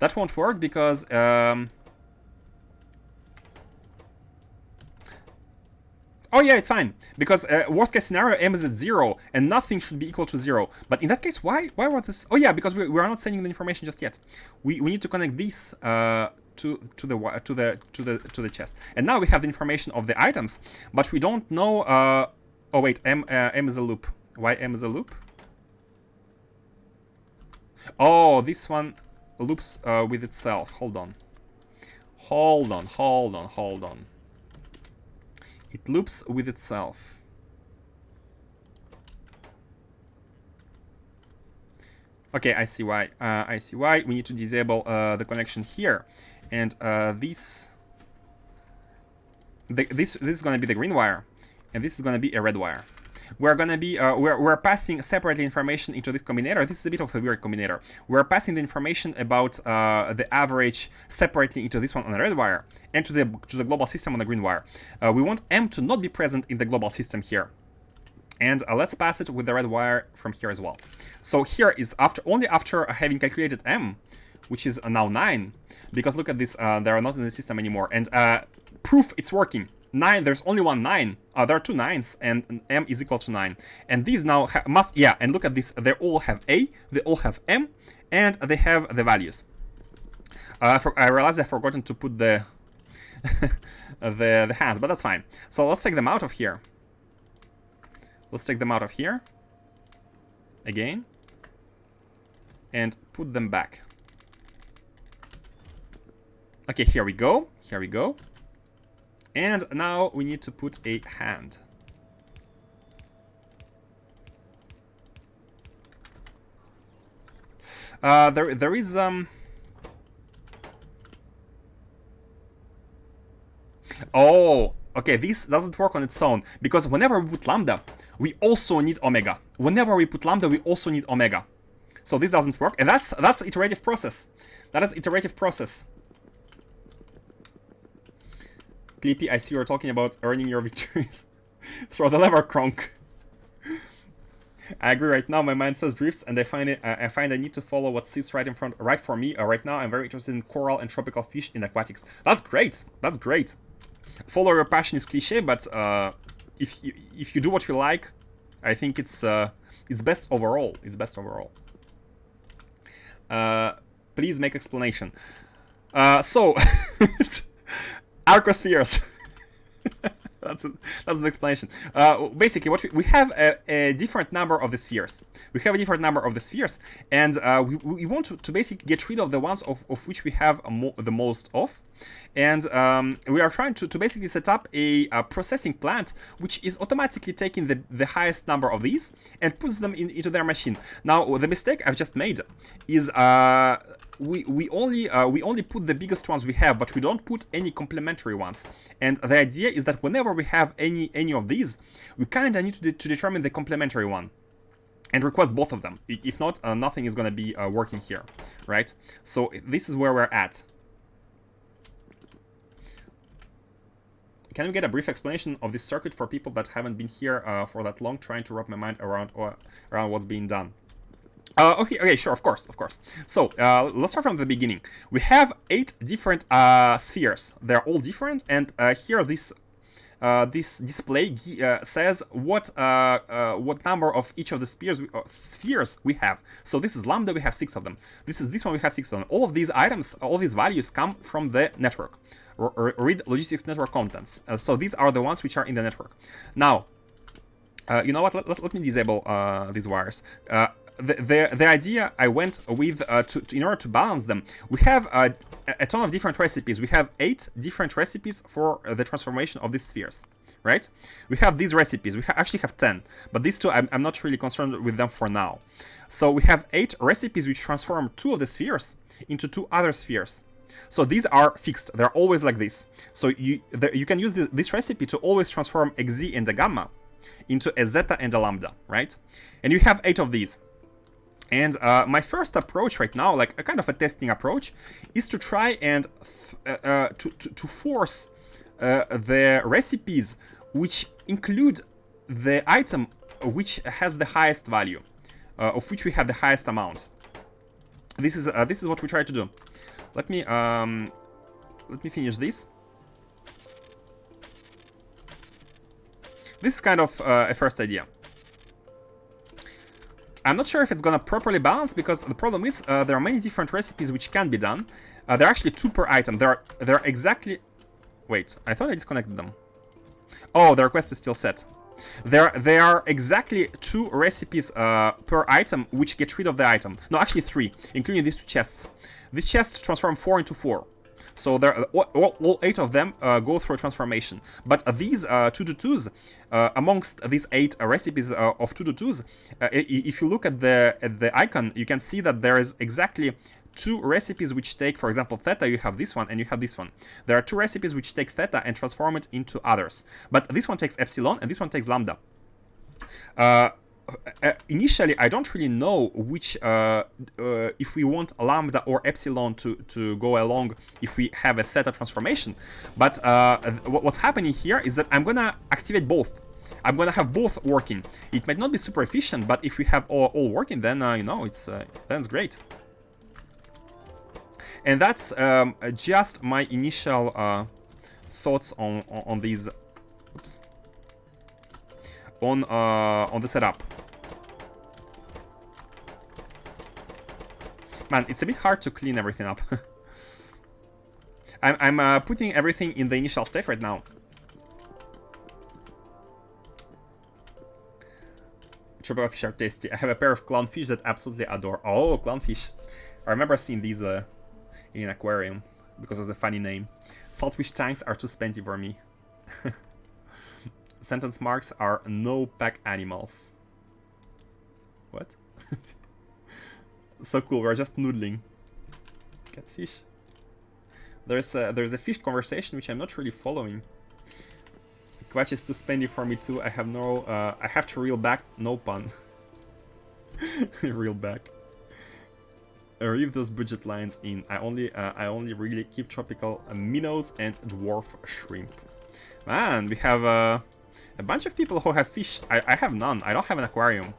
That won't work because... Oh yeah, it's fine. Because worst case scenario, M is at 0, and nothing should be equal to 0. But in that case, why was this... Oh yeah, because we are not sending the information just yet. We need to connect this to the chest. And now we have the information of the items, but we don't know... oh wait, M is a loop. Why M is a loop? Oh, this one loops with itself. Hold on. It loops with itself. Okay, I see why. We need to disable the connection here, and this is going to be the green wire, and this is going to be a red wire. We're going to be we're passing separately information into this combinator. This is a bit of a weird combinator. We're passing the information about the average separately into this one on the red wire, and to the global system on the green wire. We want M to not be present in the global system here. And let's pass it with the red wire from here as well. So here is only after having calculated M, which is now 9, because look at this, they are not in the system anymore. And proof it's working. 9, there's only one 9. There are two 9s, and m is equal to 9. And these now must, yeah, and look at this, they all have a, they all have m, and they have the values. I realized I've forgotten to put the the hands, but that's fine. So let's take them out of here. Let's take them out of here again and put them back. Okay, here we go. Here we go. And now we need to put a hand. There is oh, okay, this doesn't work on its own, because whenever we put lambda, we also need omega. Whenever we put lambda, we also need omega. So this doesn't work, and that's iterative process. That is iterative process. Clippy, I see you're talking about earning your victories. Throw the lever, Kronk. I agree. Right now, my mind says drifts, and I find I need to follow what sits right in front, right for me. Right now, I'm very interested in coral and tropical fish in aquatics. That's great. That's great. Follow your passion is cliche, but if you do what you like, I think it's best overall. It's best overall. Please make explanation. So, Arcospheres. That's an explanation. Basically, what we have a different number of the spheres. We have a different number of the spheres, and we want to basically get rid of the ones of which we have the most of. And we are trying to basically set up a processing plant which is automatically taking the highest number of these and puts them into their machine. Now, the mistake I've just made is we only put the biggest ones we have, but we don't put any complementary ones. And the idea is that whenever we have any of these, we kind of need to determine the complementary one and request both of them. If not, nothing is going to be working here, right? So this is where we're at. Can we get a brief explanation of this circuit for people that haven't been here for that long, trying to wrap my mind around what's being done? Okay, sure, of course. So let's start from the beginning. We have 8 different spheres. They're all different, and here this display says what number of each of the spheres we have. So this is lambda, we have 6 of them. This one, we have 6 of them. All of these items, all these values come from the network. Read logistics network contents. So these are the ones which are in the network. Now, you know what? Let me disable these wires. The idea I went with in order to balance them, we have a ton of different recipes. We have 8 different recipes for the transformation of these spheres, right? We have these recipes. We actually have 10, but these 2 I'm not really concerned with them for now. So we have 8 recipes which transform 2 of the spheres into 2 other spheres. So these are fixed. They're always like this. So you can use this recipe to always transform a z and a gamma into a zeta and a lambda, right? And you have 8 of these. And my first approach right now, like a kind of a testing approach, is to try and to force the recipes which include the item which has the highest value, of which we have the highest amount. This is what we try to do. Let me finish this. This is kind of a first idea. I'm not sure if it's gonna properly balance, because the problem is there are many different recipes which can be done. There are actually 2 per item. There are exactly. Wait, I thought I disconnected them. Oh, the request is still set. There are exactly 2 recipes per item which get rid of the item. No, actually 3, including these 2 chests. These chests transform 4 into 4. So all 8 of them go through a transformation. But these 2-2s, amongst these 8 recipes of 2-2s, if you look at the icon, you can see that there is exactly 2 recipes which take, for example, theta. You have this one and you have this one. There are 2 recipes which take theta and transform it into others. But this one takes epsilon and this one takes lambda. Initially, I don't really know which, if we want lambda or epsilon to go along if we have a theta transformation. But what's happening here is that I'm gonna activate both. I'm gonna have both working. It might not be super efficient, but if we have all working, then you know, then it's great. And that's just my initial thoughts on these. Oops. On the setup. Man, it's a bit hard to clean everything up. I'm putting everything in the initial state right now. Tropical fish are tasty. I have a pair of clownfish that absolutely adore. Oh, clownfish. I remember seeing these in an aquarium because of the funny name. Saltfish tanks are too spendy for me. Sentence marks are no pack animals. What? So cool, we're just noodling. Catfish. There's a fish conversation which I'm not really following. Quatch is too spendy for me too. I have no I have to reel back, no pun. Reel back. Leave those budget lines in. I only really keep tropical minnows and dwarf shrimp. Man, we have a bunch of people who have fish. I have none. I don't have an aquarium.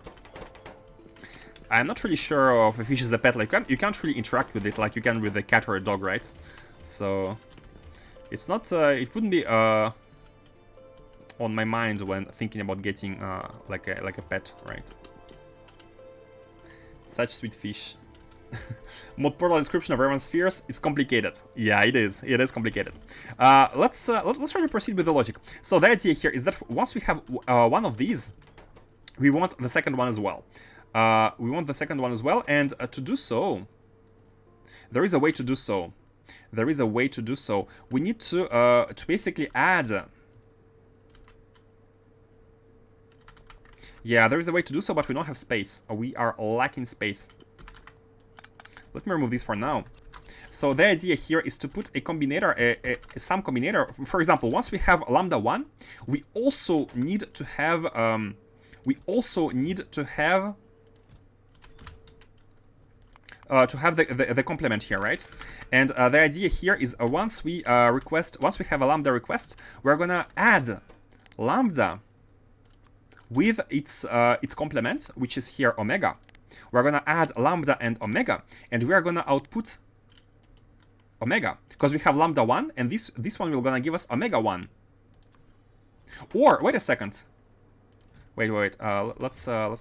I'm not really sure if a fish is a pet. Like you can't really interact with it like you can with a cat or a dog, right? So it's not. It wouldn't be on my mind when thinking about getting like a pet, right? Such sweet fish. Mod portal description of Arcospheres. It's complicated. Yeah, it is. It is complicated. Let's try to proceed with the logic. So the idea here is that once we have one of these, we want the second one as well. And to do so, there is a way to do so. We need to basically add. Yeah, there is a way to do so, but we don't have space. We are lacking space. Let me remove this for now. So the idea here is to put a combinator, some combinator. For example, once we have lambda 1, we also need to have the complement here, right? And the idea here is once we have a lambda request, we're gonna add lambda with its complement, which is here omega. We're gonna add lambda and omega, and we are gonna output omega because we have lambda 1, and this one will gonna give us omega 1. Or wait a second. Wait. Let's not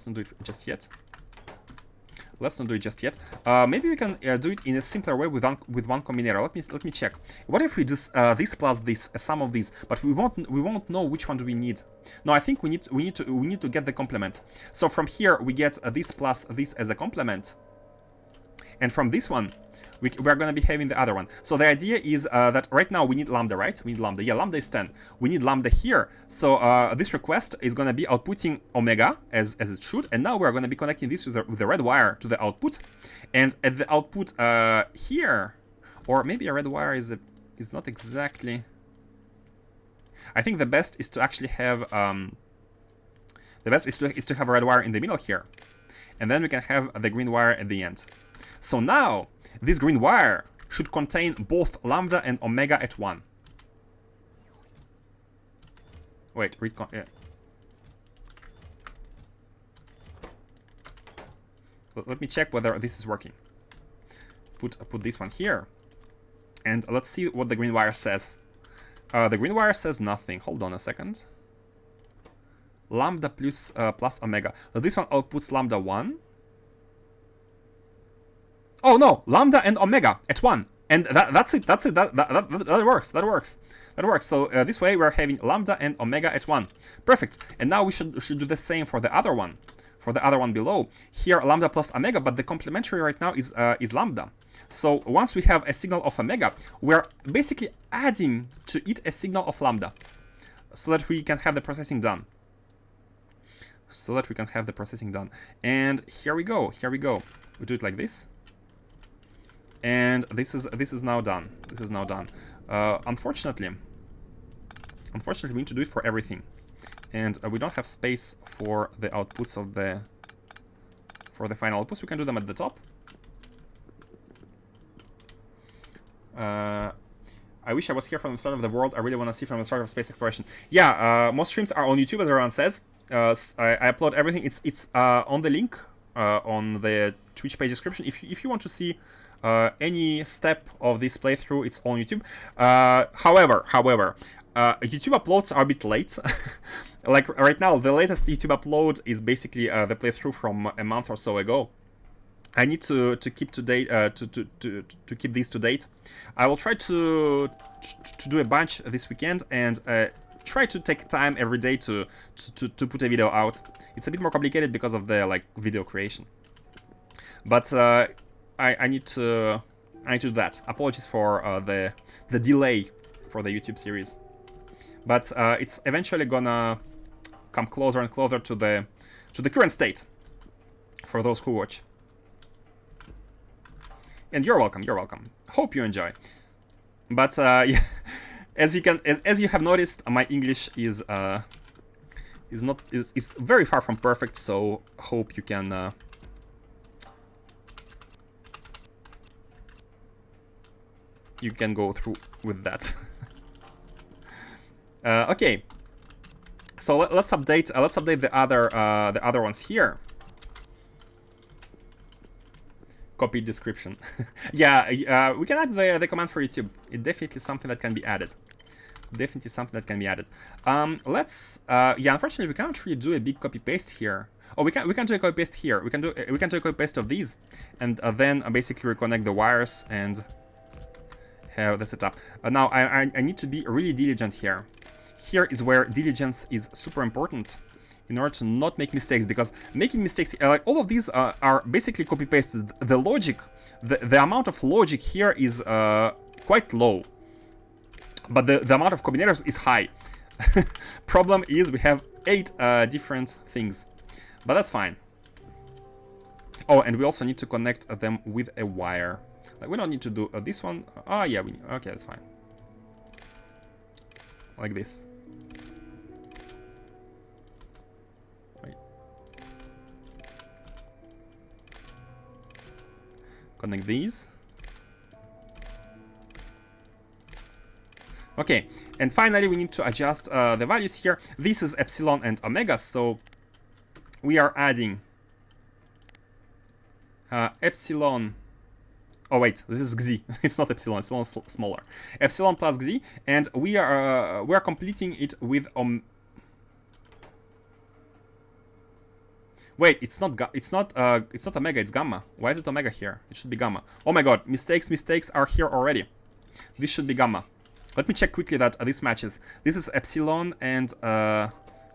do it just yet. Maybe we can do it in a simpler way with one combinator. Let me check. What if we do this plus this, a sum of these, but we won't know which one do we need. No, I think we need to get the complement. So from here we get this plus this as a complement, and from this one we're going to be having the other one. So the idea is that right now we need lambda, right? We need lambda. Yeah, lambda is 10. We need lambda here. So this request is going to be outputting omega as it should. And now we're going to be connecting this with the red wire to the output. And at the output here, or maybe a red wire is not exactly. I think the best is to actually have is to have a red wire in the middle here, and then we can have the green wire at the end. So now this green wire should contain both lambda and omega at 1. Wait, yeah. Let me check whether this is working. Put this one here, and let's see what the green wire says. The green wire says nothing. Hold on a second. Lambda plus omega. This one outputs lambda 1. Oh no, lambda and omega at 1, and that's it. That works. So this way we're having lambda and omega at 1. Perfect. And now we should do the same for the other one. For the other one below here, lambda plus omega, but the complementary right now is lambda. So once we have a signal of omega, we're basically adding to it a signal of lambda, so that we can have the processing done. And here we go. We do it like this. And this is now done. Unfortunately, we need to do it for everything, and we don't have space for the outputs of the final outputs. We can do them at the top. I wish I was here from the start of the world. I really want to see from the start of space exploration. Yeah, most streams are on YouTube, as everyone says. I upload everything. It's on the link on the Twitch page description. If you want to see any step of this playthrough, it's on YouTube. However, YouTube uploads are a bit late. Like right now, the latest YouTube upload is basically the playthrough from a month or so ago. I need to keep to date to keep these to date. I will try to do a bunch this weekend and try to take time every day to put a video out. It's a bit more complicated because of the like video creation, but I need to do that. Apologies for the delay for the YouTube series, but it's eventually gonna come closer and closer to the current state for those who watch. And you're welcome. You're welcome. Hope you enjoy. But yeah, as you have noticed, my English is very far from perfect. So hope you can go through with that. Okay. So let's update the other ones here. Copy description. Yeah, we can add the command for YouTube. It's definitely something that can be added. Let's yeah, unfortunately we can't really do a big copy paste here. Oh, we can do a copy paste here. We can do a copy paste of these, and then basically reconnect the wires and have the setup. Now I need to be really diligent here. Here is where diligence is super important, in order to not make mistakes, because making mistakes, like all of these are basically copy-pasted. The logic, the amount of logic here is quite low, but the amount of combinators is high. Problem is we have 8 different things, but that's fine. Oh, and we also need to connect them with a wire. Like we don't need to do this one. Oh yeah, okay, that's fine. Like this. Connect these. Okay, and finally we need to adjust the values here. This is epsilon and omega, so we are adding epsilon. Oh wait, this is xi. It's not epsilon. Epsilon is smaller. Epsilon plus xi, and we are completing it with Wait, it's not omega, it's gamma. Why is it omega here? It should be gamma. Oh my god, mistakes are here already. This should be gamma. Let me check quickly that this matches. This is epsilon and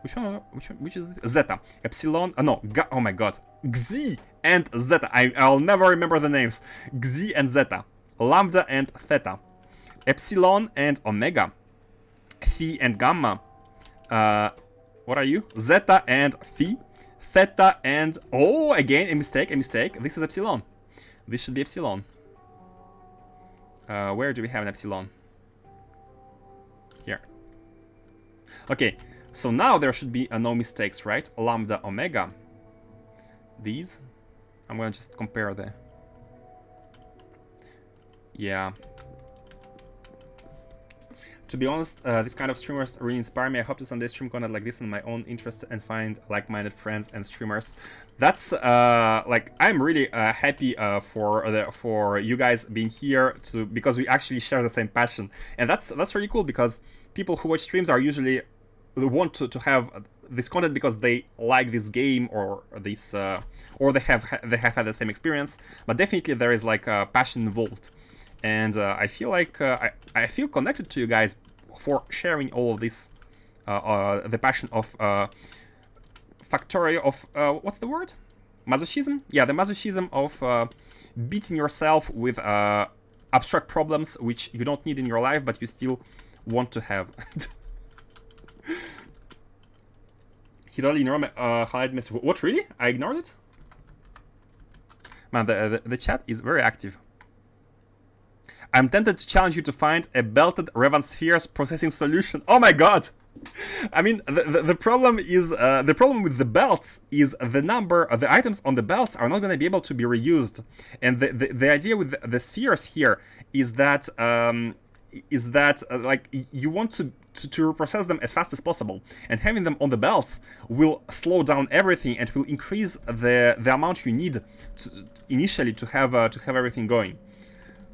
which is this? Zeta. Epsilon, oh my god. Xi and zeta. I'll never remember the names. Xi and zeta. Lambda and theta. Epsilon and omega. Phi and gamma. What are you? Zeta and phi. Theta and... Oh, again, a mistake. This is epsilon. This should be epsilon. Where do we have an epsilon? Here. Okay, so now there should be no mistakes, right? Lambda, omega. These. I'm gonna just compare the... Yeah. To be honest, this kind of streamers really inspire me. I hope to someday stream content like this in my own interest and find like-minded friends and streamers. That's like I'm really happy for you guys being here because we actually share the same passion, and that's really cool, because people who watch streams are usually want to have this content because they like this game or this or they have had the same experience. But definitely there is like a passion involved. And I feel like I feel connected to you guys for sharing all of this, the passion of Factorio of what's the word? Masochism? Yeah, the masochism of beating yourself with abstract problems which you don't need in your life, but you still want to have. He totally ignored my highlight message. What, really? I ignored it? Man, the chat is very active. I'm tempted to challenge you to find a belted Revan-Spheres processing solution. Oh my god! I mean, the problem is the problem with the belts is the items on the belts are not going to be able to be reused, and the idea with the spheres here is that like you want to reprocess them as fast as possible, and having them on the belts will slow down everything and will increase the amount you need initially to have everything going.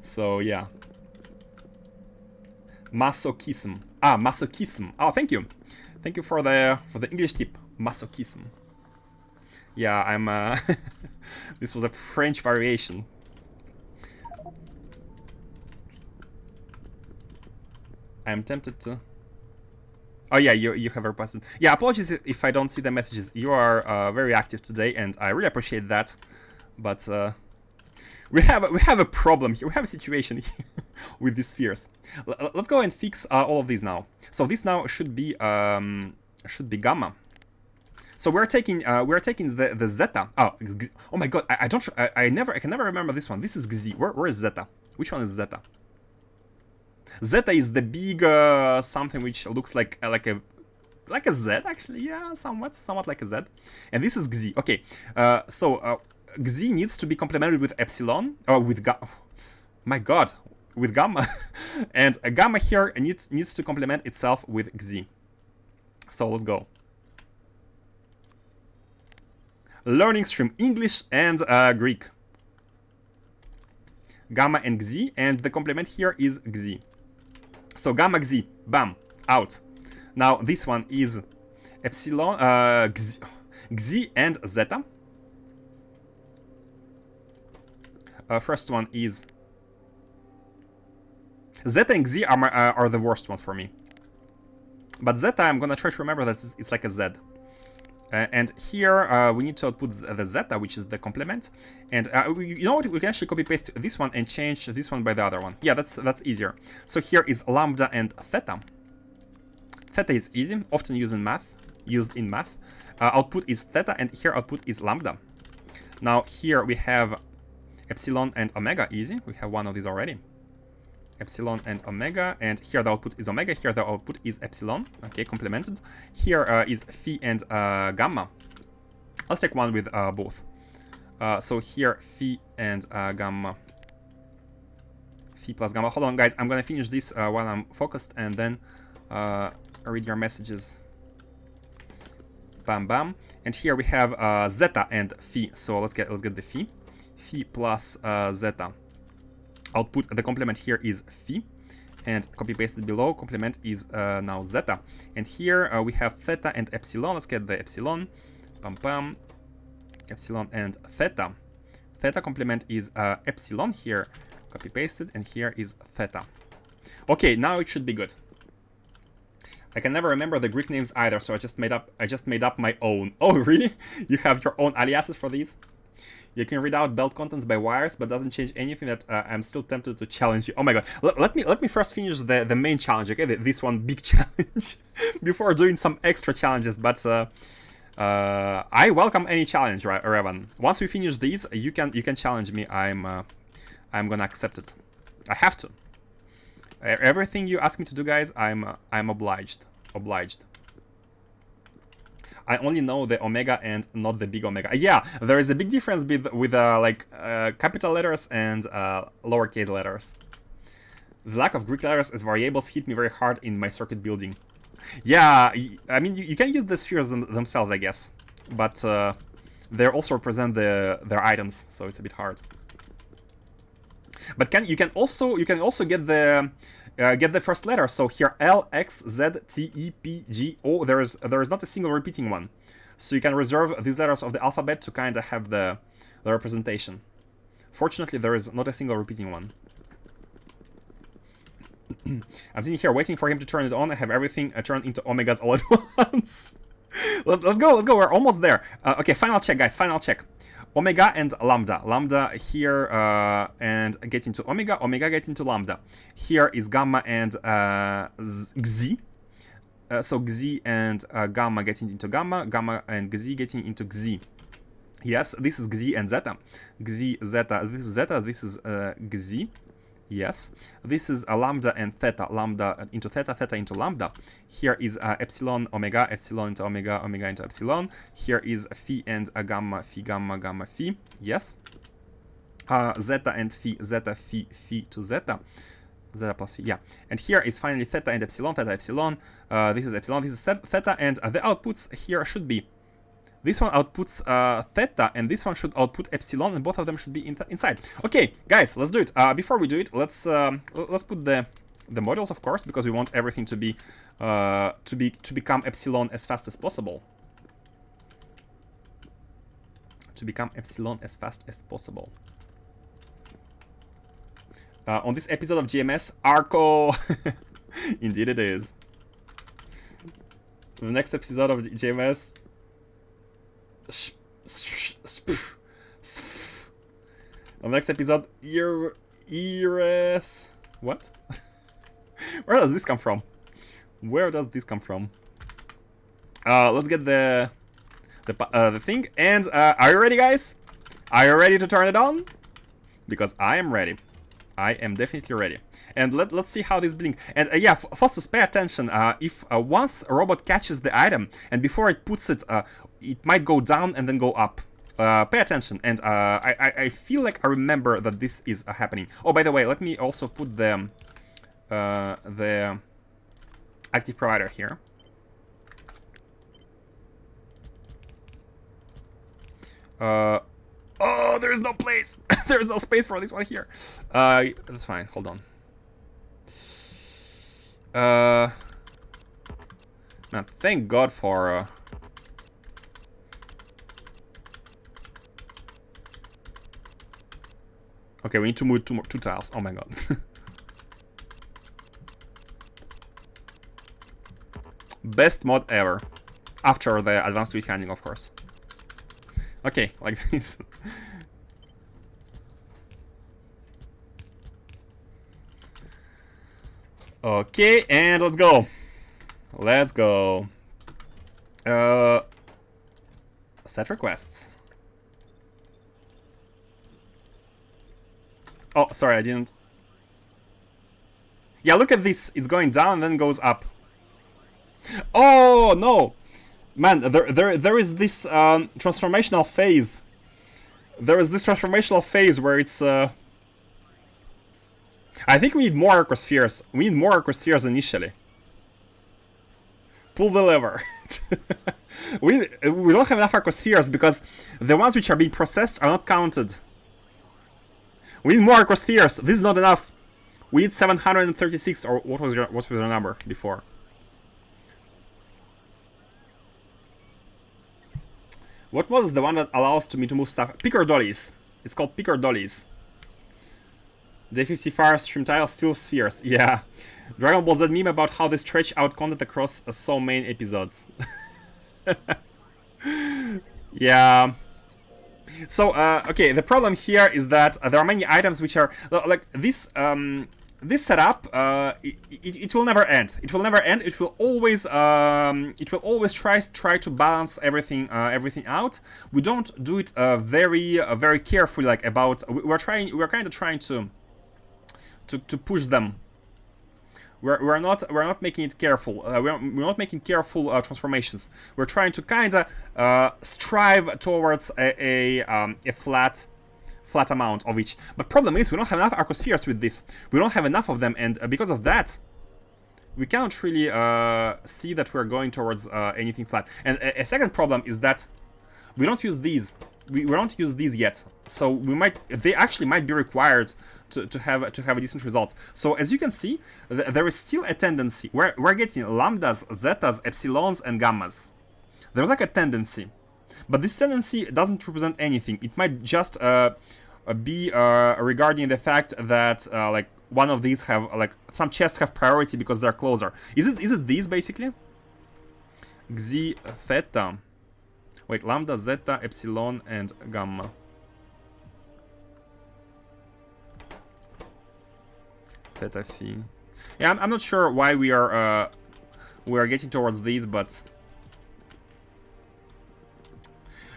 So yeah. Masochism. Ah, masochism. Oh, thank you. Thank you for the English tip. Masochism. Yeah, I'm this was a French variation. I'm tempted to. Oh yeah, you have requested. Yeah, apologies if I don't see the messages. You are very active today, and I really appreciate that. But we have a problem here. We have a situation here with these spheres. Let's go and fix all of these now. So this now should be gamma. So we're taking the zeta. Oh my god, I can never remember this one. This is Gz. Where is zeta? Which one is zeta? Zeta is the big something which looks like a Z actually. Yeah, somewhat like a Z. And this is Gz. Okay, so Gz needs to be complemented with epsilon or with my god, with gamma, and a gamma here needs to complement itself with Gz. So let's go. Learning stream English and Greek. Gamma and Gz, and the complement here is Gz. So gamma Gz, bam, out. Now this one is epsilon, Gz and zeta. First one is zeta and Gz are the worst ones for me. But zeta, I'm gonna try to remember that it's like a Z. And here we need to output the zeta, which is the complement. And you know what? We can actually copy paste this one and change this one by the other one. Yeah, that's easier. So here is lambda and theta. Theta is easy, often used in math. Output is theta, and here output is lambda. Now here we have epsilon and omega, easy. We have one of these already. Epsilon and omega, and here the output is omega, here the output is epsilon, okay, complemented. Here is phi and gamma. Let's take one with both. So here phi and gamma. Phi plus gamma. Hold on, guys, I'm gonna finish this while I'm focused, and then read your messages. Bam, bam. And here we have zeta and phi. So let's get the phi. Phi plus zeta. Output, the complement here is phi, and copy pasted below. Complement is now zeta, and here we have theta and epsilon. Let's get the epsilon, pam pam, epsilon and theta. Theta complement is epsilon here, copy pasted, and here is theta. Okay, now it should be good. I can never remember the Greek names either, so I just made up my own. Oh really? You have your own aliases for these? You can read out belt contents by wires, but doesn't change anything. That I'm still tempted to challenge you. Oh my god! Let me first finish the main challenge, okay? This one big challenge before doing some extra challenges. But I welcome any challenge, right, Revan? Once we finish these, you can challenge me. I'm gonna accept it. I have to. Everything you ask me to do, guys, I'm obliged. I only know the omega and not the big omega. Yeah, there is a big difference with capital letters and lowercase letters. The lack of Greek letters as variables hit me very hard in my circuit building. Yeah, I mean, you can use the spheres themselves, I guess, but they also represent their items, so it's a bit hard. But you can also get the first letter. So here L, X, Z, T, E, P, G, O. There is not a single repeating one. So you can reserve these letters of the alphabet to kind of have the representation. Fortunately, there is not a single repeating one. I'm sitting here waiting for him to turn it on. I have everything turned into omegas all at once. Let's go. We're almost there. Okay, final check, guys. Final check. Omega and lambda. Lambda here and get into omega. Omega get into lambda. Here is gamma and Gz. So Gz and gamma getting into gamma. Gamma and Gz getting into Gz. Yes, this is Gz and zeta. Gz, zeta. This is zeta. This is Gz. Yes, this is a lambda and theta. Lambda into theta, theta into lambda. Here is epsilon, omega, epsilon into omega, omega into epsilon. Here is phi and a gamma, phi, gamma, gamma, phi. Yes. Zeta and phi, zeta, phi, phi to zeta. Zeta plus phi, yeah. And here is finally theta and epsilon, theta, epsilon. This is epsilon, this is theta, and the outputs here should be This one outputs theta, and this one should output epsilon, and both of them should be inside. Okay, guys, let's do it. Before we do it, let's put the models, of course, because we want everything to be to become epsilon as fast as possible. To become epsilon as fast as possible. On this episode of GMS, Arco. Indeed, it is. The next episode of GMS. On the next episode, Iris. What? Where does this come from? Where does this come from? Let's get the thing. And are you ready, guys? Are you ready to turn it on? Because I am ready. I am definitely ready. And let's see how this blink. And yeah, Faustus, pay attention. If once a robot catches the item and before it puts it, it might go down and then go up. Pay attention. And I feel like I remember that this is happening. Oh, by the way, let me also put the active provider here. Oh, there is no place. There is no space for this one here. That's fine. Hold on. Man, thank God for. Okay, we need to move two tiles. Oh my God. Best mod ever. After the advanced fluid handling, of course. Okay, like this. Okay, and let's go. Let's go. Set requests. Oh, sorry, I didn't. Yeah, look at this. It's going down and then goes up. Oh, no. Man, there is this transformational phase. There is this transformational phase where it's... I think we need more Arcospheres. We need more Arcospheres initially. Pull the lever. we don't have enough Arcospheres because the ones which are being processed are not counted. We need more Arcospheres. This is not enough. We need 736, or what was your number before? What was the one that allows me to move stuff? Picker dollies. It's called picker dollies. J55 stream tile still spheres. Yeah. Dragon Ball Z meme about how they stretch out content across so many episodes. Yeah. So, okay, the problem here is that there are many items which are like this. This setup, it will never end. It will never end. It will always try to balance everything out. We don't do it very carefully. Like about we're kind of trying to push them. We're not making it careful. We're not making careful transformations. We're trying to kind of strive towards a flat amount of each. But problem is we don't have enough Arcospheres with this. We don't have enough of them, and because of that, we can't really see that we're going towards anything flat. And a second problem is that we don't use these. We don't use these yet. So they actually might be required to have a decent result. So as you can see, there is still a tendency where we're getting lambdas, zetas, epsilons, and gammas. There's like a tendency. But this tendency doesn't represent anything. It might just be regarding the fact that like one of these have like some chests have priority because they're closer. Is it these basically? Xi, theta. Wait, lambda, zeta, epsilon, and gamma. Theta phi. Yeah, I'm not sure why we are getting towards these, but.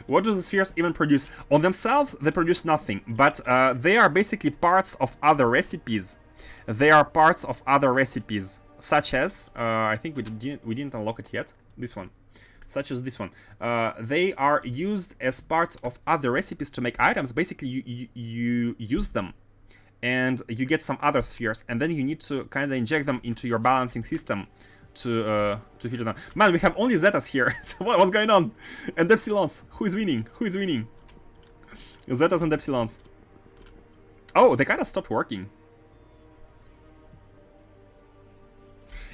What do the spheres even produce? On themselves, they produce nothing, but they are basically parts of other recipes. They are parts of other recipes, such as I think we didn't unlock it yet. This one, such as this one. They are used as parts of other recipes to make items. Basically, you use them, and you get some other spheres, and then you need to kind of inject them into your balancing system to filter down. Man, we have only zetas here. So what's going on? And epsilons. Who is winning? Who is winning? Zetas and epsilons. Oh, they kind of stopped working.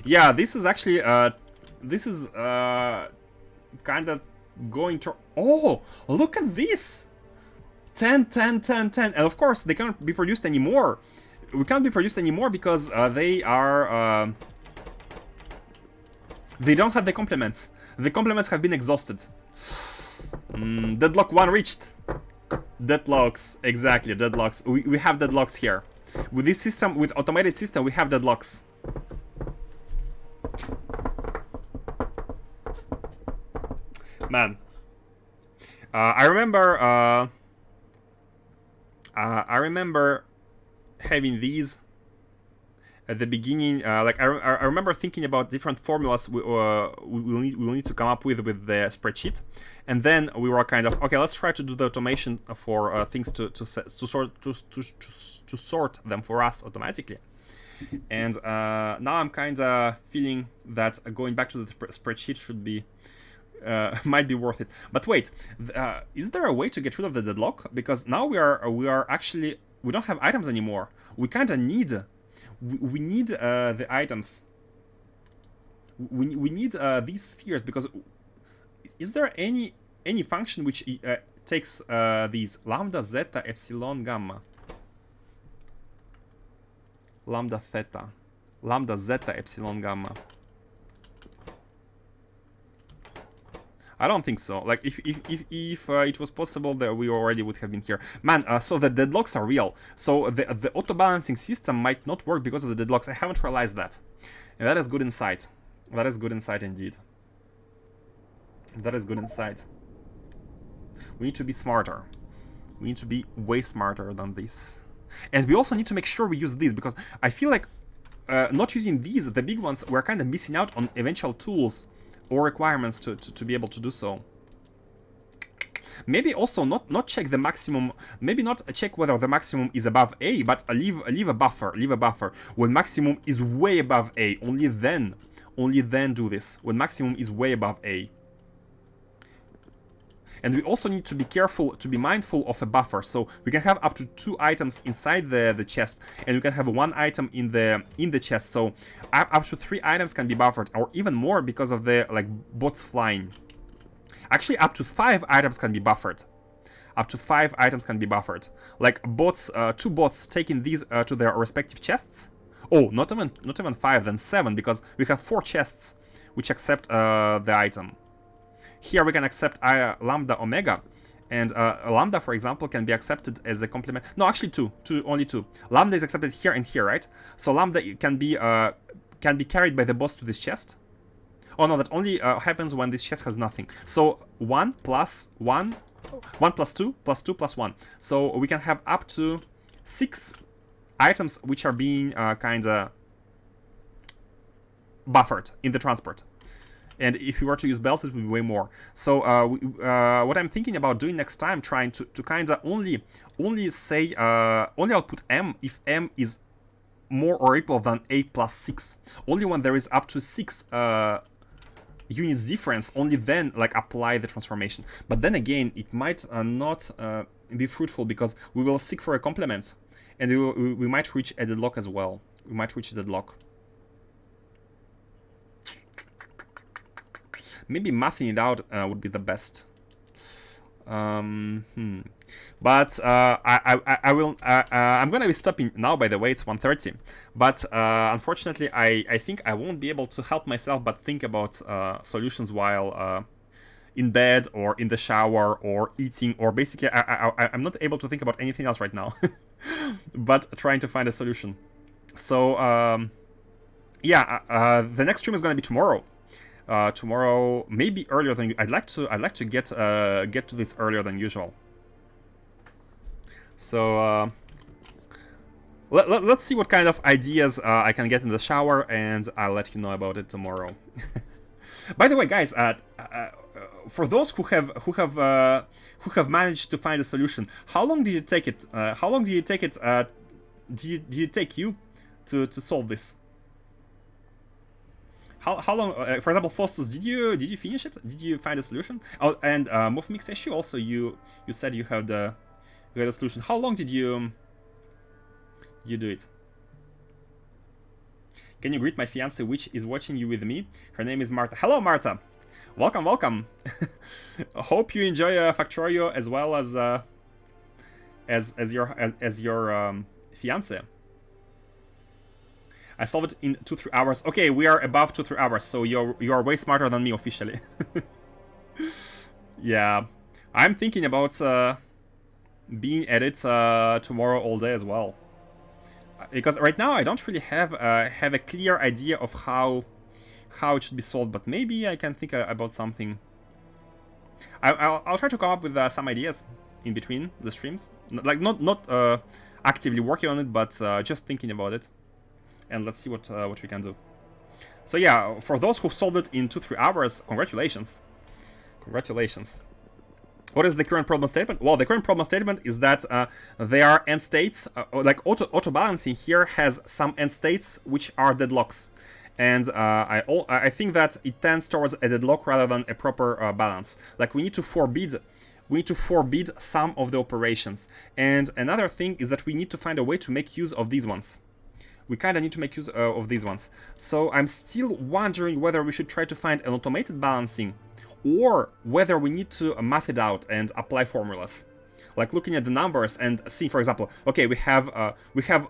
Yeah, this is actually kind of going to. Oh, look at this. 10, 10, 10, 10. And of course, they cannot be produced anymore. We can't be produced anymore because they are. They don't have the complements. The complements have been exhausted. Deadlock 1 reached. Deadlocks, exactly, deadlocks. We have deadlocks here. With this system, with automated system, we have deadlocks. Man, I remember having these at the beginning. Like I remember thinking about different formulas we will need to come up with the spreadsheet, and then we were kind of okay. Let's try to do the automation for things to sort them for us automatically. And now I'm kind of feeling that going back to the spreadsheet should be. Might be worth it. But wait, is there a way to get rid of the deadlock? Because now we are actually we don't have items anymore. We kind of need we need the items. We need these spheres because is there any function which takes these lambda, zeta, epsilon, gamma, lambda, theta, lambda, zeta, epsilon, gamma? I don't think so. Like, if it was possible, that we already would have been here. Man, so the deadlocks are real. So the auto-balancing system might not work because of the deadlocks. I haven't realized that. And that is good insight. That is good insight indeed. That is good insight. We need to be smarter. We need to be way smarter than this. And we also need to make sure we use these, because I feel like not using these, the big ones, we're kind of missing out on eventual tools or requirements to be able to do so. Maybe also not check the maximum. Maybe not check whether the maximum is above A, but leave a buffer. Leave a buffer when maximum is way above A. Only then do this when maximum is way above A. And we also need to be careful, to be mindful of a buffer. So we can have up to 2 items inside the chest, and we can have 1 item in the chest. So up to 3 items can be buffered, or even more because of the bots flying. Actually, up to 5 items can be buffered. Up to 5 items can be buffered. Like bots, 2 bots taking these to their respective chests. Oh, not even 5, then 7, because we have 4 chests which accept the item. Here we can accept lambda, omega, and lambda, for example, can be accepted as a complement. No, actually only two. Lambda is accepted here and here, right? So lambda can be carried by the boss to this chest. Oh no, that only happens when this chest has nothing. So 1 plus 1, 1 plus 2 plus 2 plus 1. So we can have up to 6 items which are being kind of buffered in the transport. And if we were to use belts, it would be way more. So what I'm thinking about doing next time, trying to kind of only say only output M if M is more or equal than A plus 6. Only when there is up to 6 units difference, only then apply the transformation. But then again, it might not be fruitful, because we will seek for a complement, and we might reach a deadlock as well. We might reach a deadlock. Maybe mathing it out would be the best. But I will. I'm gonna be stopping now. By the way, it's 1:30. But unfortunately, I think I won't be able to help myself but think about solutions while in bed or in the shower or eating, or basically I'm not able to think about anything else right now. But trying to find a solution. So yeah, the next stream is gonna be tomorrow. Tomorrow, maybe earlier than I'd like to get to this earlier than usual. So let's see what kind of ideas I can get in the shower, and I'll let you know about it tomorrow. By the way, guys, for those who have managed to find a solution, how long did it take it? How long did it take it? Did it take you to solve this? How long? For example, Faustus, did you finish it? Did you find a solution? Oh, and Move Mix issue also. You said you have the solution. How long did you do it? Can you greet my fiance, which is watching you with me? Her name is Marta. Hello, Marta. Welcome, welcome. Hope you enjoy Factorio as well as your fiance. I solved it in 2-3 hours. Okay, we are above 2-3 hours, so you're way smarter than me officially. Yeah, I'm thinking about being at it tomorrow all day as well, because right now I don't really have a clear idea of how it should be solved. But maybe I can think about something. I'll try to come up with some ideas in between the streams, like not actively working on it, but just thinking about it. And let's see what we can do. So yeah, for those who solved it in 2-3 hours, congratulations. Congratulations. What is the current problem statement? Well, the current problem statement is that there are end states, like auto balancing here has some end states which are deadlocks. And I think that it tends towards a deadlock rather than a proper balance. Like we need to forbid some of the operations. And another thing is that we need to find a way to make use of these ones. We kind of need to make use of these ones. So I'm still wondering whether we should try to find an automated balancing, or whether we need to math it out and apply formulas. Like looking at the numbers and see, for example, okay, we have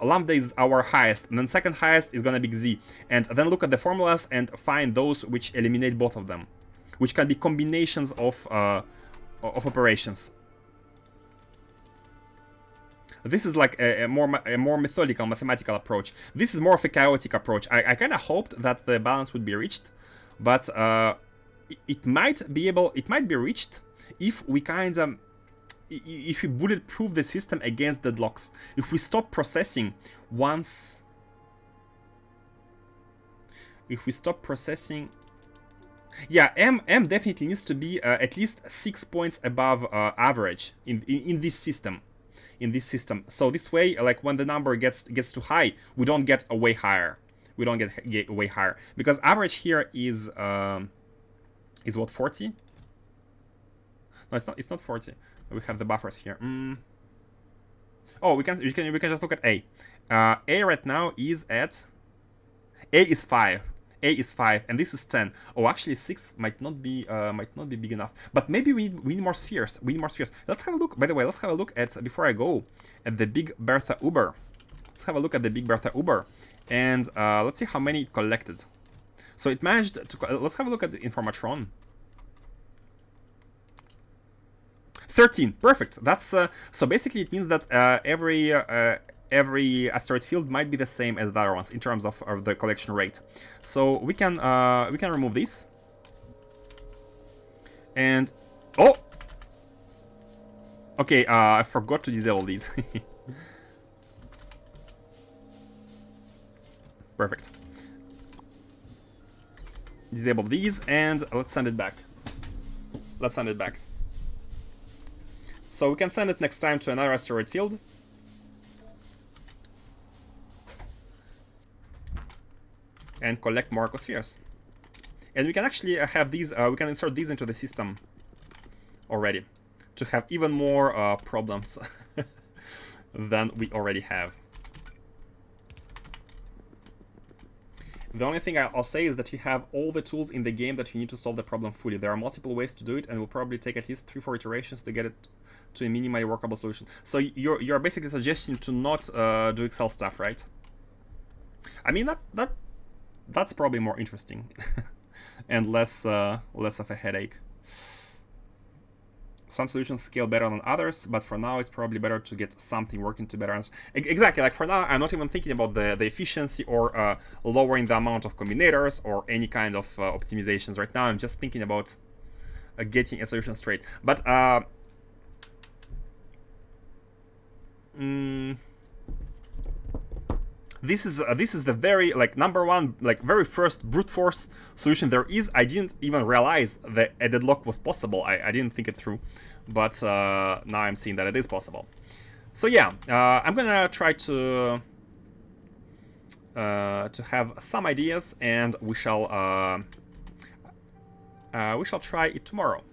lambda is our highest, and then second highest is gonna be z, and then look at the formulas and find those which eliminate both of them, which can be combinations of operations. This is like a more methodical, mathematical approach. This is more of a chaotic approach. I kind of hoped that the balance would be reached, but it might be reached if we if we bulletproof the system against deadlocks. If we stop processing once. If we stop processing. Yeah, M definitely needs to be at least 6 points above average in this system. So this way, like when the number gets too high, we don't get a way higher. We don't get way higher, because average here is what, 40? No, it's not 40. We have the buffers here. Oh, we can just look at A. A right now is at A is 5. A is 5, and this is 10. Oh, actually 6 might not be big enough. But maybe we need more spheres. Let's have a look. By the way, let's have a look at, before I go, at the Big Bertha Uber. Let's have a look at the Big Bertha Uber, and let's see how many it collected. So it managed to. Let's have a look at the Informatron. 13. Perfect. That's so basically it means that every asteroid field might be the same as the other ones in terms of the collection rate. So we can remove this. And oh, okay. I forgot to disable these. Perfect. Disable these, and let's send it back. So we can send it next time to another asteroid field. And collect more Arcospheres. And we can actually have these, we can insert these into the system already to have even more problems than we already have. The only thing I'll say is that you have all the tools in the game that you need to solve the problem fully. There are multiple ways to do it, and it will probably take at least 3-4 iterations to get it to a minimally workable solution. So you're basically suggesting to not do Excel stuff, right? I mean, that's probably more interesting and less of a headache. Some solutions scale better than others, but for now it's probably better to get something working to better answer. Exactly, like for now I'm not even thinking about the efficiency or lowering the amount of combinators or any kind of optimizations. Right now I'm just thinking about getting a solution straight. But this is the very number one, very first brute force solution there is. I didn't even realize that a deadlock was possible. I didn't think it through, but now I'm seeing that it is possible. So yeah, I'm gonna try to to have some ideas, and we shall try it tomorrow.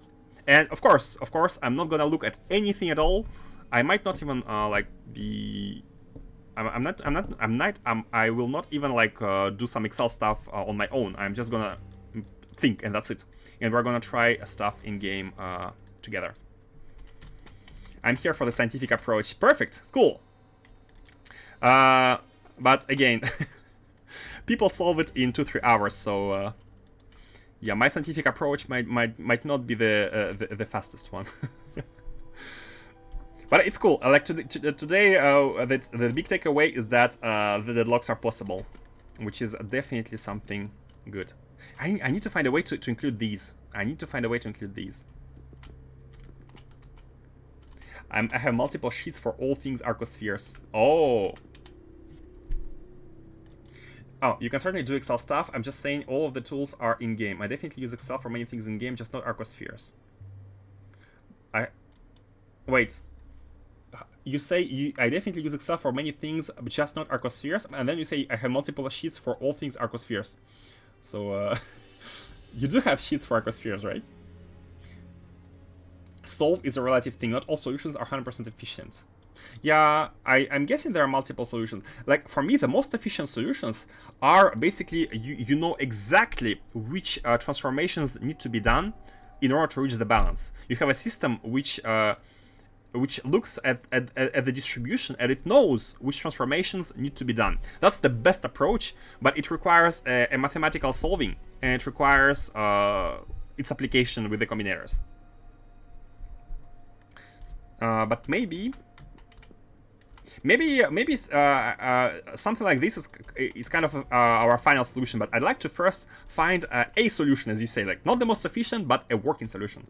And of course, I'm not gonna look at anything at all. I might not even like be. I will not even like do some Excel stuff on my own. I'm just gonna think, and that's it. And we're gonna try stuff in game together. I'm here for the scientific approach. Perfect, cool. But again, people solve it in 2-3 hours. So yeah, my scientific approach might not be the fastest one. But it's cool. Like today, the big takeaway is that the deadlocks are possible, which is definitely something good. I need to find a way to include these. I have multiple sheets for all things Arcospheres. Oh, you can certainly do Excel stuff. I'm just saying all of the tools are in-game. I definitely use Excel for many things in-game, just not Arcospheres. Wait. You say I definitely use Excel for many things, but just not Arcospheres, and then you say I have multiple sheets for all things Arcospheres. So you do have sheets for Arcospheres, right? Solve is a relative thing. Not all solutions are 100% efficient. Yeah, I'm guessing there are multiple solutions. Like for me, the most efficient solutions are basically you know exactly which transformations need to be done in order to reach the balance. You have a system which looks at the distribution, and it knows which transformations need to be done. That's the best approach, but it requires a mathematical solving, and it requires its application with the combinators. But maybe something like this is kind of our final solution. But I'd like to first find a solution, as you say, like not the most efficient, but a working solution.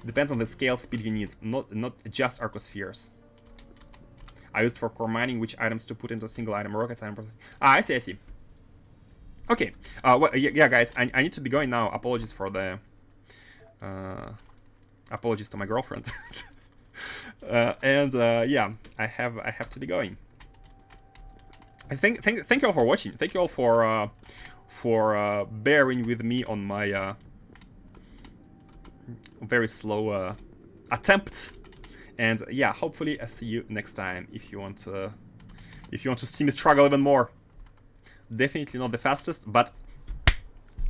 Depends on the scale speed you need, not just Arcospheres. I used for core mining which items to put into a single item, rockets, item processing. I see. Okay, well, yeah, guys, I need to be going now. Apologies for the... apologies to my girlfriend. Yeah, I have to be going. I thank you all for watching. Thank you all for bearing with me on my... very slow attempt, and yeah, hopefully I see you next time. If you want to see me struggle even more. Definitely not the fastest, but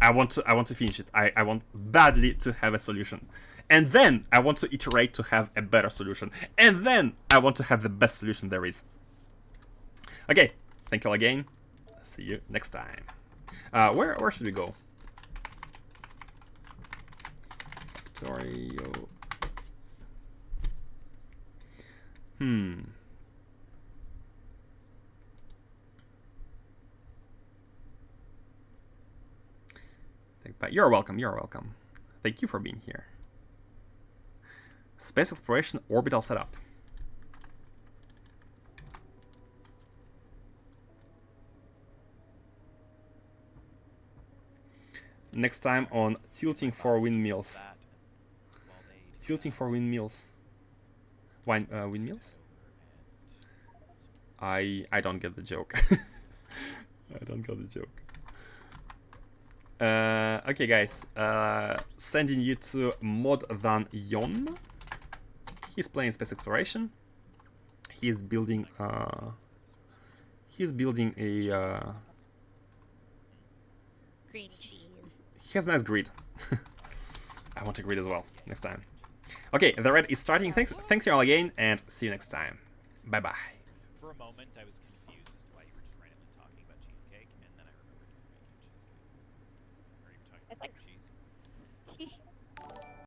I want to finish it. I want badly to have a solution, and then I want to iterate to have a better solution, and then I want to have the best solution there is. Okay, thank you all again. See you next time. Where should we go? Factorio. You're welcome. Thank you for being here. Space exploration orbital setup. Next time on tilting for windmills. Tilting for windmills. Windmills? I don't get the joke. I don't get the joke. Okay, guys. Sending you to Mod than Yon. He's playing space exploration. He's building a green cheese. He has a nice grid. I want a grid as well next time. Okay, the red is starting. Thanks you all again, and see you next time. Bye bye. For a moment, I was confused as to why you were just randomly talking about cheesecake, and then I remembered you were making cheesecake. Or you were talking about cheesecake.